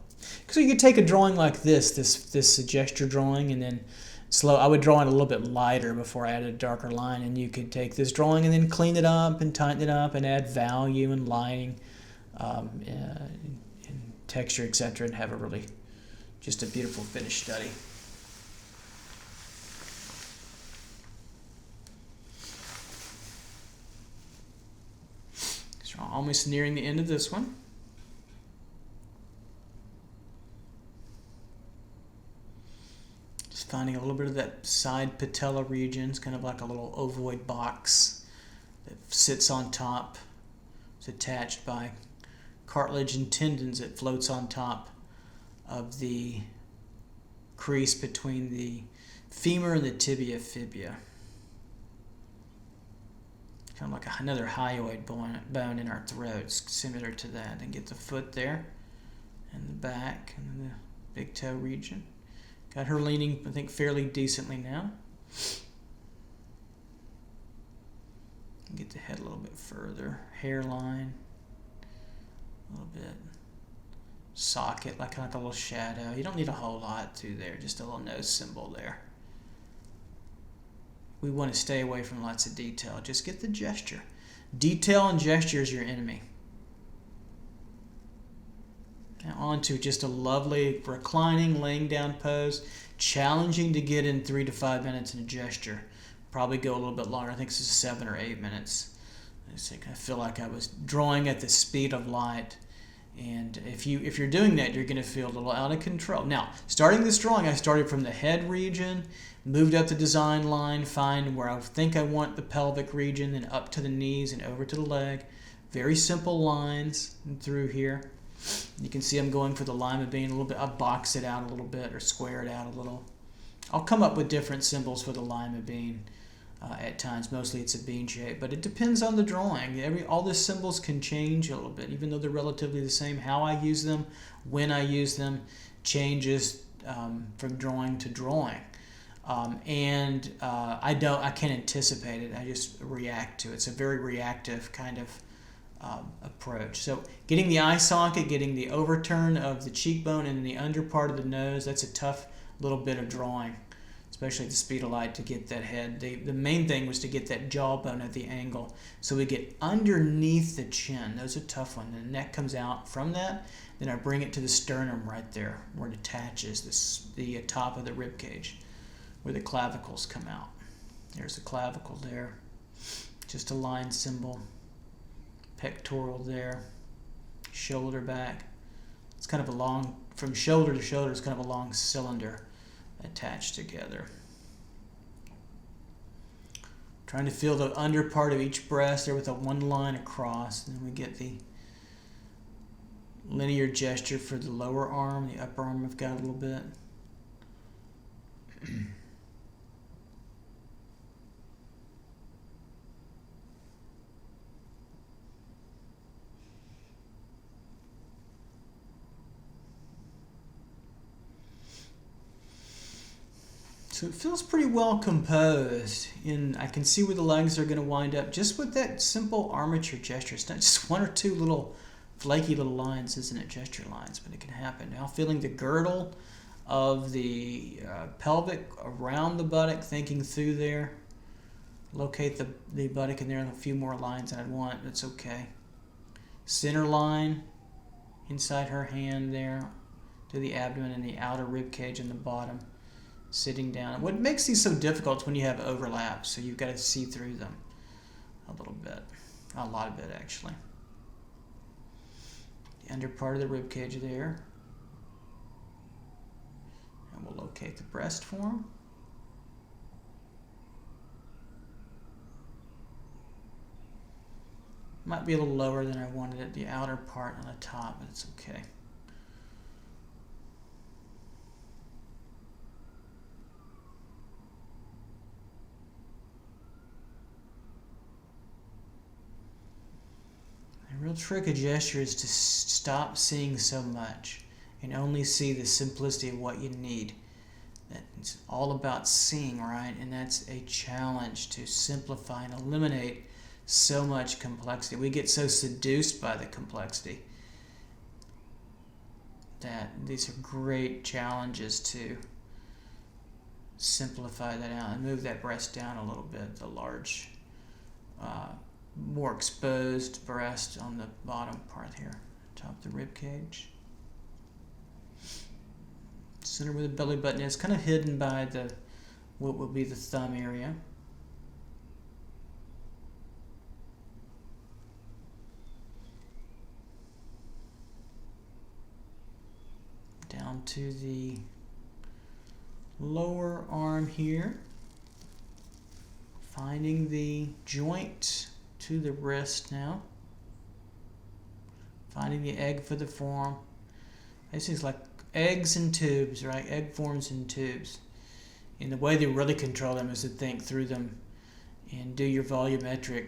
So you could take a drawing like this gesture drawing, and then slow. I would draw it a little bit lighter before I added a darker line, and you could take this drawing and then clean it up and tighten it up and add value and lighting, and texture, etc., and have a really just a beautiful finished study. So almost nearing the end of this one. Just finding a little bit of that side patella region. It's kind of like a little ovoid box that sits on top. It's attached by cartilage and tendons. It floats on top of the crease between the femur and the tibia fibula. Kind of like another hyoid bone in our throats, similar to that. And get the foot there, and the back, and the big toe region. Got her leaning, I think, fairly decently now. Get the head a little bit further. Hairline, a little bit. Socket, like a little shadow. You don't need a whole lot through there, just a little nose symbol there. We want to stay away from lots of detail. Just get the gesture. Detail and gesture is your enemy. Now on to just a lovely reclining, laying down pose. Challenging to get in 3 to 5 minutes in a gesture. Probably go a little bit longer. I think this is 7 or 8 minutes. I feel like I was drawing at the speed of light. And if you're doing that, you're going to feel a little out of control. Now, starting this drawing, I started from the head region, moved up the design line, find where I think I want the pelvic region, then up to the knees and over to the leg. Very simple lines through here. You can see I'm going for the lima bean a little bit. I box it out a little bit or square it out a little. I'll come up with different symbols for the lima bean at times. Mostly it's a bean shape, but it depends on the drawing. All the symbols can change a little bit, even though they're relatively the same. How I use them, when I use them, changes from drawing to drawing. I can't anticipate it. I just react to it. It's a very reactive kind of approach. So getting the eye socket, getting the overturn of the cheekbone and the under part of the nose, that's a tough little bit of drawing, especially at the speed of light, to get that head. The main thing was to get that jawbone at the angle. So we get underneath the chin. Those are tough ones. The neck comes out from that. Then I bring it to the sternum right there where it attaches the top of the rib cage, where the clavicles come out. There's the clavicle there. Just a line symbol. Pectoral there. Shoulder back. It's kind of a long, from shoulder to shoulder, it's kind of a long cylinder attached together. Trying to feel the under part of each breast there with a one line across. And then we get the linear gesture for the lower arm. The upper arm I've got a little bit. So it feels pretty well composed, and I can see where the legs are going to wind up just with that simple armature gesture. It's not just one or two little flaky little lines, isn't it? Gesture lines, but it can happen. Now feeling the girdle of the pelvic around the buttock, thinking through there. Locate the buttock in there and a few more lines than I'd want. That's okay. Center line inside her hand there to the abdomen and the outer rib cage in the bottom. Sitting down. What makes these so difficult is when you have overlaps, so you've got to see through them a little bit, a lot of it actually. The under part of the rib cage there, and we'll locate the breast form. Might be a little lower than I wanted it, the outer part on the top, but it's okay. The real trick of gesture is to stop seeing so much and only see the simplicity of what you need. It's all about seeing, right? And that's a challenge, to simplify and eliminate so much complexity. We get so seduced by the complexity that these are great challenges to simplify that out and move that breast down a little bit, the large, more exposed breast on the bottom part here, top of the rib cage. Center where the belly button is, kind of hidden by the what will be the thumb area. Down to the lower arm here, finding the joint to the wrist now, finding the egg for the forearm. This is like eggs and tubes, right? Egg forms in tubes. And the way they really control them is to think through them and do your volumetric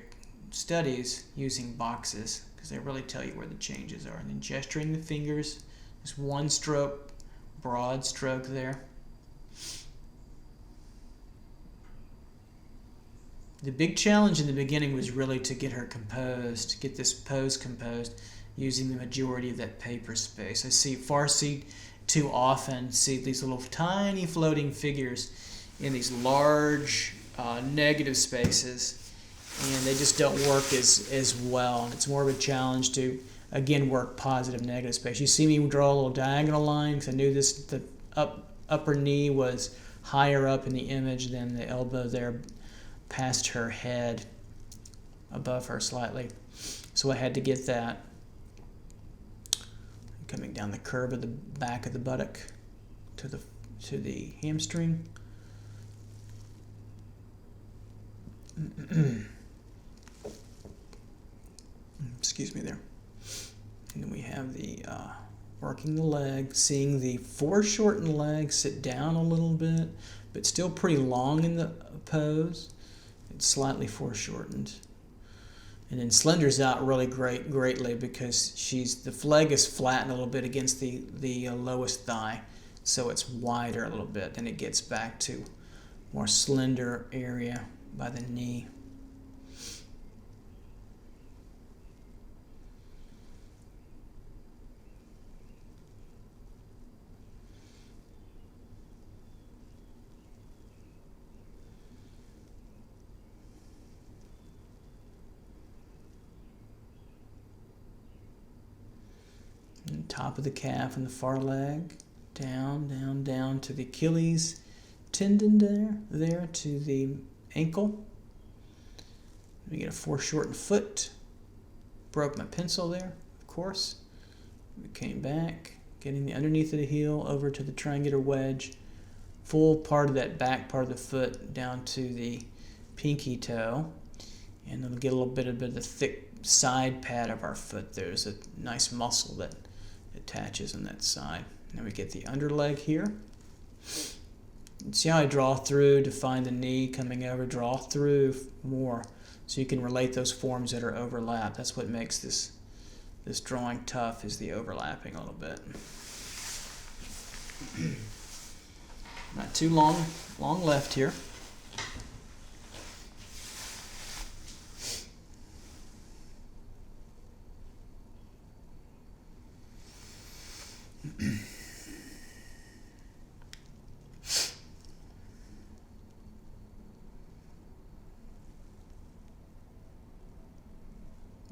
studies using boxes, because they really tell you where the changes are. And then gesturing the fingers, just one stroke, broad stroke there. The big challenge in the beginning was really to get her composed, get this pose composed, using the majority of that paper space. I see too often these little tiny floating figures in these large negative spaces, and they just don't work as well. And it's more of a challenge to, again, work positive negative space. You see me draw a little diagonal line because I knew the upper knee was higher up in the image than the elbow there past her head, above her slightly. So I had to get that. Coming down the curve of the back of the buttock to the hamstring. Excuse me there. And then we have the working the leg, seeing the foreshortened leg sit down a little bit, but still pretty long in the pose. It's slightly foreshortened. And then slenders out really greatly because the leg is flattened a little bit against the lowest thigh, so it's wider a little bit. Then it gets back to more slender area by the knee. And top of the calf and the far leg, down to the Achilles tendon there to the ankle. We get a foreshortened foot. Broke my pencil there, of course. We came back, getting the underneath of the heel over to the triangular wedge. Full part of that back part of the foot down to the pinky toe. And then we'll get a little bit of the thick side pad of our foot. There's a nice muscle that attaches on that side. Now we get the underleg here. See how I draw through to find the knee coming over, draw through more so you can relate those forms that are overlapped. That's what makes this drawing tough, is the overlapping a little bit. Not too long left here.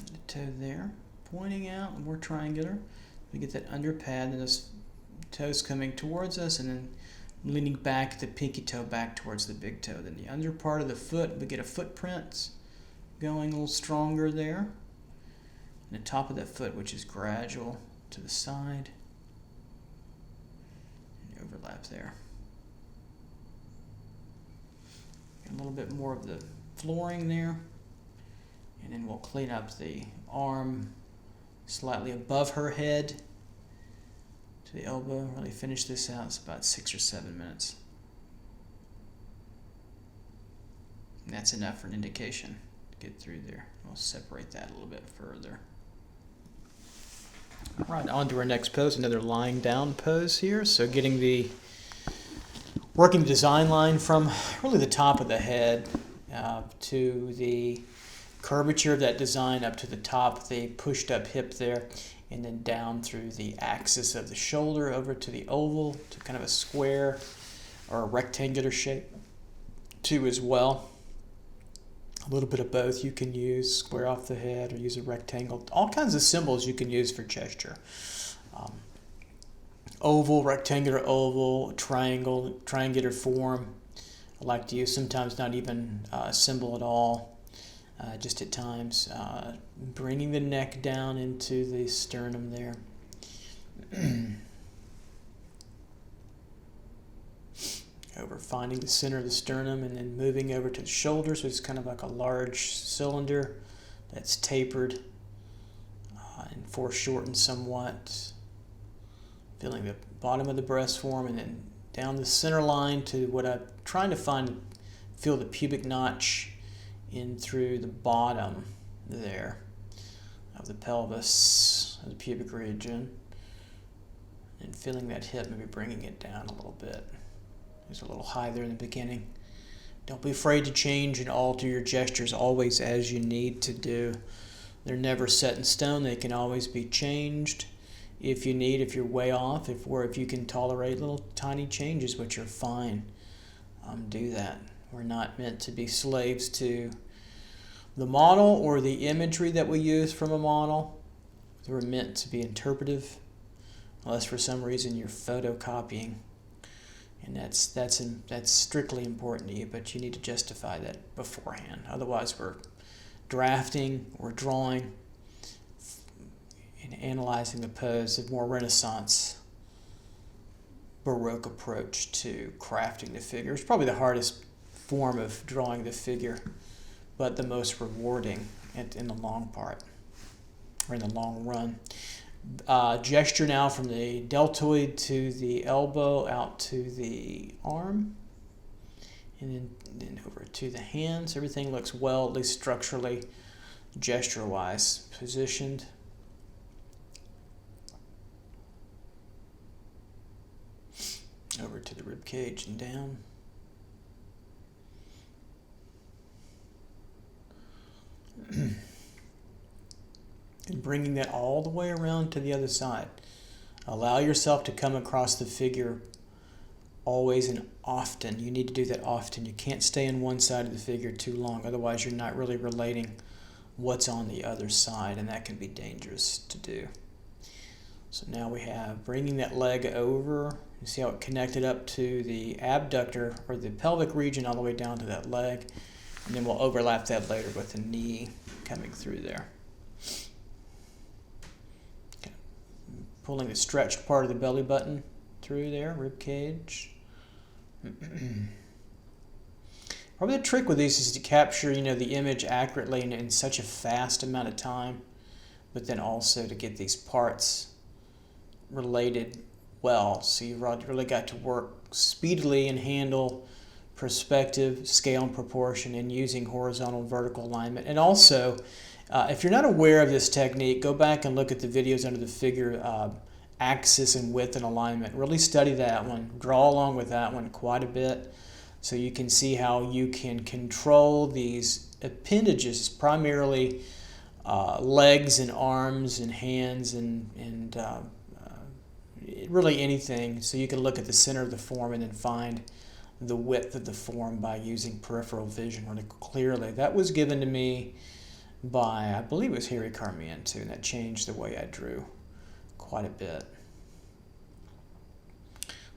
The toe there, pointing out, more triangular. We get that under pad, and those toes coming towards us, and then leaning back, the pinky toe back towards the big toe. Then the under part of the foot, we get a footprint going a little stronger there. And the top of that foot, which is gradual to the side. And overlap there. Get a little bit more of the flooring there. And then we'll clean up the arm slightly above her head to the elbow. Really finish this out. It's about 6 or 7 minutes. And that's enough for an indication to get through there. We'll separate that a little bit further. All right, on to our next pose, another lying down pose here. So working the design line from really the top of the head to the curvature of that design up to the top, the pushed up hip there, and then down through the axis of the shoulder over to the oval to kind of a square or a rectangular shape too as well. A little bit of both you can use, square off the head or use a rectangle. All kinds of symbols you can use for gesture. Oval, rectangular, oval, triangle, triangular form. I like to use sometimes not even a symbol at all, just at times. Bringing the neck down into the sternum there. Over finding the center of the sternum and then moving over to the shoulders, so it's kind of like a large cylinder that's tapered and foreshortened somewhat. Feeling the bottom of the breast form and then down the center line to what I'm trying to feel the pubic notch in through the bottom there of the pelvis, of the pubic region. And feeling that hip, maybe bringing it down a little bit. It's a little high there in the beginning. Don't be afraid to change and alter your gestures always as you need to do. They're never set in stone. They can always be changed if you need, if you're way off, if you can tolerate little tiny changes, which are fine. Do that. We're not meant to be slaves to the model or the imagery that we use from a model. We're meant to be interpretive, unless for some reason you're photocopying. And that's strictly important to you, but you need to justify that beforehand. Otherwise, we're drafting or drawing and analyzing the pose, a more Renaissance, Baroque approach to crafting the figure. It's probably the hardest form of drawing the figure, but the most rewarding in the long part, or in the long run. Gesture now from the deltoid to the elbow out to the arm, and then over to the hands. Everything looks well, at least structurally, gesture-wise, positioned. Over to the rib cage and down. And bringing that all the way around to the other side. Allow yourself to come across the figure always and often. You need to do that often. You can't stay on one side of the figure too long, otherwise you're not really relating what's on the other side, and that can be dangerous to do. So now we have bringing that leg over. You see how it connected up to the abductor or the pelvic region all the way down to that leg, and then we'll overlap that later with the knee coming through there. Pulling the stretched part of the belly button through there, rib cage. Probably the trick with these is to capture, the image accurately in such a fast amount of time, but then also to get these parts related well. So you've really got to work speedily and handle perspective, scale, and proportion, and using horizontal and vertical alignment. And also, if you're not aware of this technique, go back and look at the videos under the figure axis and width and alignment. Really study that one. Draw along with that one quite a bit so you can see how you can control these appendages, primarily legs and arms and hands and really anything. So you can look at the center of the form and then find the width of the form by using peripheral vision really clearly. That was given to me by, I believe it was Harry Carmian too, and that changed the way I drew quite a bit.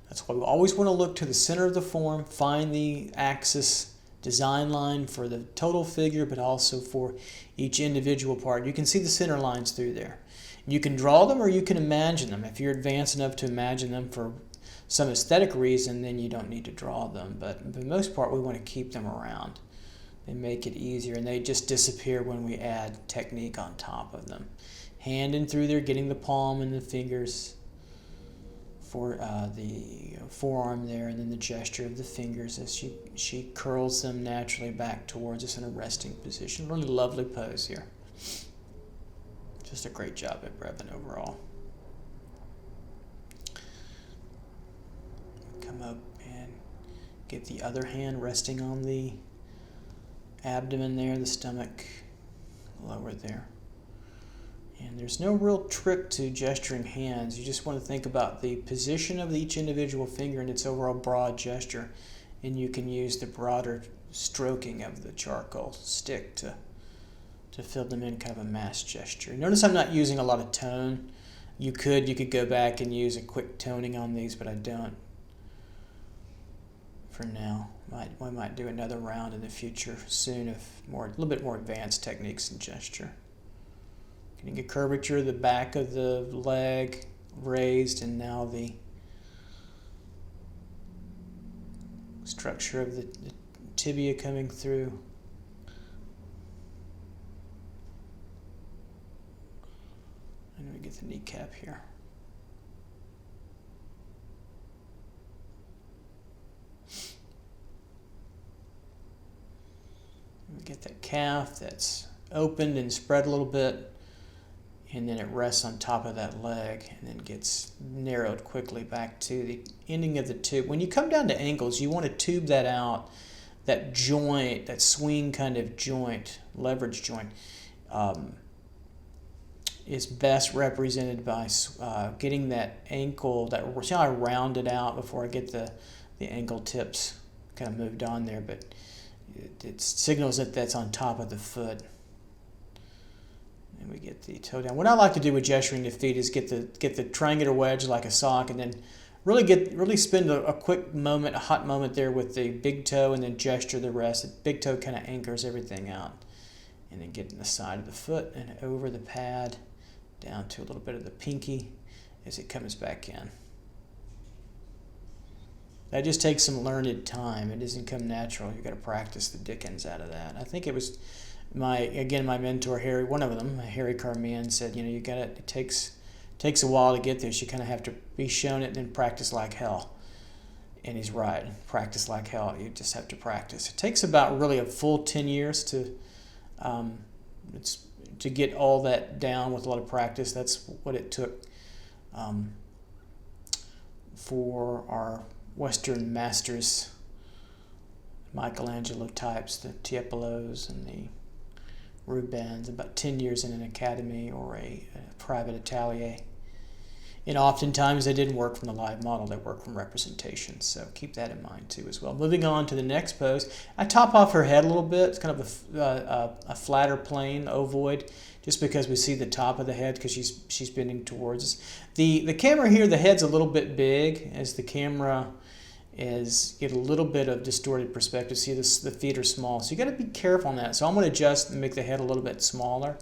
That's why we always want to look to the center of the form, find the axis design line for the total figure, but also for each individual part. You can see the center lines through there. You can draw them or you can imagine them. If you're advanced enough to imagine them for some aesthetic reason, then you don't need to draw them. But for the most part, we want to keep them around. They make it easier, and they just disappear when we add technique on top of them. Hand in through there, getting the palm and the fingers for the forearm there, and then the gesture of the fingers as she curls them naturally back towards us in a resting position. Really lovely pose here. Just a great job at Brevin overall. Come up and get the other hand resting on the abdomen there, the stomach lower there. And there's no real trick to gesturing hands. You just want to think about the position of each individual finger and its overall broad gesture. And you can use the broader stroking of the charcoal stick to fill them in, kind of a mass gesture. Notice I'm not using a lot of tone. You could go back and use a quick toning on these, but I don't for now. We might do another round in the future soon of a little bit more advanced techniques in gesture. Getting a curvature of the back of the leg raised, and now the structure of the tibia coming through. And we get the kneecap here. We get that calf that's opened and spread a little bit, and then it rests on top of that leg and then gets narrowed quickly back to the ending of the tube. When you come down to ankles, you want to tube that out, that joint, that swing kind of joint, leverage joint, is best represented by getting that ankle, see how I round it out before I get the ankle tips kind of moved on there, but it signals that that's on top of the foot. And we get the toe down. What I like to do with gesturing the feet is get the triangular wedge like a sock, and then really spend a quick moment, a hot moment there with the big toe, and then gesture the rest. The big toe kind of anchors everything out. And then get in the side of the foot and over the pad, down to a little bit of the pinky as it comes back in. That just takes some learned time. It doesn't come natural. You've got to practice the dickens out of that. I think it was my mentor, Harry, one of them, Harry Carmian, said, it takes a while to get this. You kind of have to be shown it and then practice like hell. And he's right. Practice like hell. You just have to practice. It takes about really a full 10 years to get all that down with a lot of practice. That's what it took for our Western masters, Michelangelo types, the Tiepolos and the Rubens, about 10 years in an academy or a private atelier. And oftentimes they didn't work from the live model, they worked from representation. So keep that in mind too as well. Moving on to the next pose, I top off her head a little bit. It's kind of a flatter plane, ovoid, just because we see the top of the head because she's bending towards us. The camera here, the head's a little bit big as the camera get a little bit of distorted perspective. See, the feet are small, so you got to be careful on that. So I'm going to adjust and make the head a little bit smaller.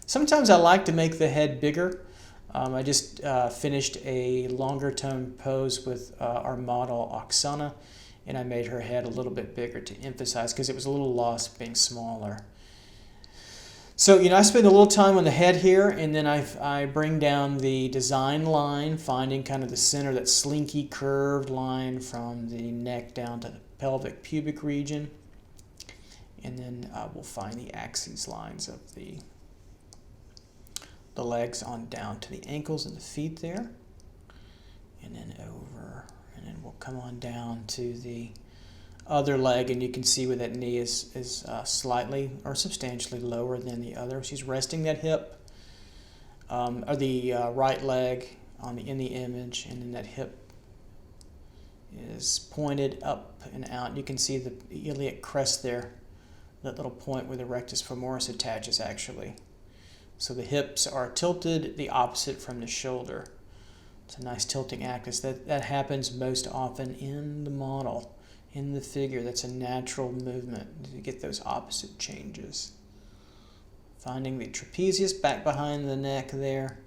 Sometimes I like to make the head bigger. I just finished a longer tone pose with our model Oksana, and I made her head a little bit bigger to emphasize because it was a little lost being smaller. So, I spend a little time on the head here, and then I bring down the design line, finding kind of the center, that slinky curved line from the neck down to the pelvic pubic region. And then we'll find the axis lines of the legs on down to the ankles and the feet there. And then over, and then we'll come on down to the other leg, and you can see where that knee is slightly or substantially lower than the other. She's resting that hip or the right leg in the image, and then that hip is pointed up and out. You can see the iliac crest there, that little point where the rectus femoris attaches actually. So the hips are tilted the opposite from the shoulder. It's a nice tilting axis. That happens most often in the model. In the figure, that's a natural movement to get those opposite changes. Finding the trapezius back behind the neck there,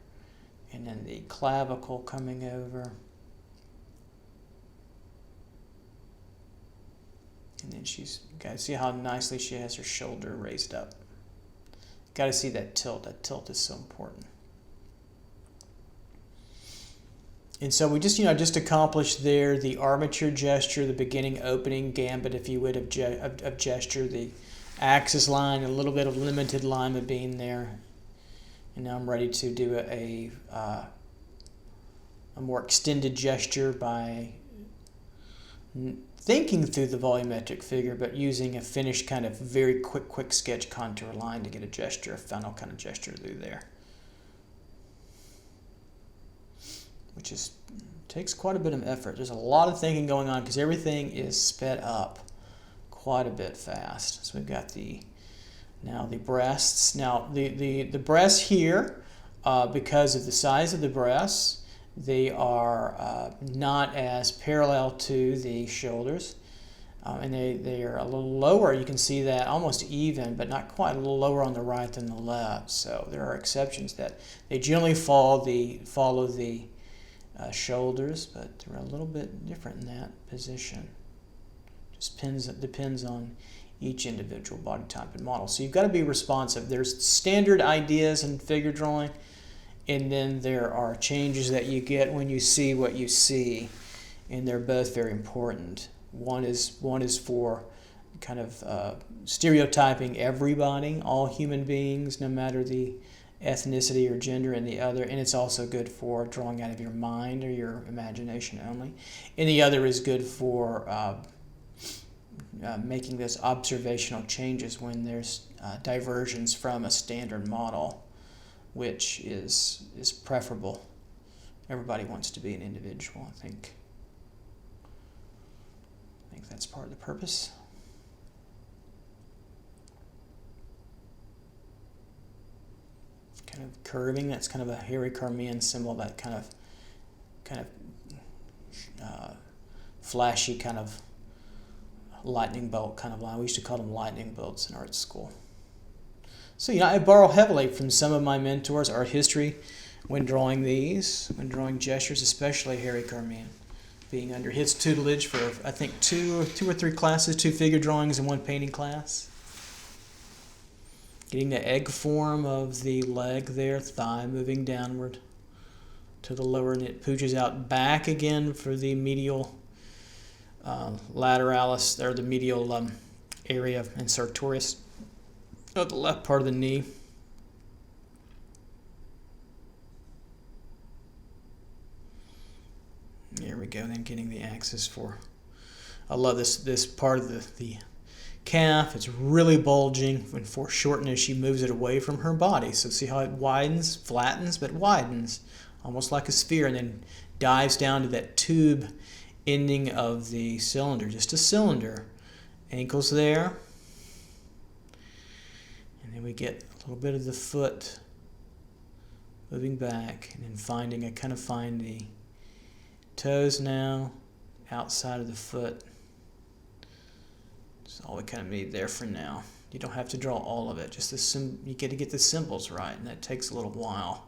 and then the clavicle coming over. And then she's got to see how nicely she has her shoulder raised up. Got to see that tilt. That tilt is so important. And so we just accomplished there the armature gesture, the beginning opening gambit, if you would, of gesture, the axis line, a little bit of limited lima bean there. And now I'm ready to do a more extended gesture by thinking through the volumetric figure, but using a finished kind of very quick sketch contour line to get a gesture, a funnel kind of gesture through there. which is takes quite a bit of effort. There's a lot of thinking going on because everything is sped up quite a bit fast. So we've got now the breasts. Now the breasts here, because of the size of the breasts, they are not as parallel to the shoulders. And they are a little lower. You can see that almost even, but not quite, a little lower on the right than the left. So there are exceptions that they generally follow the shoulders, but they're a little bit different in that position. Just depends on each individual body type and model. So you've got to be responsive. There's standard ideas in figure drawing, and then there are changes that you get when you see what you see, and they're both very important. One is for kind of stereotyping everybody, all human beings, no matter the ethnicity or gender, and it's also good for drawing out of your mind or your imagination only. And the other is good for making those observational changes when there's diversions from a standard model, which is preferable. Everybody wants to be an individual, I think. That's part of the purpose. Kind of curving, that's kind of a Harry Carmian symbol, that kind of flashy kind of lightning bolt kind of line. We used to call them lightning bolts in art school. So I borrow heavily from some of my mentors, art history, when drawing gestures, especially Harry Carmian, being under his tutelage for, I think, two or three classes, 2 figure drawings and 1 painting class. Getting the egg form of the leg there, thigh moving downward to the lower, and it pooches out back again for the medial lateralis, or the medial area and sartorius of the left part of the knee. There we go, then getting the axis for, I love this part of the calf. It's really bulging. When foreshortening, she moves it away from her body. So see how it widens, flattens, but widens, almost like a sphere, and then dives down to that tube ending of the cylinder, just a cylinder. Ankles there. And then we get a little bit of the foot moving back, and then find the toes now, outside of the foot. That's all we kind of need there for now. You don't have to draw all of it. Just you get to get the symbols right, and that takes a little while.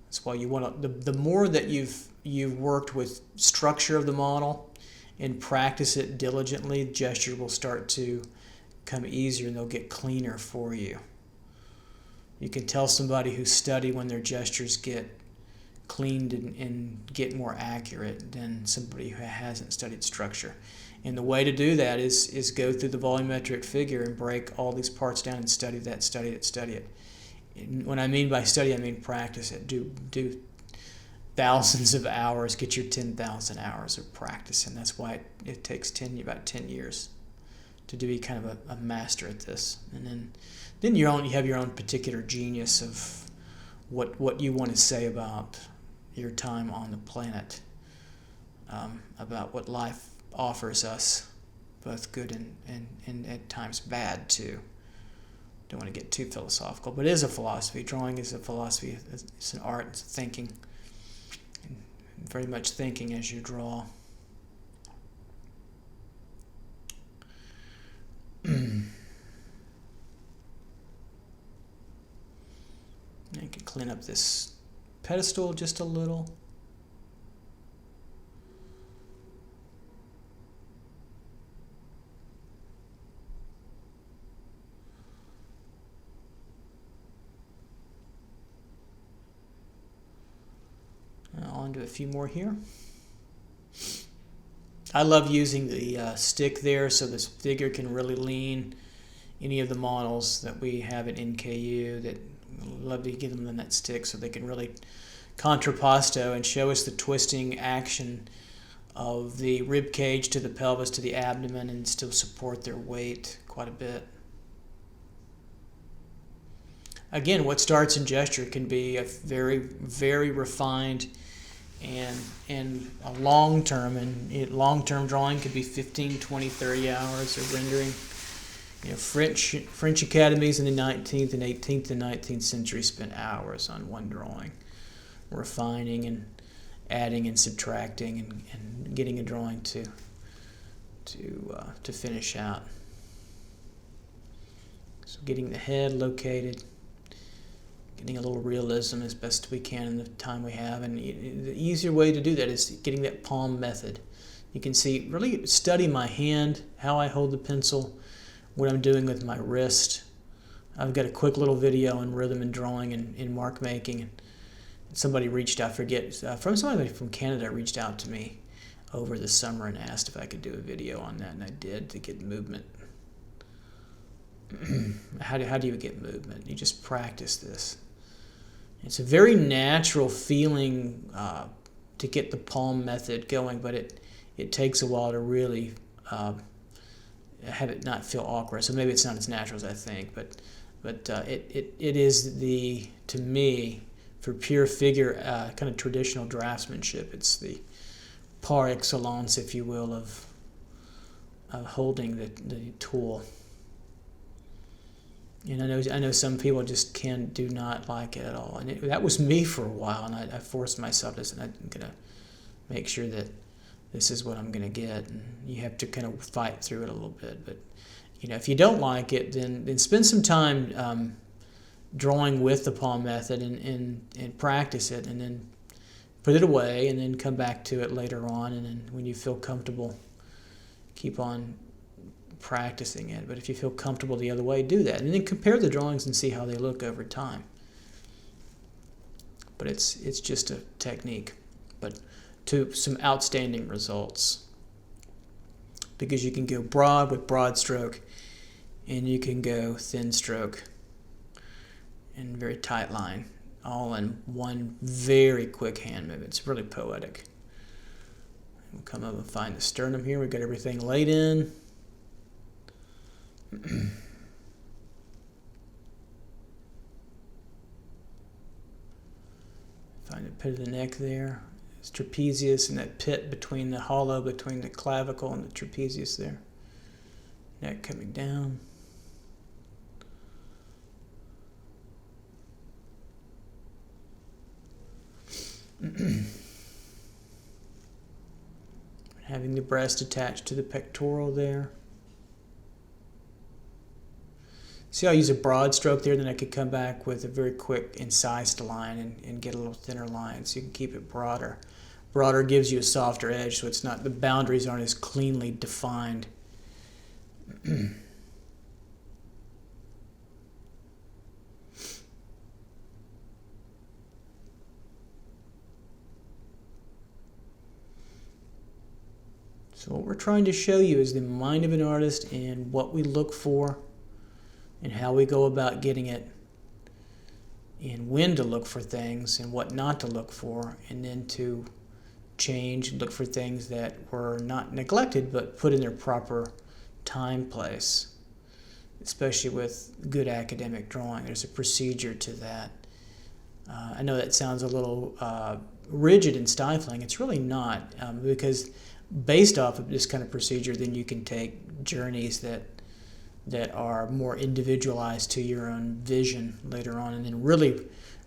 That's why you want to. The more that you've worked with structure of the model and practice it diligently, gesture will start to come easier, and they'll get cleaner for you. You can tell somebody who's studied when their gestures get cleaned and get more accurate than somebody who hasn't studied structure. And the way to do that is go through the volumetric figure and break all these parts down and study it. And when I mean by study, I mean practice it. Do thousands of hours, get your 10,000 hours of practice, and that's why it takes about 10 years to be kind of a master at this. And then you have your own particular genius of what you want to say about your time on the planet, about what life offers us, both good and at times bad too. Don't want to get too philosophical, but it is a philosophy. Drawing is a philosophy. It's an art. It's thinking. And very much thinking as you draw. I can clean up this pedestal just a little. On to a few more here. I love using the stick there so this figure can really lean. Any of the models that we have at NKU, that love to give them that stick so they can really contrapposto and show us the twisting action of the rib cage to the pelvis to the abdomen and still support their weight quite a bit. Again, what starts in gesture can be a very, very refined and a long-term, and long-term drawing could be 15, 20, 30 hours of rendering. You know, French academies in the 19th and 18th and 19th century spent hours on one drawing, refining and adding and subtracting and getting a drawing to finish out. So getting the head located, getting a little realism as best we can in the time we have, and the easier way to do that is getting that palm method. You can see, really study my hand, how I hold the pencil, what I'm doing with my wrist. I've got a quick little video on rhythm and drawing and mark making. And somebody reached out, somebody from Canada reached out to me over the summer and asked if I could do a video on that, and I did, to get movement. How do you get movement? You just practice this. It's a very natural feeling to get the palm method going, but it takes a while to really have it not feel awkward. So maybe it's not as natural as I think, but it is to me, for pure figure kind of traditional draftsmanship, it's the par excellence, if you will, of holding the tool. And I know some people just do not like it at all, and that was me for a while. And I forced myself to, and I'm gonna make sure that this is what I'm gonna get. And you have to kind of fight through it a little bit. But you know, if you don't like it, then spend some time drawing with the palm method and practice it, and then put it away, and then come back to it later on. And then when you feel comfortable, keep on practicing it. But if you feel comfortable the other way, do that, and then compare the drawings and see how they look over time. But it's just a technique, but to some outstanding results, because you can go broad with broad stroke, and you can go thin stroke and very tight line, all in one very quick hand movement. It's really poetic. We'll come up and find the sternum here. We've got everything laid in. Find the pit of the neck there. It's trapezius, and that pit between the hollow between the clavicle and the trapezius there. Neck coming down. Having the breast attached to the pectoral there. See how I use a broad stroke there, then I could come back with a very quick incised line and get a little thinner line, so you can keep it broader. Broader gives you a softer edge, so it's not, the boundaries aren't as cleanly defined. So what we're trying to show you is the mind of an artist and what we look for, and how we go about getting it, and when to look for things and what not to look for, and then to change and look for things that were not neglected but put in their proper time place. Especially with good academic drawing, there's a procedure to that. I know that sounds a little rigid and stifling. It's really not, because based off of this kind of procedure, then you can take journeys that are more individualized to your own vision later on, and then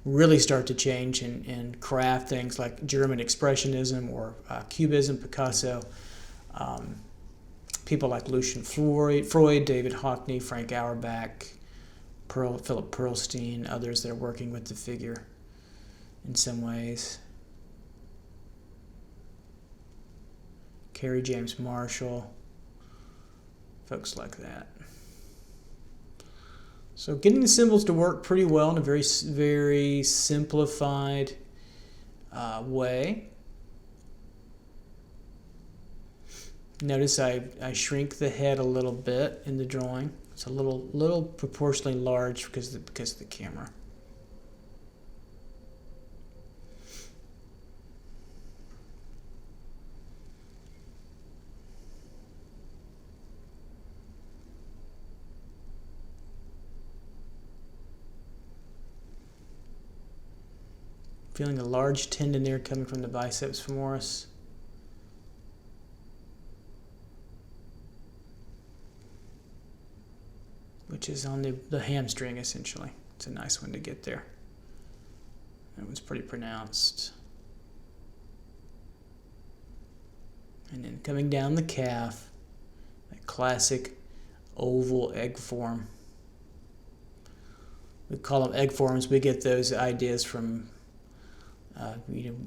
really start to change and craft things like German Expressionism or Cubism, Picasso, people like Lucian Freud, David Hockney, Frank Auerbach, Philip Pearlstein, others that are working with the figure in some ways. Kerry James Marshall, folks like that. So getting the symbols to work pretty well in a very, very simplified way. Notice I shrink the head a little bit in the drawing. It's a little proportionally large because of the camera. feeling a large tendon there coming from the biceps femoris. Which is on the hamstring, essentially. It's a nice one to get there. That one's pretty pronounced. And then coming down the calf, that classic oval egg form. We call them egg forms. We get those ideas from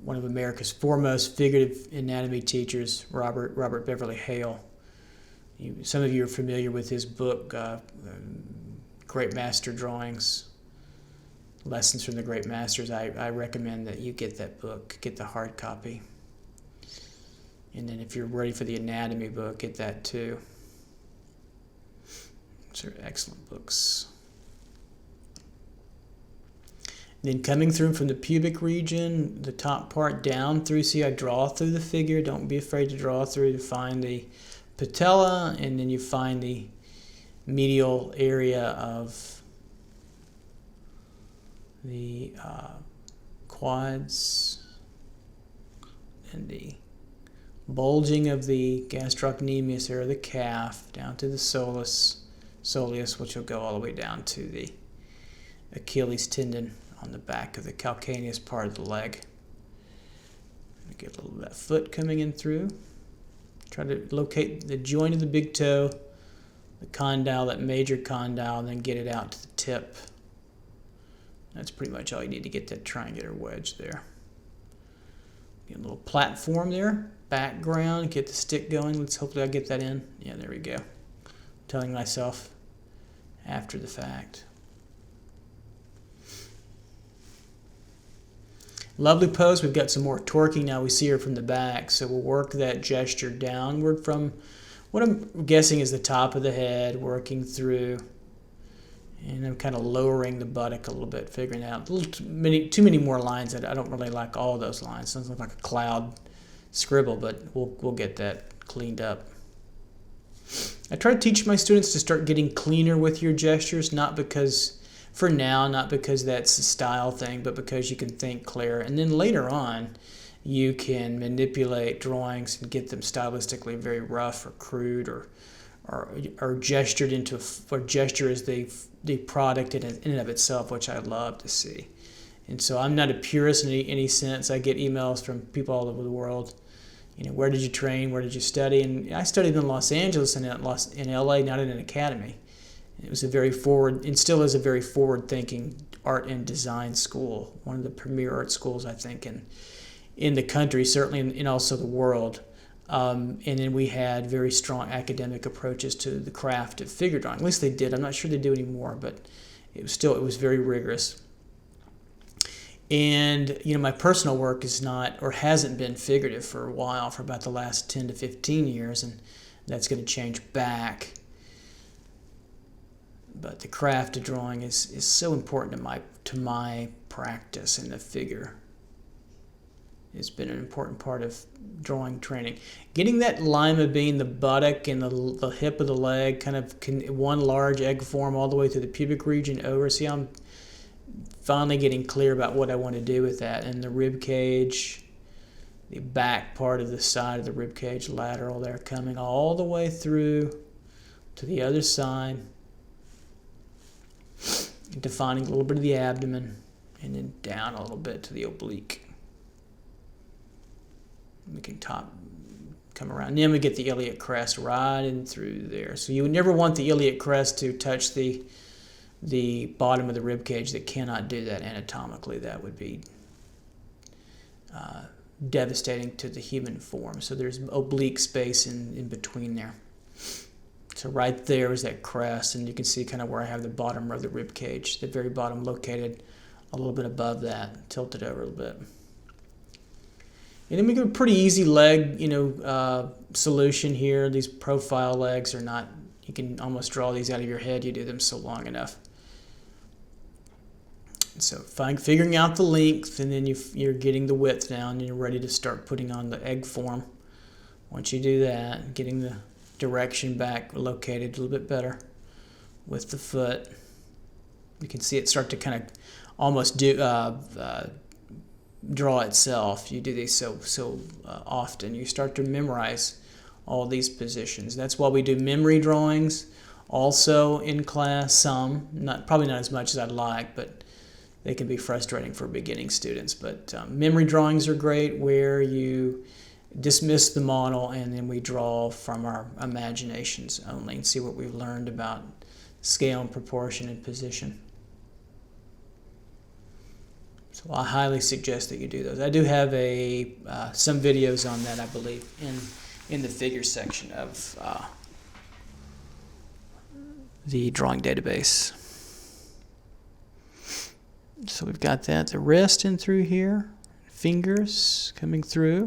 one of America's foremost figurative anatomy teachers, Robert Beverly Hale. Some of you are familiar with his book, Great Master Drawings, Lessons from the Great Masters. I recommend that you get that book, get the hard copy. And then if you're ready for the anatomy book, get that too. Those are excellent books. Then coming through from the pubic region, the top part down through, see I draw through the figure. Don't be afraid to draw through to find the patella, and then you find the medial area of the quads and the bulging of the gastrocnemius area of the calf down to the soleus, which will go all the way down to the Achilles tendon on the back of the calcaneus part of the leg. Get a little of that foot coming in through. Try to locate the joint of the big toe, the condyle, that major condyle, and then get it out to the tip. That's pretty much all you need to get that triangular wedge there. Get a little platform there, background, get the stick going. Hopefully I get that in. Yeah, there we go. Telling myself after the fact. Lovely pose. We've got some more torquing now. We see her from the back, so we'll work that gesture downward from what I'm guessing is the top of the head, working through, and I'm kind of lowering the buttock a little bit, figuring out too many more lines. I don't really like all those lines. Sounds like a cloud scribble, but we'll get that cleaned up. I try to teach my students to start getting cleaner with your gestures, not because that's a style thing, but because you can think clear. And then later on, you can manipulate drawings and get them stylistically very rough or crude or gestured into, or gesture as the product in and of itself, which I love to see. And so I'm not a purist in any sense. I get emails from people all over the world. Where did you train? Where did you study? And I studied in Los Angeles and in LA, not in an academy. It was a very forward, and still is a very forward-thinking art and design school, one of the premier art schools, I think, in the country, certainly, and also the world. And then we had very strong academic approaches to the craft of figure drawing. At least they did. I'm not sure they do anymore, but it was very rigorous. And my personal work is not, or hasn't been, figurative for a while, for about the last 10 to 15 years, and that's going to change back. But the craft of drawing is so important to my practice in the figure. It's been an important part of drawing training. Getting that lima being the buttock and the hip of the leg, kind of one large egg form all the way through the pubic region over. See, I'm finally getting clear about what I want to do with that. And the rib cage, the back part of the side of the rib cage, lateral there, coming all the way through to the other side. Defining a little bit of the abdomen, and then down a little bit to the oblique. We can come around. And then we get the iliac crest right in through there. So you would never want the iliac crest to touch the bottom of the rib cage. That cannot do that anatomically. That would be devastating to the human form. So there's oblique space in between there. So right there is that crest, and you can see kind of where I have the bottom of the rib cage, the very bottom located a little bit above that, tilted over a little bit. And then we get a pretty easy leg, solution here. These profile legs are not, you can almost draw these out of your head. You do them so long enough. So figuring out the length, and then you're getting the width down, and you're ready to start putting on the egg form. Once you do that, getting the direction back located a little bit better with the foot. You can see it start to kind of almost draw itself. You do these so often. You start to memorize all these positions. That's why we do memory drawings also in class. Some, probably not as much as I'd like, but they can be frustrating for beginning students. But memory drawings are great, where you dismiss the model and then we draw from our imaginations only and see what we've learned about scale and proportion and position. So I highly suggest that you do those. I do have some videos on that, I believe, in the figure section of the drawing database. So we've got that, the wrist in through here, fingers coming through.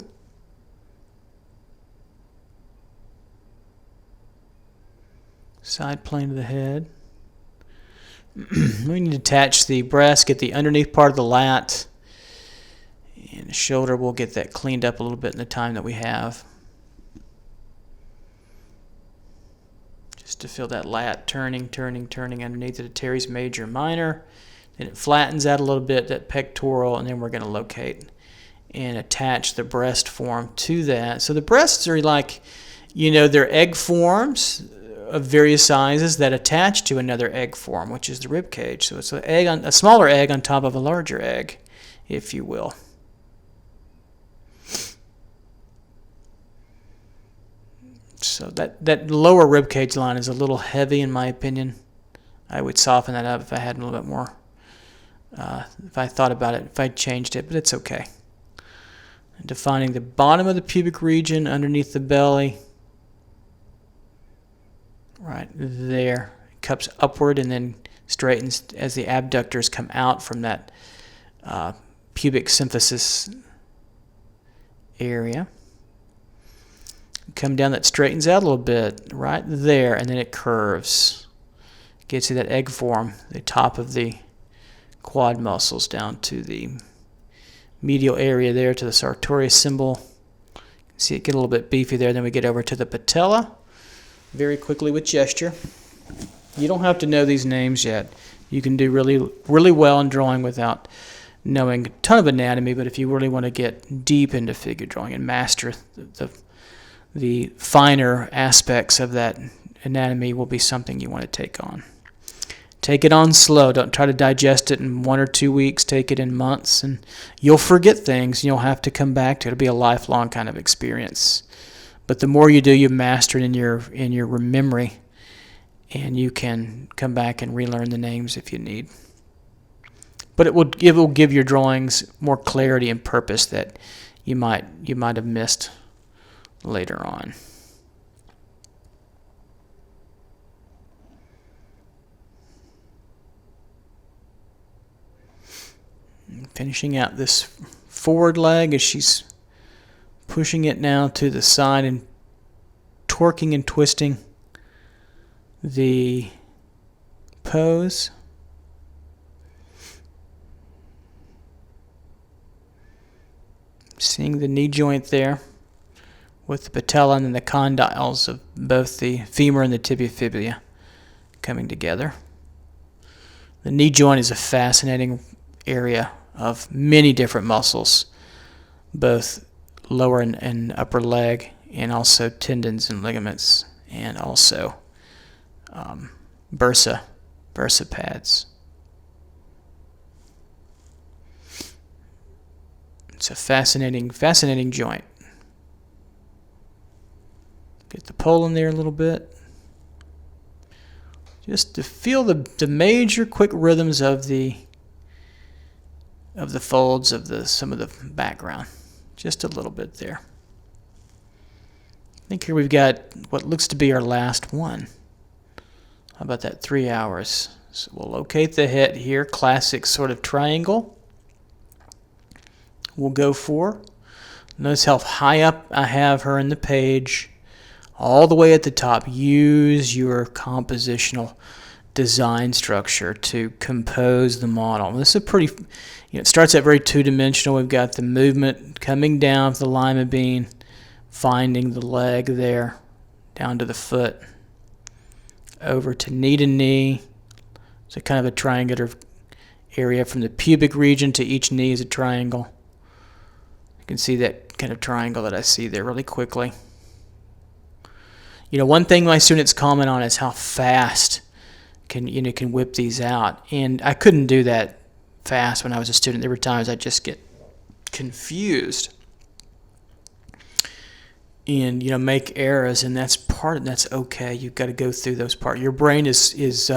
Side plane of the head. We need to attach the breast, get the underneath part of the lat, and the shoulder. We'll get that cleaned up a little bit in the time that we have. Just to feel that lat turning underneath it, a teres major minor. Then it flattens out a little bit, that pectoral, and then we're going to locate and attach the breast form to that. So the breasts are like, they're egg forms of various sizes that attach to another egg form, which is the rib cage. So it's a smaller egg on top of a larger egg, if you will. So that lower rib cage line is a little heavy in my opinion. I would soften that up if I had a little bit more. If I thought about it, if I changed it, but it's okay. And defining the bottom of the pubic region underneath the belly. Right there, it cups upward and then straightens as the abductors come out from that pubic symphysis area. Come down, that straightens out a little bit right there, and then it curves. Gets you that egg form, the top of the quad muscles down to the medial area there, to the sartorius symbol. You can see it get a little bit beefy there. Then we get over to the patella. Very quickly with gesture. You don't have to know these names yet. You can do really well in drawing without knowing a ton of anatomy, but if you really want to get deep into figure drawing and master the finer aspects of that anatomy, will be something you want to take on. Take it on slow. Don't try to digest it in 1 or 2 weeks. Take it in months, and you'll forget things. You'll have to come back to it. It'll be a lifelong kind of experience. But the more you do, you master it in your memory, and you can come back and relearn the names if you need. But it will give your drawings more clarity and purpose that you might have missed later on. And finishing out this forward leg as she's pushing it now to the side and torquing and twisting the pose. Seeing the knee joint there with the patella and then the condyles of both the femur and the tibia fibula coming together. The knee joint is a fascinating area of many different muscles, both lower and upper leg, and also tendons and ligaments, and also bursa pads. It's a fascinating joint. Get the pole in there a little bit, just to feel the major quick rhythms of the folds of some of the background. Just a little bit there. I think here we've got what looks to be our last one. How about that 3 hours? So we'll locate the head here, classic sort of triangle. We'll go for. Notice how high up I have her in the page, all the way at the top. Use your compositional design structure to compose the model. This is a pretty, it starts out very two-dimensional. We've got the movement coming down the lima bean, finding the leg there, down to the foot, over to knee. So kind of a triangular area from the pubic region to each knee is a triangle. You can see that kind of triangle that I see there really quickly. You know, one thing my students comment on is how fast can whip these out, and I couldn't do that fast when I was a student. There were times I'd just get confused and make errors, and that's okay. You've got to go through those parts. Your brain is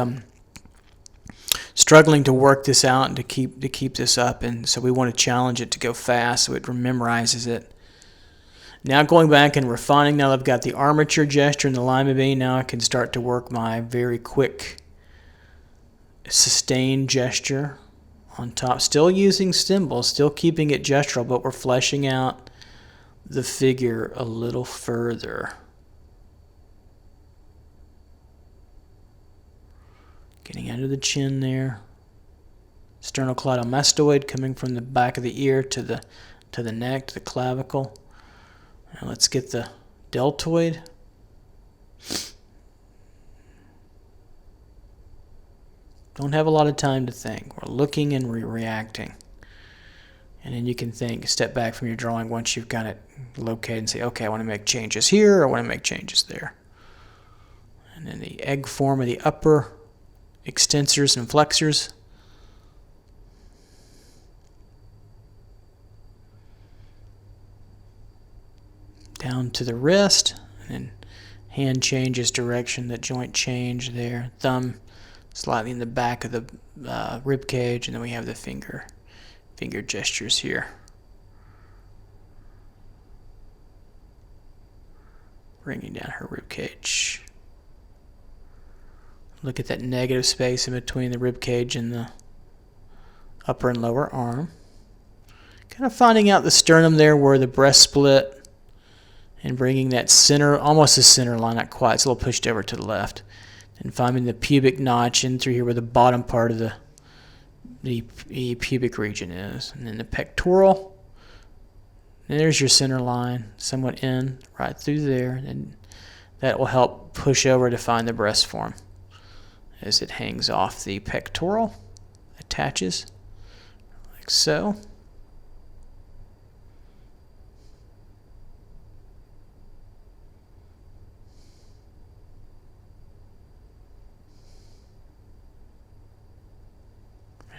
struggling to work this out and to keep this up, and so we want to challenge it to go fast so it memorizes it. Now going back and refining, now I've got the armature gesture and the lima bean. Now I can start to work my very quick sustained gesture on top, still using symbols, still keeping it gestural, but we're fleshing out the figure a little further. Getting under the chin there. Sternocleidomastoid coming from the back of the ear to the neck, to the clavicle. Now let's get the deltoid. Don't have a lot of time to think. We're looking and reacting. And then you can step back from your drawing once you've got it located and say, okay, I want to make changes here, or I want to make changes there. And then the egg form of the upper extensors and flexors. Down to the wrist, and then hand changes direction, the joint change there. Thumb slightly in the back of the rib cage, and then we have the finger gestures here. Bringing down her rib cage. Look at that negative space in between the rib cage and the upper and lower arm. Kind of finding out the sternum there where the breast split, and bringing that center, almost the center line, not quite, it's a little pushed over to the left. And finding the pubic notch in through here where the bottom part of the pubic region is. And then the pectoral. And there's your center line, somewhat in, right through there. And that will help push over to find the breast form as it hangs off the pectoral, attaches, like so.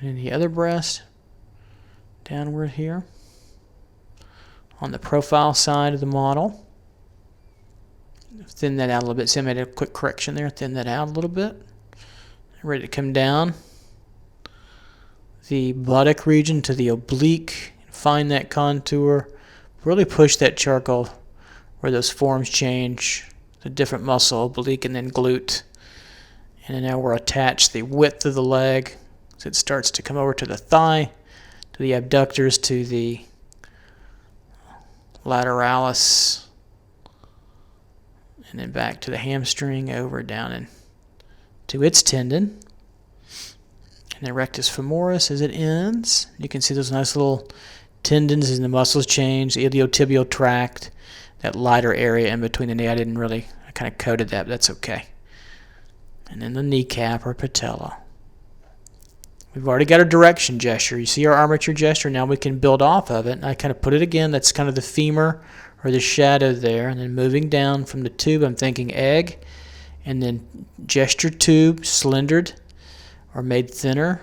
And then the other breast, downward here. On the profile side of the model, thin that out a little bit. See, I made a quick correction there. Thin that out a little bit. Ready to come down. The buttock region to the oblique. Find that contour. Really push that charcoal where those forms change. The different muscle, oblique and then glute. And then now we're attached the width of the leg. So it starts to come over to the thigh, to the abductors, to the lateralis, and then back to the hamstring, over, down, and to its tendon. And the rectus femoris as it ends. You can see those nice little tendons as the muscles change, the iliotibial tract, that lighter area in between the knee. I kind of coded that, but that's okay. And then the kneecap or patella. We've already got our direction gesture. You see our armature gesture. Now we can build off of it. And I kind of put it again. That's kind of the femur or the shadow there. And then moving down from the tube, I'm thinking egg. And then gesture tube, slendered or made thinner.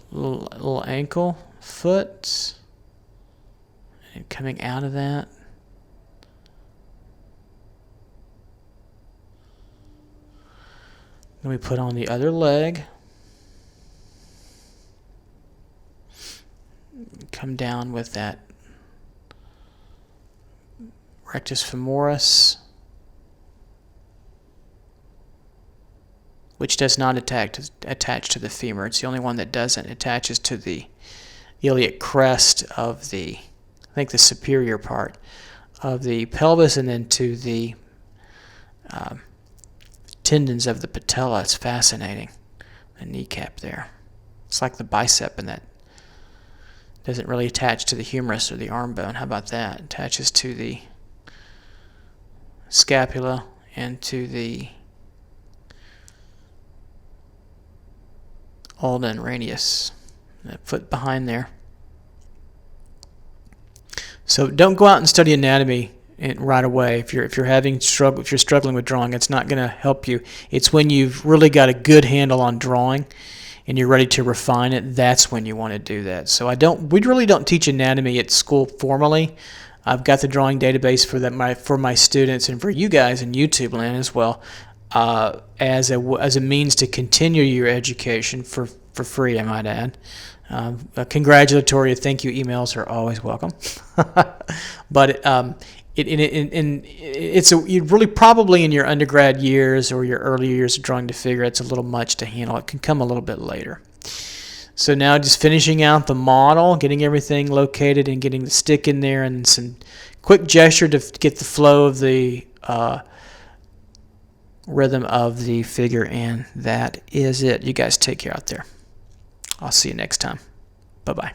Little ankle, foot. And coming out of that. Then we put on the other leg. Come down with that rectus femoris, which does not attach to the femur. It's the only one that doesn't. It attaches to the iliac crest of the, I think the superior part of the pelvis, and then to the tendons of the patella. It's fascinating. The kneecap there. It's like the bicep in that. Doesn't really attach to the humerus or the arm bone. How about that? It attaches to the scapula and to the ulna and radius. That foot behind there. So don't go out and study anatomy right away. If you're struggling with drawing, it's not going to help you. It's when you've really got a good handle on drawing and you're ready to refine it, that's when you want to do that. So we really don't teach anatomy at school formally. I've got the drawing database for my students and for you guys in YouTube land as well, as a means to continue your education for free, I might add. Congratulatory thank you emails are always welcome. But you'd really probably in your undergrad years or your early years of drawing to figure it's a little much to handle. It can come a little bit later. So now just finishing out the model, getting everything located and getting the stick in there, and some quick gesture to get the flow of the rhythm of the figure, and that is it. You guys take care out there. I'll see you next time. Bye-bye.